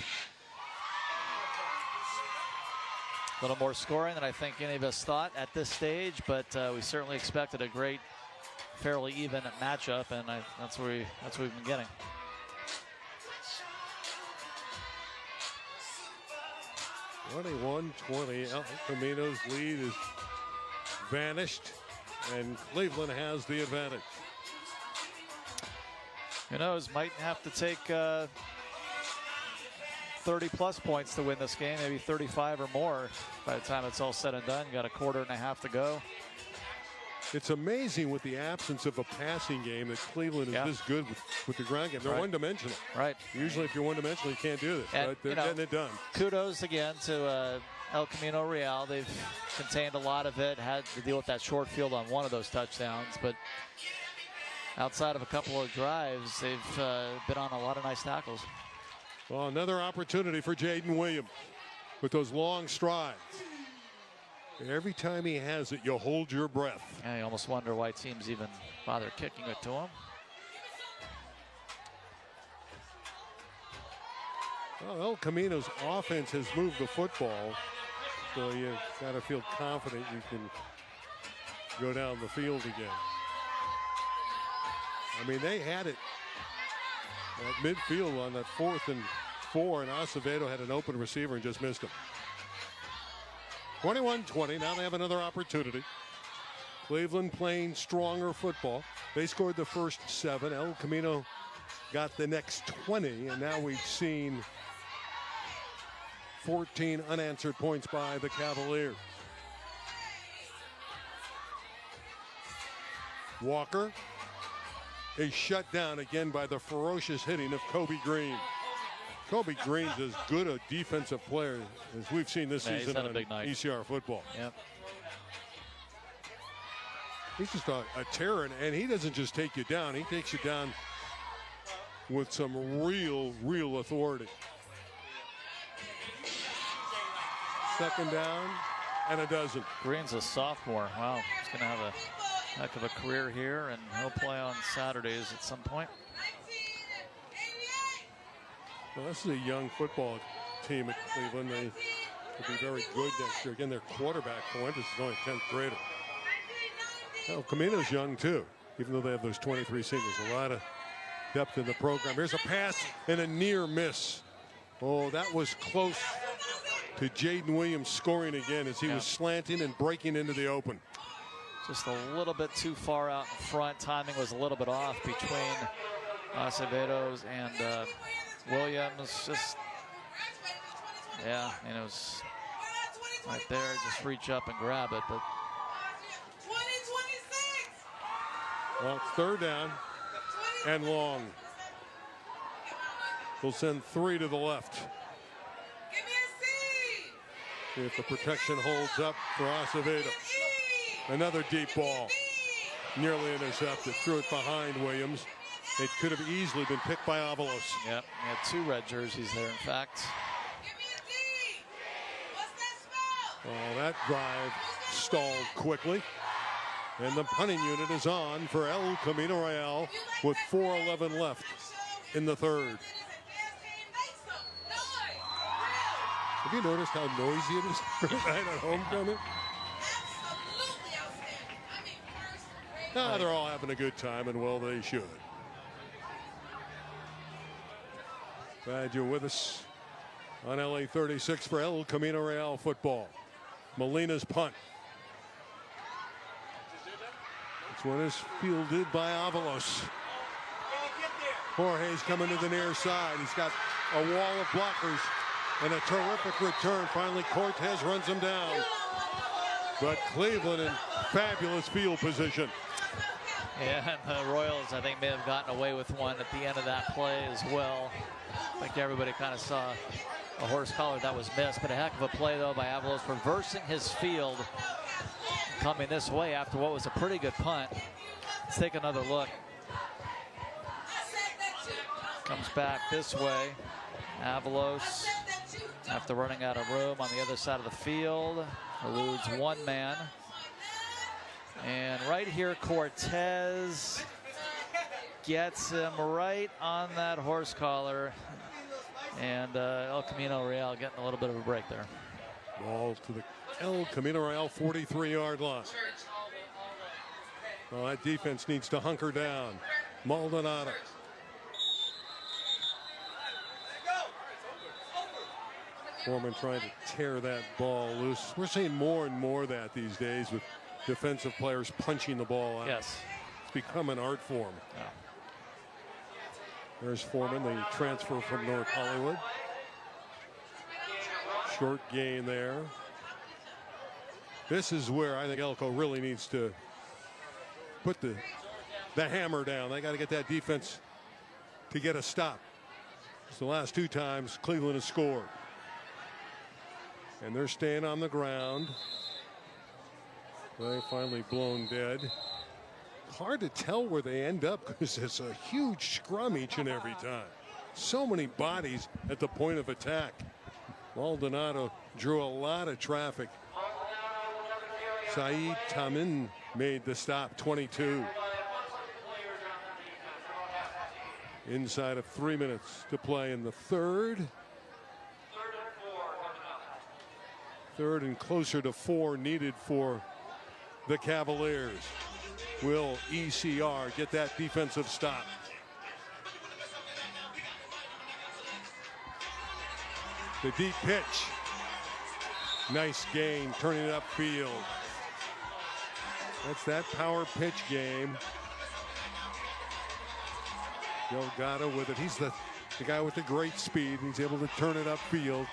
A little more scoring than I think any of us thought at this stage, but we certainly expected a great, fairly even matchup, and that's what we've been getting. El Camino's lead is vanished, and Cleveland has the advantage. Who knows? Might have to take 30-plus points to win this game, maybe 35 or more by the time it's all said and done. You got a quarter and a half to go. It's amazing with the absence of a passing game that Cleveland is this good with the ground game. They're one-dimensional. Right. Usually if you're one-dimensional, you can't do this. And, But they're getting it done. Kudos again to El Camino Real. They've contained a lot of it, had to deal with that short field on one of those touchdowns. But outside of a couple of drives, they've been on a lot of nice tackles. Well, another opportunity for Jaden Williams with those long strides. Every time he has it, you hold your breath. Yeah, you almost wonder why teams even bother kicking it to him. Well, El Camino's offense has moved the football, so you got to feel confident you can go down the field again. I mean, they had it at midfield on that 4th and 4, and Acevedo had an open receiver and just missed him. 21-20. Now they have another opportunity. Cleveland playing stronger football. They scored the first 7. El Camino got the next 20, and now we've seen 14 unanswered points by the Cavaliers. Walker is shut down again by the ferocious hitting of Kobe Green. Kobe Green's as good a defensive player as we've seen this season on ECR football. Yep. He's just a terror, and he doesn't just take you down. He takes you down with some real authority. Second down and a dozen. Green's a sophomore. Wow, he's going to have a heck of a career here, and he'll play on Saturdays at some point. Well, this is a young football team at Cleveland. They will be very good next year. Again, their quarterback, Fuentes, is only a 10th grader. Well, Camino's young, too, even though they have those 23 seniors. A lot of depth in the program. Here's a pass and a near miss. Oh, that was close to Jaden Williams scoring again as he was slanting and breaking into the open. Just a little bit too far out in front. Timing was a little bit off between Acevedo's and Williams. Just, yeah, and it was right there. Just reach up and grab it. But well, it's third down and long. We'll send 3 to the left. See if the protection holds up for Acevedo. Another deep ball. Nearly intercepted. Threw it behind Williams. It could have easily been picked by Avalos. Yep, he had 2 red jerseys there, in fact. Oh, that drive stalled quickly. And the punting unit is on for El Camino Real with 4:11 left in the third. Have you noticed how noisy it is tonight at homecoming? They're all having a good time, and well, they should. Glad you're with us on LA36 for El Camino Real football. Molina's punt. This one is fielded by Avalos. Jorge's coming to the near side. He's got a wall of blockers and a terrific return. Finally, Cortez runs him down. But Cleveland in fabulous field position. Yeah, and the Royals, I think, may have gotten away with one at the end of that play as well. I think everybody kind of saw a horse collar that was missed, but a heck of a play, though, by Avalos, reversing his field, coming this way after what was a pretty good punt. Let's take another look. Comes back this way. Avalos, after running out of room on the other side of the field, eludes one man. And right here, Cortez gets him right on that horse collar. And El Camino Real getting a little bit of a break there. Ball to the El Camino Real 43-yard line. Well, that defense needs to hunker down. Maldonado. Foreman trying to tear that ball loose. We're seeing more and more of that these days with defensive players punching the ball out. Yes. It's become an art form. Yeah. There's Foreman, the transfer from North Hollywood. Short gain there. This is where I think Elko really needs to put the hammer down. They got to get that defense to get a stop. It's the last 2 times Cleveland has scored. And they're staying on the ground. They finally blown dead. Hard to tell where they end up because it's a huge scrum each and every time. So many bodies at the point of attack. Maldonado drew a lot of traffic. Saeed Tamin made the stop, 22. Inside of 3 minutes to play in the third. Third and closer to 4 needed for the Cavaliers. Will ECR get that defensive stop? The deep pitch. Nice gain, turning it upfield. That's that power pitch game. Delgado with it. He's the guy with the great speed. He's able to turn it upfield.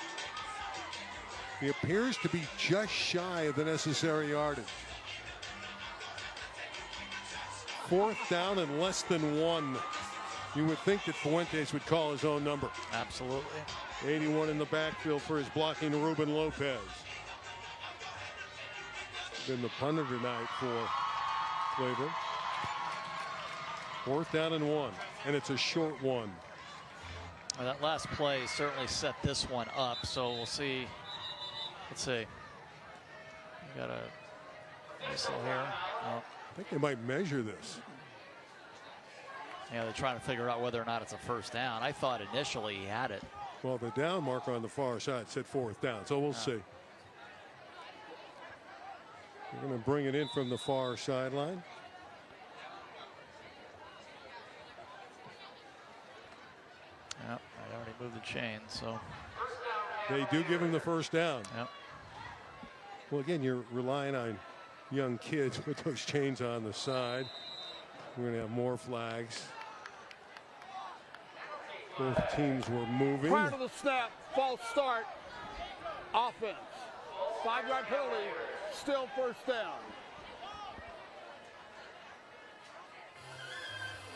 He appears to be just shy of the necessary yardage. 4th down and less than 1. You would think that Fuentes would call his own number. Absolutely. 81 in the backfield for his blocking Ruben Lopez. Been the punter tonight for Cleveland. 4th down and 1, and it's a short one. Well, that last play certainly set this one up, so we'll see. Let's see. We got a whistle here. Oh. I think they might measure this. Yeah, they're trying to figure out whether or not it's a first down. I thought initially he had it. Well, the down marker on the far side said 4th down, so we'll see. They're going to bring it in from the far sideline. Yep, I already moved the chain, so. They do give him the first down. Yep. Well, again, you're relying on young kids with those chains on the side. We're going to have more flags. Both teams were moving. Prior to the snap, false start, offense. 5-yard penalty, still first down.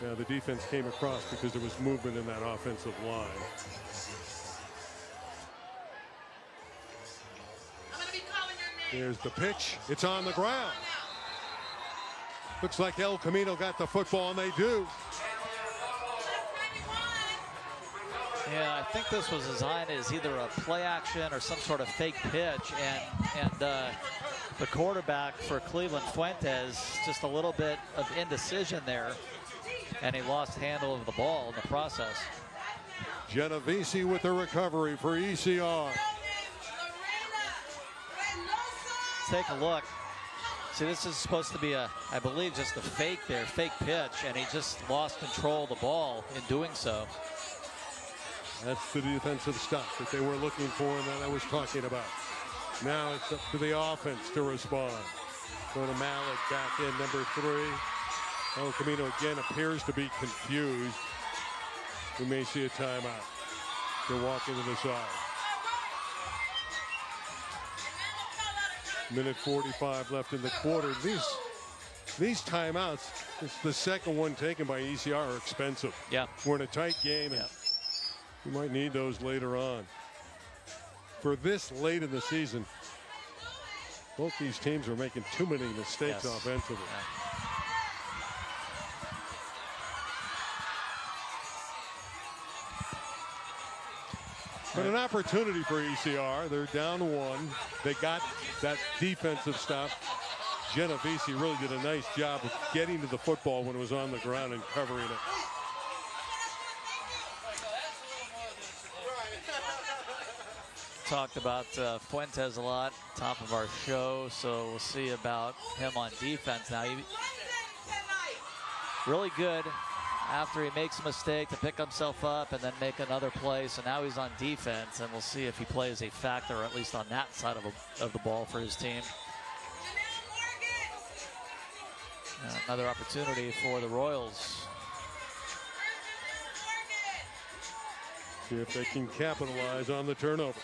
Now the defense came across because there was movement in that offensive line. There's the pitch. It's on the ground. Looks like El Camino got the football, and they do. Yeah, I think this was designed as either a play action or some sort of fake pitch, and the quarterback for Cleveland, Fuentes, just a little bit of indecision there, and he lost handle of the ball in the process. Genovese with the recovery for ECR. Take a look. See, this is supposed to be I believe, just a fake pitch, and he just lost control of the ball in doing so. That's the defensive stop that they were looking for and that I was talking about. Now it's up to the offense to respond. Go to Malik back in, number 3. El Camino again appears to be confused. We may see a timeout. They're walking to the side. Minute 45 left in the quarter. These timeouts, it's the second one taken by ECR, are expensive. Yeah. We're in a tight game, and we might need those later on. For this late in the season, both these teams are making too many mistakes offensively. But an opportunity for ECR. They're down 1. They got that defensive stop. Genovese really did a nice job of getting to the football when it was on the ground and covering it. Talked about Fuentes a lot, top of our show, so we'll see about him on defense now. Really good after he makes a mistake to pick himself up and then make another play. So now he's on defense, and we'll see if he plays a factor, at least on that side of the ball for his team. Another opportunity for the Royals. See if they can capitalize on the turnover.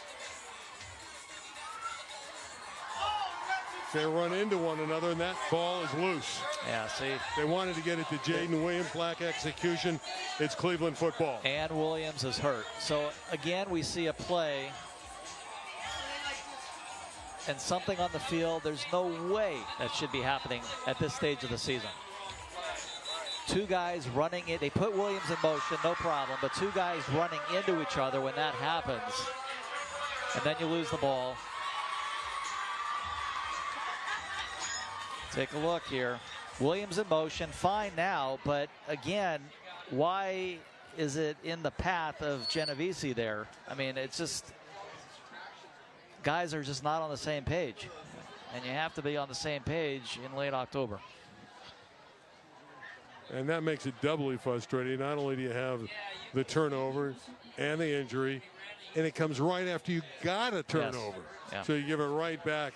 They run into one another, and that ball is loose. Yeah, see. They wanted to get it to Jaden Williams. Black execution. It's Cleveland football. And Williams is hurt. So, again, we see a play and something on the field. There's no way that should be happening at this stage of the season. Two guys running it. They put Williams in motion, no problem. But two guys running into each other when that happens. And then you lose the ball. Take a look here. Williams in motion, fine now, but again, why is it in the path of Genovese there? I mean, it's just, guys are just not on the same page. And you have to be on the same page in late October. And that makes it doubly frustrating. Not only do you have the turnover and the injury, and it comes right after you got a turnover. Yes. Yeah. So you give it right back,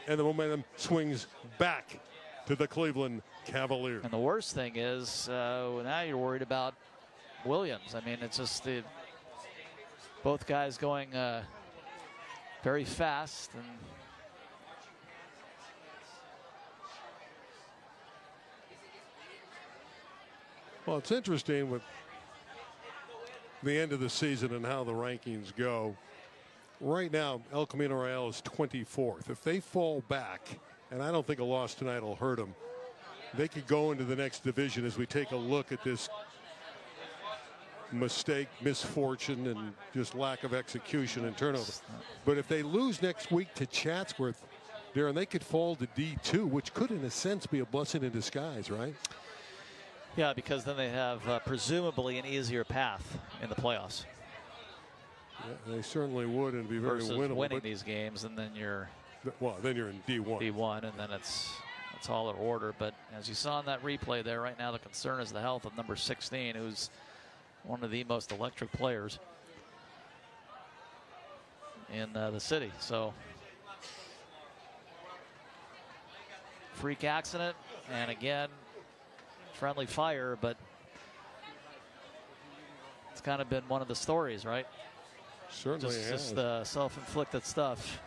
and the momentum swings back to the Cleveland Cavaliers. And the worst thing is, now you're worried about Williams. I mean, it's just both guys going very fast. And well, it's interesting with the end of the season and how the rankings go. Right now, El Camino Real is 24th. If they fall back, and I don't think a loss tonight will hurt them, they could go into the next division as we take a look at this mistake, misfortune, and just lack of execution and turnover. But if they lose next week to Chatsworth, Darren, they could fall to D2, which could, in a sense, be a blessing in disguise, right? yeah, because then they have presumably an easier path in the playoffs. Yeah, they certainly would, and it'd be very versus winnable. winning these games, and then you're then you're in D1. D1, and then it's all in order. But as you saw in that replay there, right now the concern is the health of number 16, who's one of the most electric players in the city. So freak accident, and again, friendly fire, but it's kind of been one of the stories, right? Certainly just the self-inflicted stuff.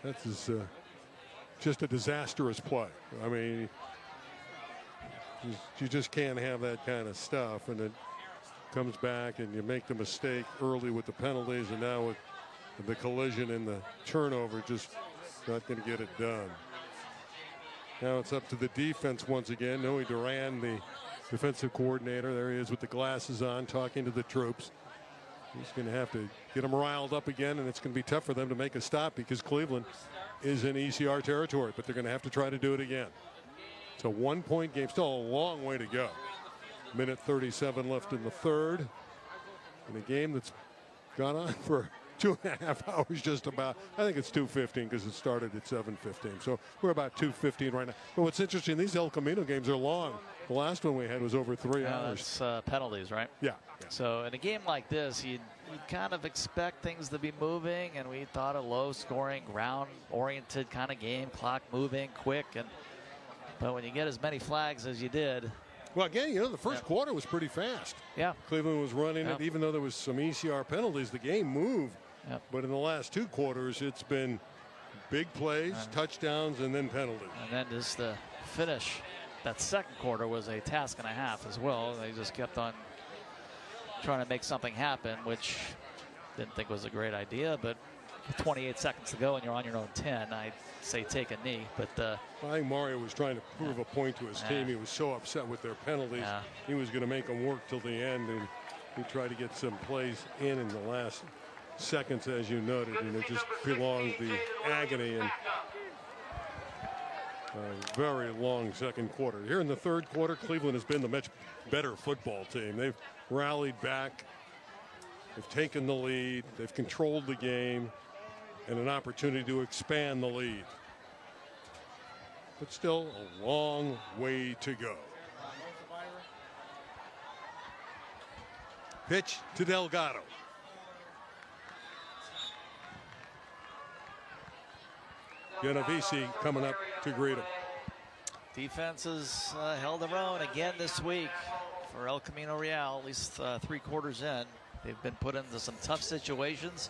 That's just a disastrous play. I mean, you just can't have that kind of stuff, and it comes back and you make the mistake early with the penalties, and now with the collision and the turnover, just not going to get it done. Now it's up to the defense once again. Noe Duran, the defensive coordinator, there he is with the glasses on, talking to the troops. He's going to have to get them riled up again, and it's going to be tough for them to make a stop because Cleveland is in ECR territory, but they're going to have to try to do it again. It's a one-point game, still a long way to go. Minute 37 left in the third. In a game that's gone on for 2.5 hours just about. I think it's 2:15 because it started at 7:15. So we're about 2:15 right now. But what's interesting, these El Camino games are long. The last one we had was over 3 hours. That's penalties, right? Yeah. So in a game like this, you'd kind of expect things to be moving, and we thought a low-scoring, ground-oriented kind of game, clock moving, quick, but when you get as many flags as you did. Well, again, the first quarter was pretty fast. Yeah. Cleveland was running it, even though there was some ECR penalties. The game moved. Yep. But in the last 2 quarters, it's been big plays, touchdowns, and then penalties. And then just the finish. That second quarter was a task and a half as well. They just kept on trying to make something happen, which didn't think was a great idea. But 28 seconds to go and you're on your own 10, I'd say take a knee. But I think Mario was trying to prove a point to his team. He was so upset with their penalties. He was going to make them work till the end, and he tried to get some plays in the last seconds, as you noted, and it just prolonged the agony and a very long second quarter. Here in the third quarter, Cleveland has been the much better football team. They've rallied back. They've taken the lead. They've controlled the game, and an opportunity to expand the lead. But still a long way to go. Pitch to Delgado. Genovese coming up to greet him. defense has held their own again this week for El Camino Real, at least 3 quarters in. They've been put into some tough situations.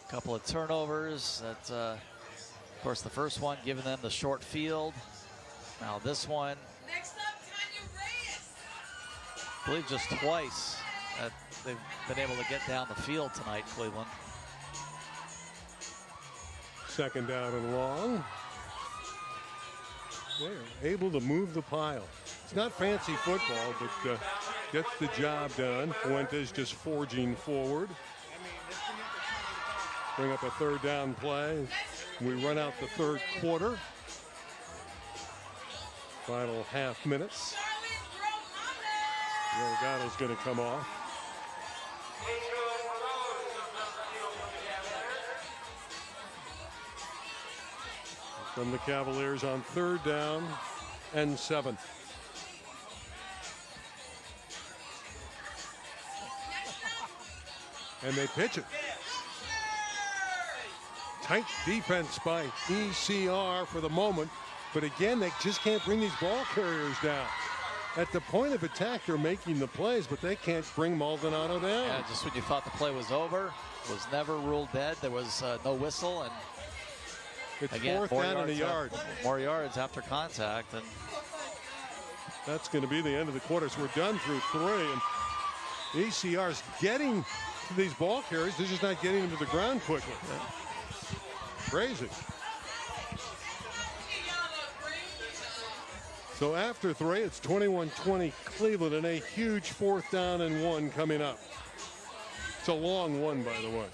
A couple of turnovers. That, of course, the first one giving them the short field. Now this one. I believe just twice that they've been able to get down the field tonight, Cleveland. Second down and long. They're able to move the pile. It's not fancy football, but gets the job done. Fuentes just forging forward. Bring up a third down play. We run out the third quarter. Final half minutes. Delgado's going to come off. From the Cavaliers on third down and 7. And they pitch it. Tight defense by ECR for the moment. But again, they just can't bring these ball carriers down. At the point of attack, they're making the plays, but they can't bring Maldonado down. Yeah, just when you thought the play was over, was never ruled dead. There was no whistle, and it's again, fourth down and a yard. More yards after contact, and that's going to be the end of the quarter. So we're done through 3, and ECR's getting to these ball carriers. They're just not getting them to the ground quickly. Crazy. So after 3, it's 21-20 Cleveland, and a huge fourth down and 1 coming up. It's a long one, by the way.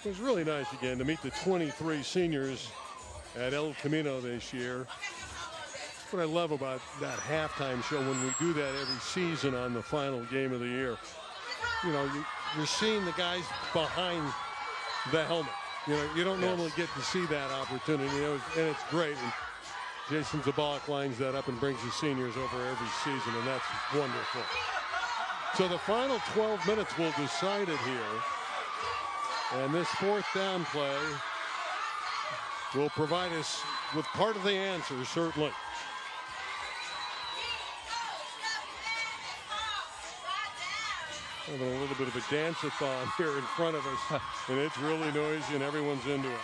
It was really nice again to meet the 23 seniors at El Camino this year. That's what I love about that halftime show when we do that every season on the final game of the year. You know, you're seeing the guys behind the helmet. You know, you don't normally get to see that opportunity, you know, and it's great. And Jason Zabalik lines that up and brings the seniors over every season, and that's wonderful. So the final 12 minutes will decide it here. And this fourth down play will provide us with part of the answer, certainly. Having a little bit of a dance-a-thon here in front of us, and it's really noisy and everyone's into it.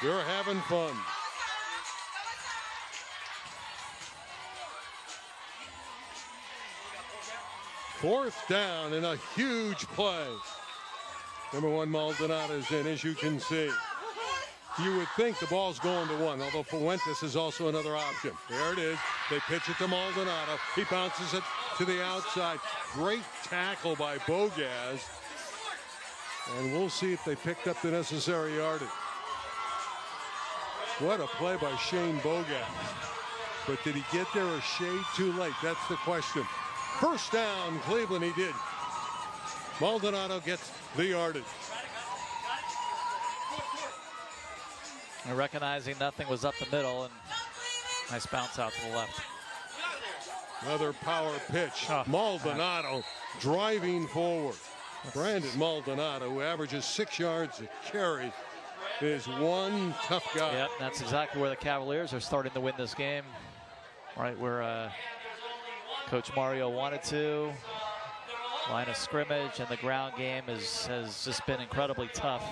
You're having fun. Fourth down and a huge play. Number 1 Maldonado's in, as you can see. You would think the ball's going to 1, although Fuentes is also another option. There it is. They pitch it to Maldonado. He bounces it to the outside. Great tackle by Bogaz. And we'll see if they picked up the necessary yardage. What a play by Shane Bogaz. But did he get there a shade too late? That's the question. First down, Cleveland, he did. Maldonado gets the yardage. And recognizing nothing was up the middle, and nice bounce out to the left. Another power pitch. Maldonado driving forward. Brandon Maldonado, who averages 6 yards a carry, is one tough guy. Yep, that's exactly where the Cavaliers are starting to win this game. Right where Coach Mario wanted to. Line of scrimmage and the ground game has just been incredibly tough.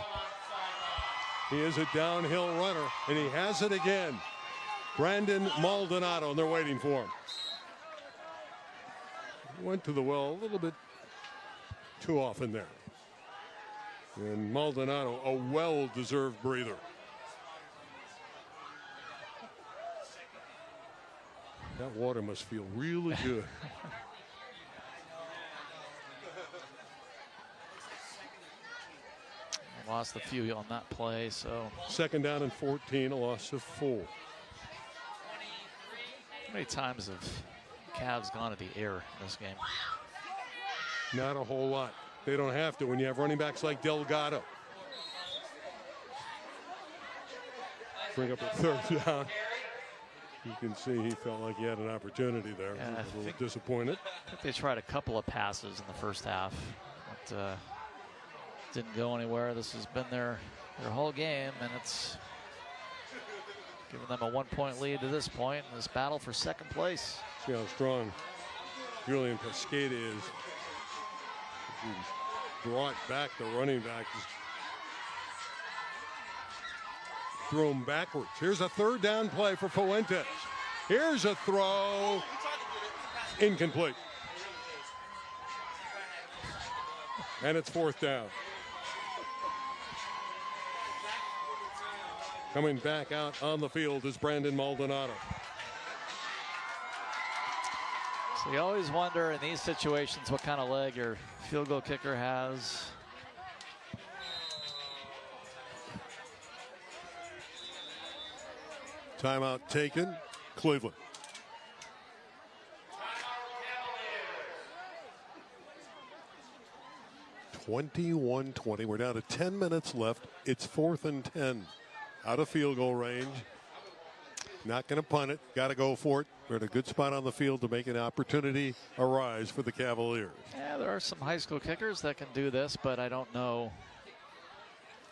He is a downhill runner, and he has it again. Brandon Maldonado, and they're waiting for him. Went to the well a little bit too often there. And Maldonado, a well-deserved breather. That water must feel really good. Lost a few on that play, so. Second down and 14, a loss of 4. How many times have Cavs gone to the air in this game? Not a whole lot. They don't have to when you have running backs like Delgado. Bring up a third down. You can see he felt like he had an opportunity there. Yeah, He was a little disappointed. I think they tried a couple of passes in the first half, but didn't go anywhere. This has been their their whole game, and it's giving them a 1-point lead to this point in this battle for second place. See how strong Julian Pesqueda is. He brought back the running back. Throw him backwards. Here's a third down play for Fuentes. Here's a throw. Incomplete. And it's fourth down. Coming back out on the field is Brandon Maldonado. So you always wonder in these situations what kind of leg your field goal kicker has. Timeout taken, Cleveland. (21-20). We're down to 10 minutes left. It's 4th and 10. Out of field goal range. Not going to punt it. Got to go for it. We're in a good spot on the field to make an opportunity arise for the Cavaliers. Yeah, there are some high school kickers that can do this, but I don't know.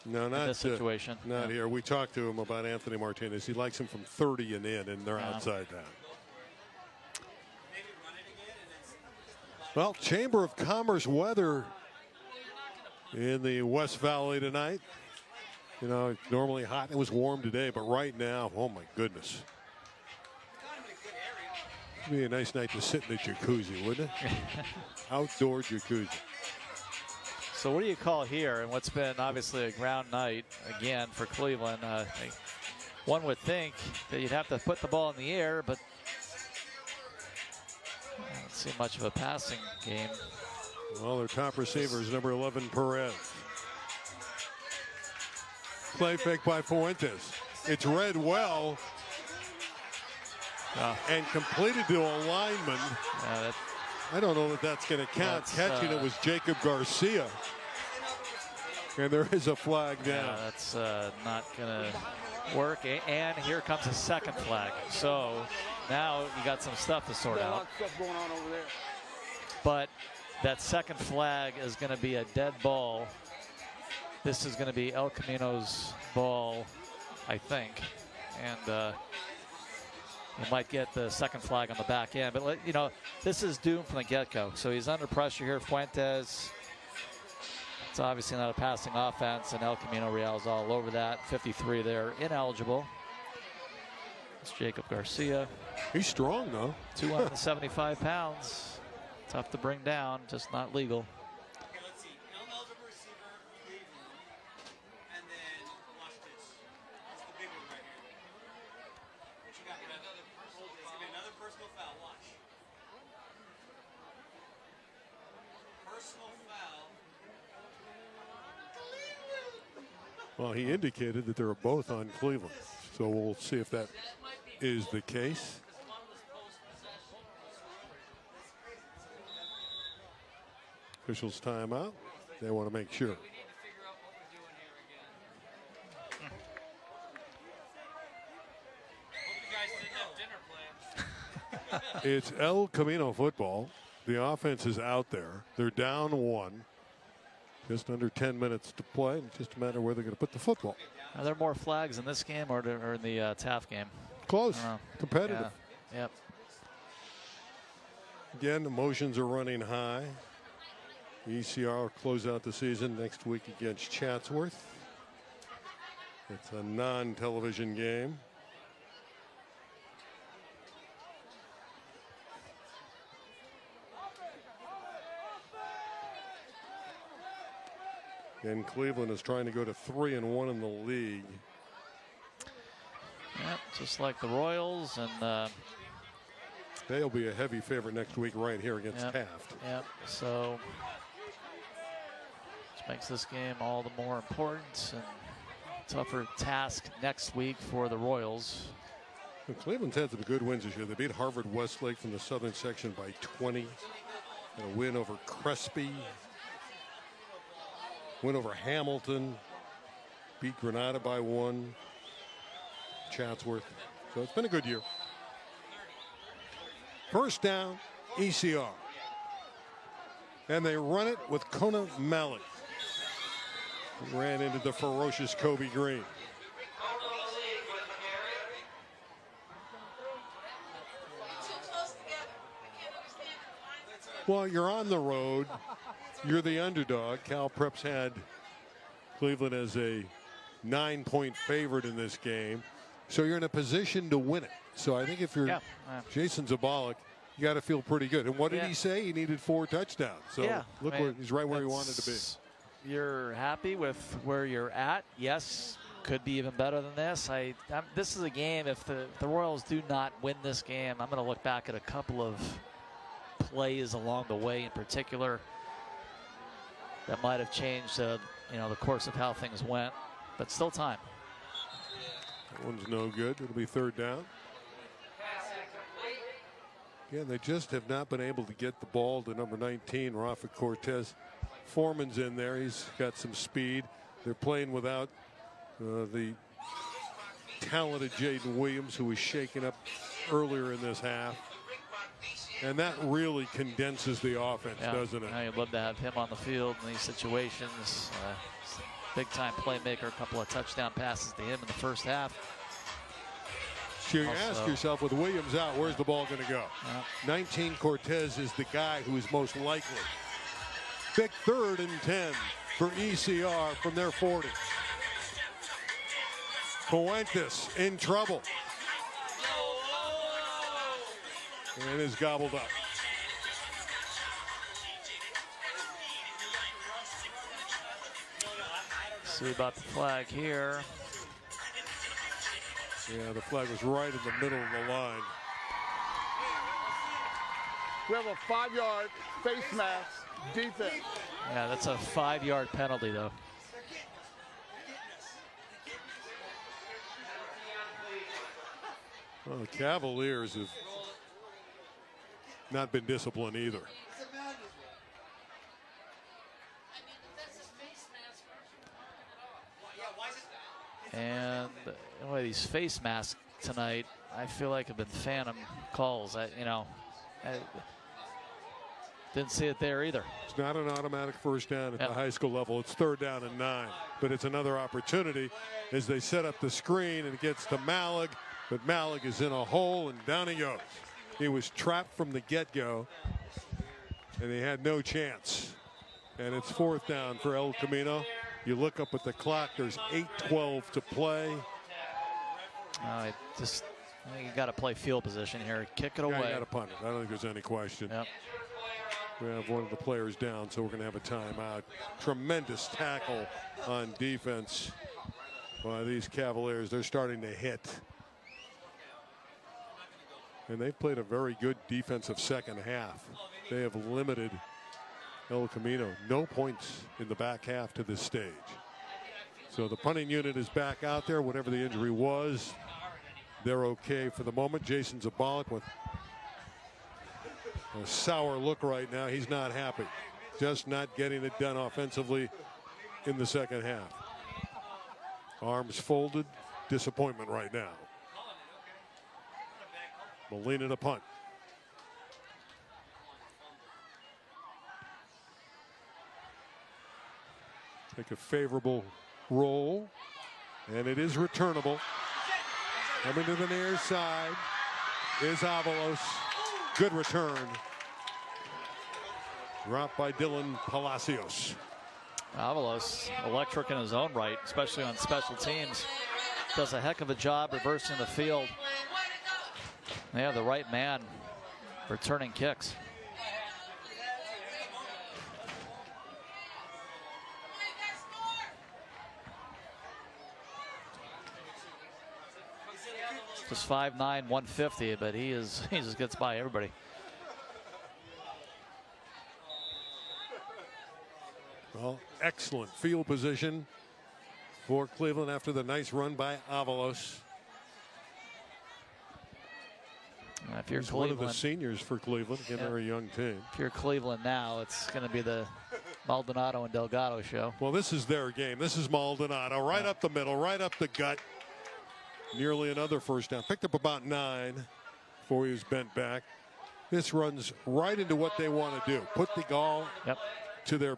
No, not in this situation. Not here. We talked to him about Anthony Martinez. He likes him from 30 and in, and they're outside that. Well, Chamber of Commerce weather in the West Valley tonight. You know, it's normally hot. It was warm today, but right now, oh my goodness. It'd be a nice night to sit in the jacuzzi, wouldn't it? Outdoor jacuzzi. So what do you call here? And what's been obviously a ground night again for Cleveland. One would think that you'd have to put the ball in the air, but I don't see much of a passing game. Well, their top receiver is number 11, Perez. Play fake by Fuentes. It's read well and completed to a lineman. I don't know that that's going to count. Catching it was Jacob Garcia. And there is a flag down. Yeah, that's not going to work. And here comes a second flag. So now you got some stuff to sort out. A lot of stuff going on over there. But that second flag is going to be a dead ball. This is going to be El Camino's ball, I think. And you might get the second flag on the back end. But, you know, this is doomed from the get-go. So he's under pressure here. Fuentes. It's obviously not a passing offense, and El Camino Real's all over that. 53 there, ineligible. It's Jacob Garcia. He's strong, though. 275 pounds. Tough to bring down, just not legal. Well, he indicated that they're both on Cleveland. So we'll see if that is the case. Officials timeout. They want to make sure. It's El Camino football. The offense is out there. They're down 1. Just under 10 minutes to play. It's just a matter of where they're going to put the football. Are there more flags in this game or in the Taft game? Close. Competitive. Yeah. Yep. Again, emotions are running high. ECR will close out the season next week against Chatsworth. It's a non-television game. And Cleveland is trying to go to 3-1 in the league. Yep, just like the Royals, and they'll be a heavy favorite next week right here against Taft. Yep. So this makes this game all the more important and tougher task next week for the Royals. And Cleveland's had some good wins this year. They beat Harvard Westlake from the Southern section by 20. And a win over Crespi. Win over Hamilton. Beat Granada by 1. Chatsworth. So it's been a good year. First down, ECR. And they run it with Kona Malik. Ran into the ferocious Kobe Green. Well, you're on the road. You're the underdog. Cal Preps had Cleveland as a 9-point favorite in this game. So you're in a position to win it. So I think if you're Jason Zabalik, you got to feel pretty good. And what did he say? He needed 4 touchdowns. So look, he's right where he wanted to be. You're happy with where you're at. Yes, could be even better than this. This is a game, if the Royals do not win this game, I'm going to look back at a couple of plays along the way in particular that might have changed the course of how things went, but still time. That one's no good. It'll be 3rd down. Again, they just have not been able to get the ball to number 19, Rafa Cortez. Foreman's in there. He's got some speed. They're playing without the talented Jaden Williams, who was shaken up earlier in this half. And that really condenses the offense, doesn't it? You'd love to have him on the field in these situations. Big-time playmaker, a couple of touchdown passes to him in the first half. So you ask yourself, with Williams out, where's the ball going to go? 19 Cortez is the guy who is most likely. Big 3rd and 10 for ECR from their 40. Fuentes in trouble. And is gobbled up. See about the flag here. Yeah, the flag was right in the middle of the line. We have a 5-yard face mask defense. Yeah, that's a 5-yard penalty, though. Well, the Cavaliers have not been disciplined either. And these face masks tonight, I feel like have been phantom calls. I didn't see it there either. It's not an automatic first down at the high school level. It's 3rd down and 9. But it's another opportunity as they set up the screen, and it gets to Malig. But Malig is in a hole, and down he goes. He was trapped from the get-go, and he had no chance. And it's 4th down for El Camino. You look up at the clock, there's 8:12 to play. I think you got to play field position here. Kick it away. You got to punt it. I don't think there's any question. Yep. We have one of the players down, so we're going to have a timeout. Tremendous tackle on defense by these Cavaliers. They're starting to hit. And they've played a very good defensive second half. They have limited El Camino. No points in the back half to this stage. So the punting unit is back out there. Whatever the injury was, they're okay for the moment. Jason Zabalik with a sour look right now. He's not happy. Just not getting it done offensively in the second half. Arms folded. Disappointment right now. Molina to punt. Take a favorable roll, and it is returnable. Coming to the near side is Avalos. Good return. Dropped by Dylan Palacios. Avalos, electric in his own right, especially on special teams. Does a heck of a job reversing the field. They have the right man returning kicks. Just 5'9", 150, but he just gets by everybody. Well, excellent field position for Cleveland after the nice run by Avalos. If you're He's Cleveland, one of the seniors for Cleveland, again, they're a young team. If you're Cleveland now, it's going to be the Maldonado and Delgado show. Well, this is their game. This is Maldonado, right up the middle, right up the gut. Nearly another first down. Picked up about 9 before he was bent back. This runs right into what they want to do. Put the ball to their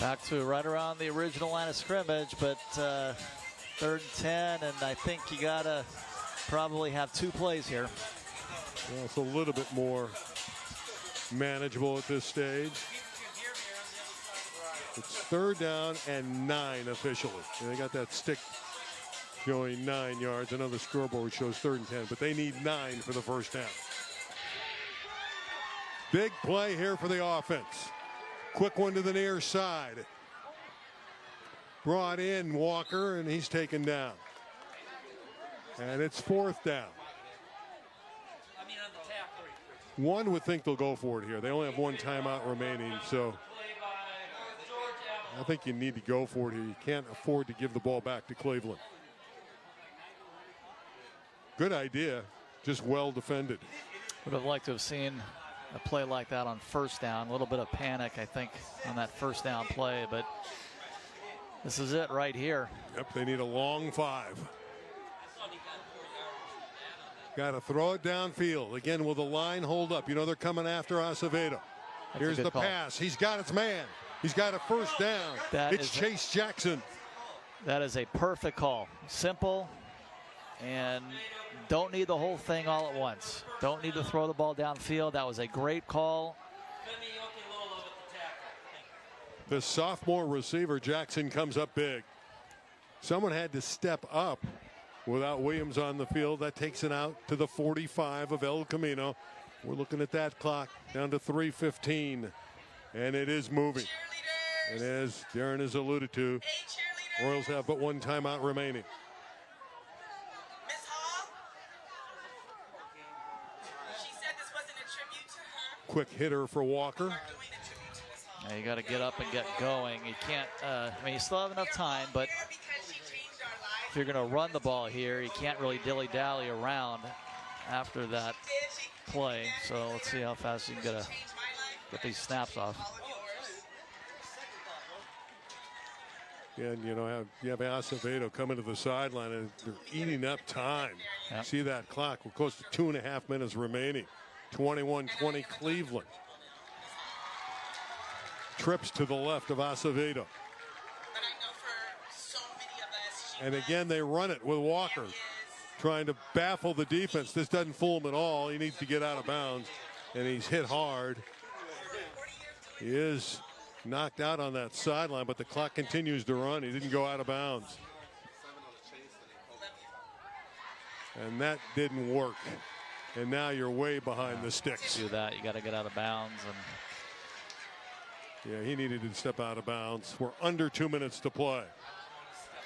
Back to right around the original line of scrimmage, but 3rd and 10, and I think you gotta probably have 2 plays here. Well, it's a little bit more manageable at this stage. It's 3rd down and 9 officially. And they got that stick showing 9 yards. I know the scoreboard shows 3rd and 10, but they need 9 for the first down. Big play here for the offense. Quick one to the near side. Brought in Walker, and he's taken down. And it's 4th down. One would think they'll go for it here. They only have 1 timeout remaining, so I think you need to go for it here. You can't afford to give the ball back to Cleveland. Good idea, just well defended. Would have liked to have seen a play like that on 1st down. A little bit of panic, I think, on that 1st down play, but this is it right here. Yep, they need a long 5. Got to throw it downfield. Again, will the line hold up? You know they're coming after Acevedo. Here's the pass. He's got its man. He's got a 1st down. It's Chase Jackson. That is a perfect call. Simple, and don't need the whole thing all at once. Don't need to throw the ball downfield. That was a great call. The sophomore receiver, Jackson, comes up big. Someone had to step up without Williams on the field. That takes it out to the 45 of El Camino. We're looking at that clock down to 3:15, and it is moving. And as Darren has alluded to, Royals have but 1 timeout remaining. Quick hitter for Walker. Yeah, you got to get up and get going. You can't, I mean, you still have enough time, but if you're going to run the ball here, you can't really dilly-dally around after that play. So let's see how fast you can get these snaps off. And, you know, you have Acevedo coming to the sideline, and they're eating up time. Yep. See that clock? We're close to 2.5 minutes remaining. 21-20 Cleveland. Trips to the left of Acevedo. And again, they run it with Walker, trying to baffle the defense. This doesn't fool him at all. He needs to get out of bounds, and he's hit hard. He is knocked out on that sideline, but the clock continues to run. He didn't go out of bounds. And that didn't work. And now you're way behind the sticks. Do that, you got to get out of bounds. And yeah, he needed to step out of bounds. We're under 2 minutes to play.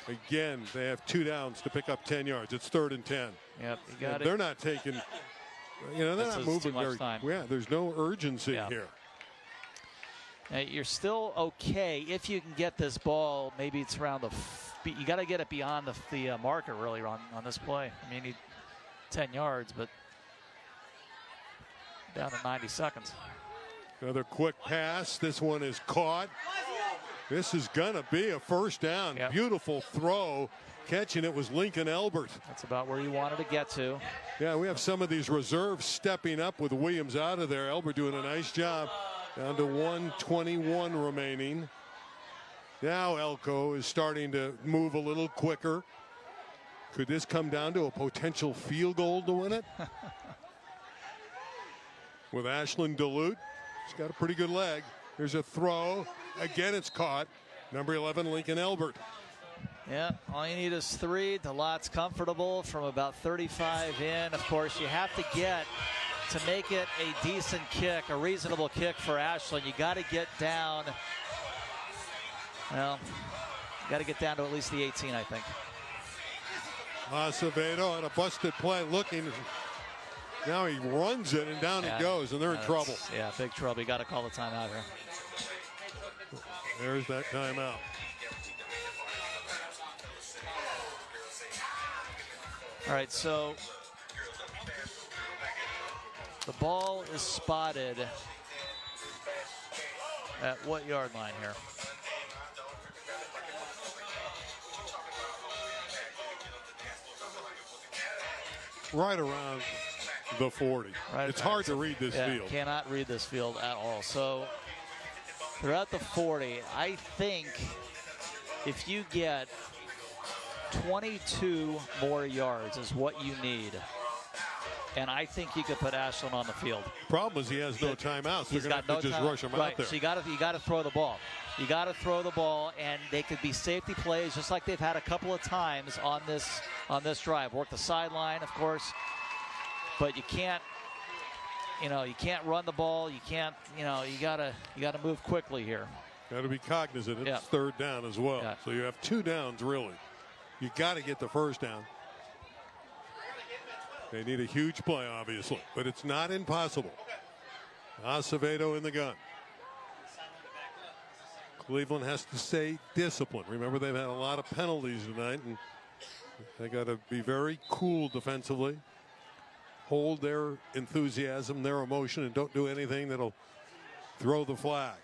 Again, they have 2 downs to pick up 10 yards. It's 3rd and 10. Yep, you got it. They're not taking, you know, they're not moving very. Time. Yeah, there's no urgency here. Now, you're still okay if you can get this ball. Maybe it's around you got to get it beyond the marker really on this play. I mean, you need 10 yards, but down to 90 seconds. Another quick pass. This one is caught. This is gonna be a 1st down. Yep. Beautiful throw. Catching it was Lincoln Elbert. That's about where you wanted to get to. Yeah, we have some of these reserves stepping up with Williams out of there. Elbert doing a nice job. Down to 1:21 remaining. Now Elko is starting to move a little quicker. Could this come down to a potential field goal to win it? With Ashland Duluth. He's got a pretty good leg. There's a throw. Again, it's caught. Number 11, Lincoln Elbert. Yeah, all you need is 3. Delot's comfortable from about 35 in. Of course, you have to get to make it a decent kick, a reasonable kick for Ashland. You got to get down. Well, you got to get down to at least the 18, I think. Acevedo on a busted play looking. Now he runs it and down it goes, and they're in trouble. Yeah, big trouble. You got to call the timeout here. There's that timeout. All right, so the ball is spotted at what yard line here? Right around the 40. It's hard to read this field. Cannot read this field at all. So They're at the 40. I think if you get 22 more yards is what you need. And I think he could put Ashland on the field. Problem is he has no timeouts. They're going to have to just rush him out there. So you got to throw the ball. You got to throw the ball, and they could be safety plays just like they've had a couple of times on this drive. Work the sideline, of course, but you can't run the ball. You can't, you gotta move quickly here. Got to be cognizant. It's Yeah. third down as well. Yeah. So you have 2 downs really. You got to get the first down. They need a huge play, obviously, but it's not impossible. Acevedo in the gun. Cleveland has to stay disciplined. Remember, they've had a lot of penalties tonight, and they got to be very cool defensively. Hold their enthusiasm, their emotion, and don't do anything that'll throw the flag.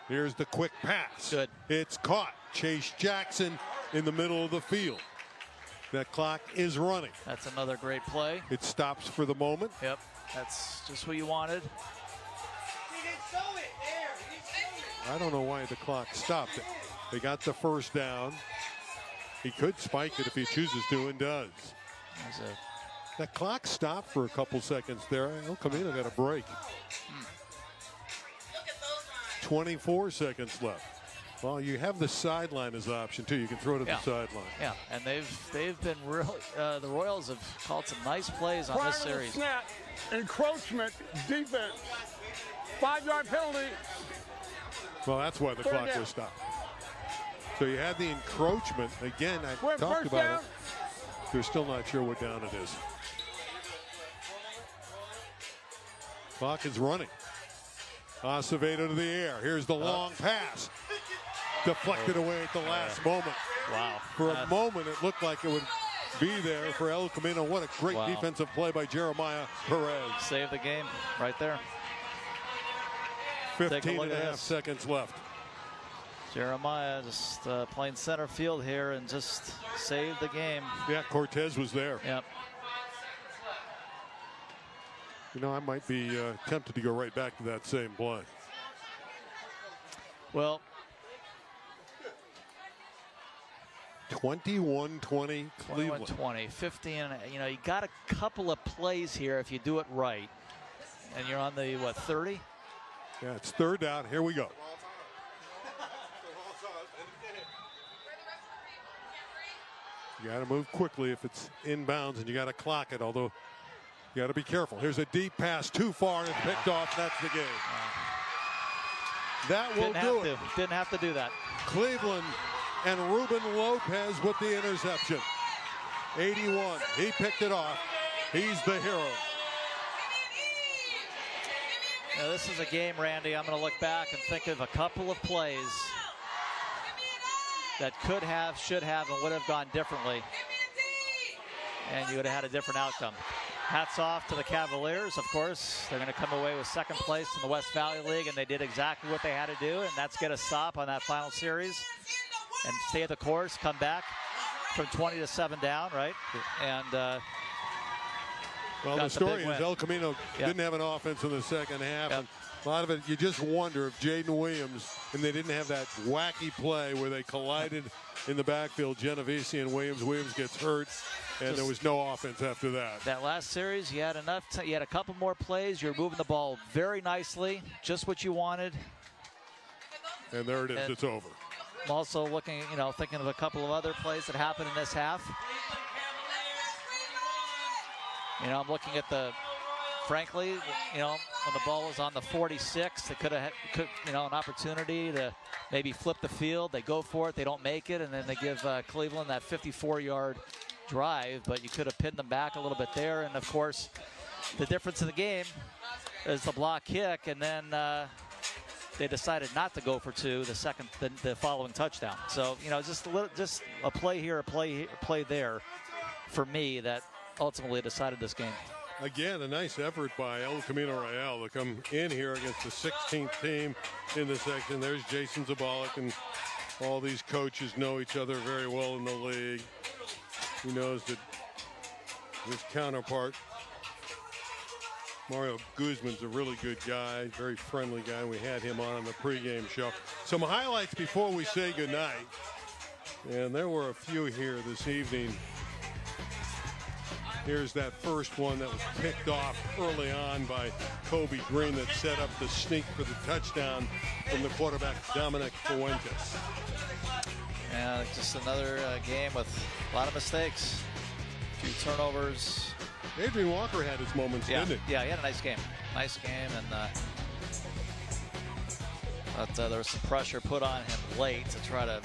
Here's the quick pass. Good. It's caught. Chase Jackson in the middle of the field. That clock is running. That's another great play. It stops for the moment. Yep, that's just what you wanted. I don't know why the clock stopped it. They got the first down. He could spike it if he chooses to, and does. That clock stopped for a couple seconds there. El Camino got a break. 24 seconds left. Well, you have the sideline as an option too. You can throw it at the sideline. Yeah, and they've been really. The Royals have called some nice plays on this series. Snap, encroachment, defense, 5-yard penalty. Well, that's why the Third clock down. was stopped. So you had the encroachment again. I We're talked first about down. it. They're still not sure what down it is. Clock is running. Acevedo to the air. Here's the long pass. Deflected away at the last moment. Wow. For a moment, it looked like it would be there for El Camino. What a great defensive play by Jeremiah Perez. Save the game right there. 15 and a half seconds left. Jeremiah just playing center field here and just saved the game. Yeah, Cortez was there. Yep. You know, I might be tempted to go right back to that same play. Well, 21-20 Cleveland. 21-20, 15. You know, you got a couple of plays here if you do it right. And you're on the, 30? Yeah, it's third down. Here we go. You got to move quickly if it's inbounds, and you got to clock it, although you got to be careful. Here's a deep pass too far, and it's picked off. That's the game. That will do it. Didn't have to do that. Cleveland and Ruben Lopez with the interception. 81. He picked it off. He's the hero. Now, this is a game, Randy, I'm going to look back and think of a couple of plays that could have, should have, and would have gone differently. And you would have had a different outcome. Hats off to the Cavaliers, of course. They're going to come away with second place in the West Valley League, and they did exactly what they had to do, and that's get a stop on that final series and stay the course, come back from 20 to 7 down, right? And well, the story is El Camino didn't have an offense in the second half. And a lot of it, you just wonder if Jaden Williams, and they didn't have that wacky play where they collided in the backfield, Genovese and Williams. Williams gets hurt, and there was no offense after that. That last series, you had enough. You had a couple more plays. You're moving the ball very nicely, just what you wanted. And there it is. And it's over. I'm also looking, thinking of a couple of other plays that happened in this half. I'm looking at frankly, when the ball was on the 46, they could have had, an opportunity to maybe flip the field. They go for it, they don't make it, and then they give Cleveland that 54-yard drive, but you could have pinned them back a little bit there. And of course, the difference in the game is the block kick, and then they decided not to go for two the following touchdown. So, just a play here, a play there for me that ultimately decided this game. Again, a nice effort by El Camino Real to come in here against the 16th team in the section. There's Jason Zabalik, and all these coaches know each other very well in the league. He knows that his counterpart Mario Guzman's a really good guy, very friendly guy. We had him on the pregame show. Some highlights before we say goodnight. And there were a few here this evening. Here's that first one that was picked off early on by Kobe Green that set up the sneak for the touchdown from the quarterback, Dominic Fuentes. Yeah, just another game with a lot of mistakes. A few turnovers. Adrian Walker had his moments, didn't he? Yeah, he had a nice game. Nice game, and but there was some pressure put on him late to try to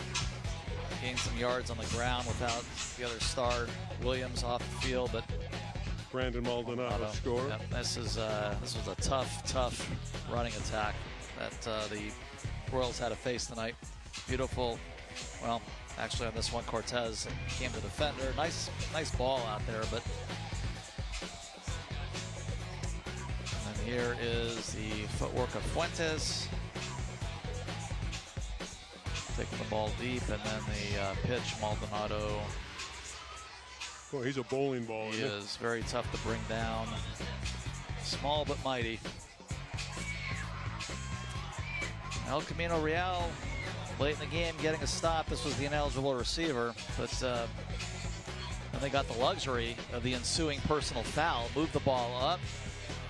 gain some yards on the ground without the other star, Williams, off the field. But Brandon Maldonado scored. Yep, this was a tough running attack that the Royals had to face tonight. Beautiful. Well, actually on this one, Cortez came to defender. Nice ball out there, but. And here is the footwork of Fuentes. Taking the ball deep, and then the pitch, Maldonado. Well, he's a bowling ball. He is very tough to bring down. Small but mighty. El Camino Real, late in the game, getting a stop. This was the ineligible receiver, but then they got the luxury of the ensuing personal foul. Moved the ball up,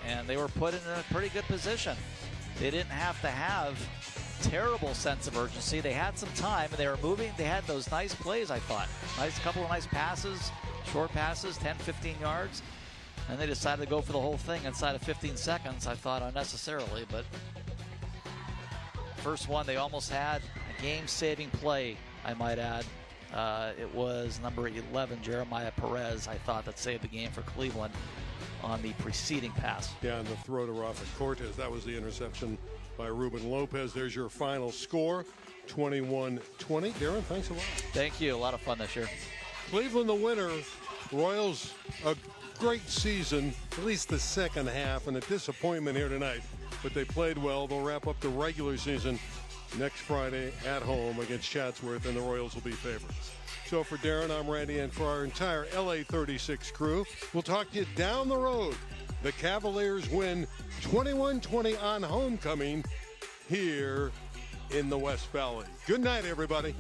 and they were put in a pretty good position. They didn't have to have terrible sense of urgency. They had some time, and they were moving. They had those nice plays, I thought. Couple of nice passes, short passes, 10, 15 yards. And they decided to go for the whole thing inside of 15 seconds, I thought, unnecessarily. But first one, they almost had a game-saving play, I might add. It was number 11, Jeremiah Perez, I thought, that saved the game for Cleveland on the preceding pass. Yeah, and the throw to Rafa Cortez. That was the interception by Ruben Lopez. There's your final score, 21-20. Darren, thanks a lot. Thank you. A lot of fun this year. Cleveland the winner. Royals, a great season, at least the second half, and a disappointment here tonight. But they played well. They'll wrap up the regular season next Friday at home against Chatsworth, and the Royals will be favorites. So for Darren, I'm Randy, and for our entire LA36 crew, we'll talk to you down the road. The Cavaliers win 21-20 on homecoming here in the West Valley. Good night, everybody.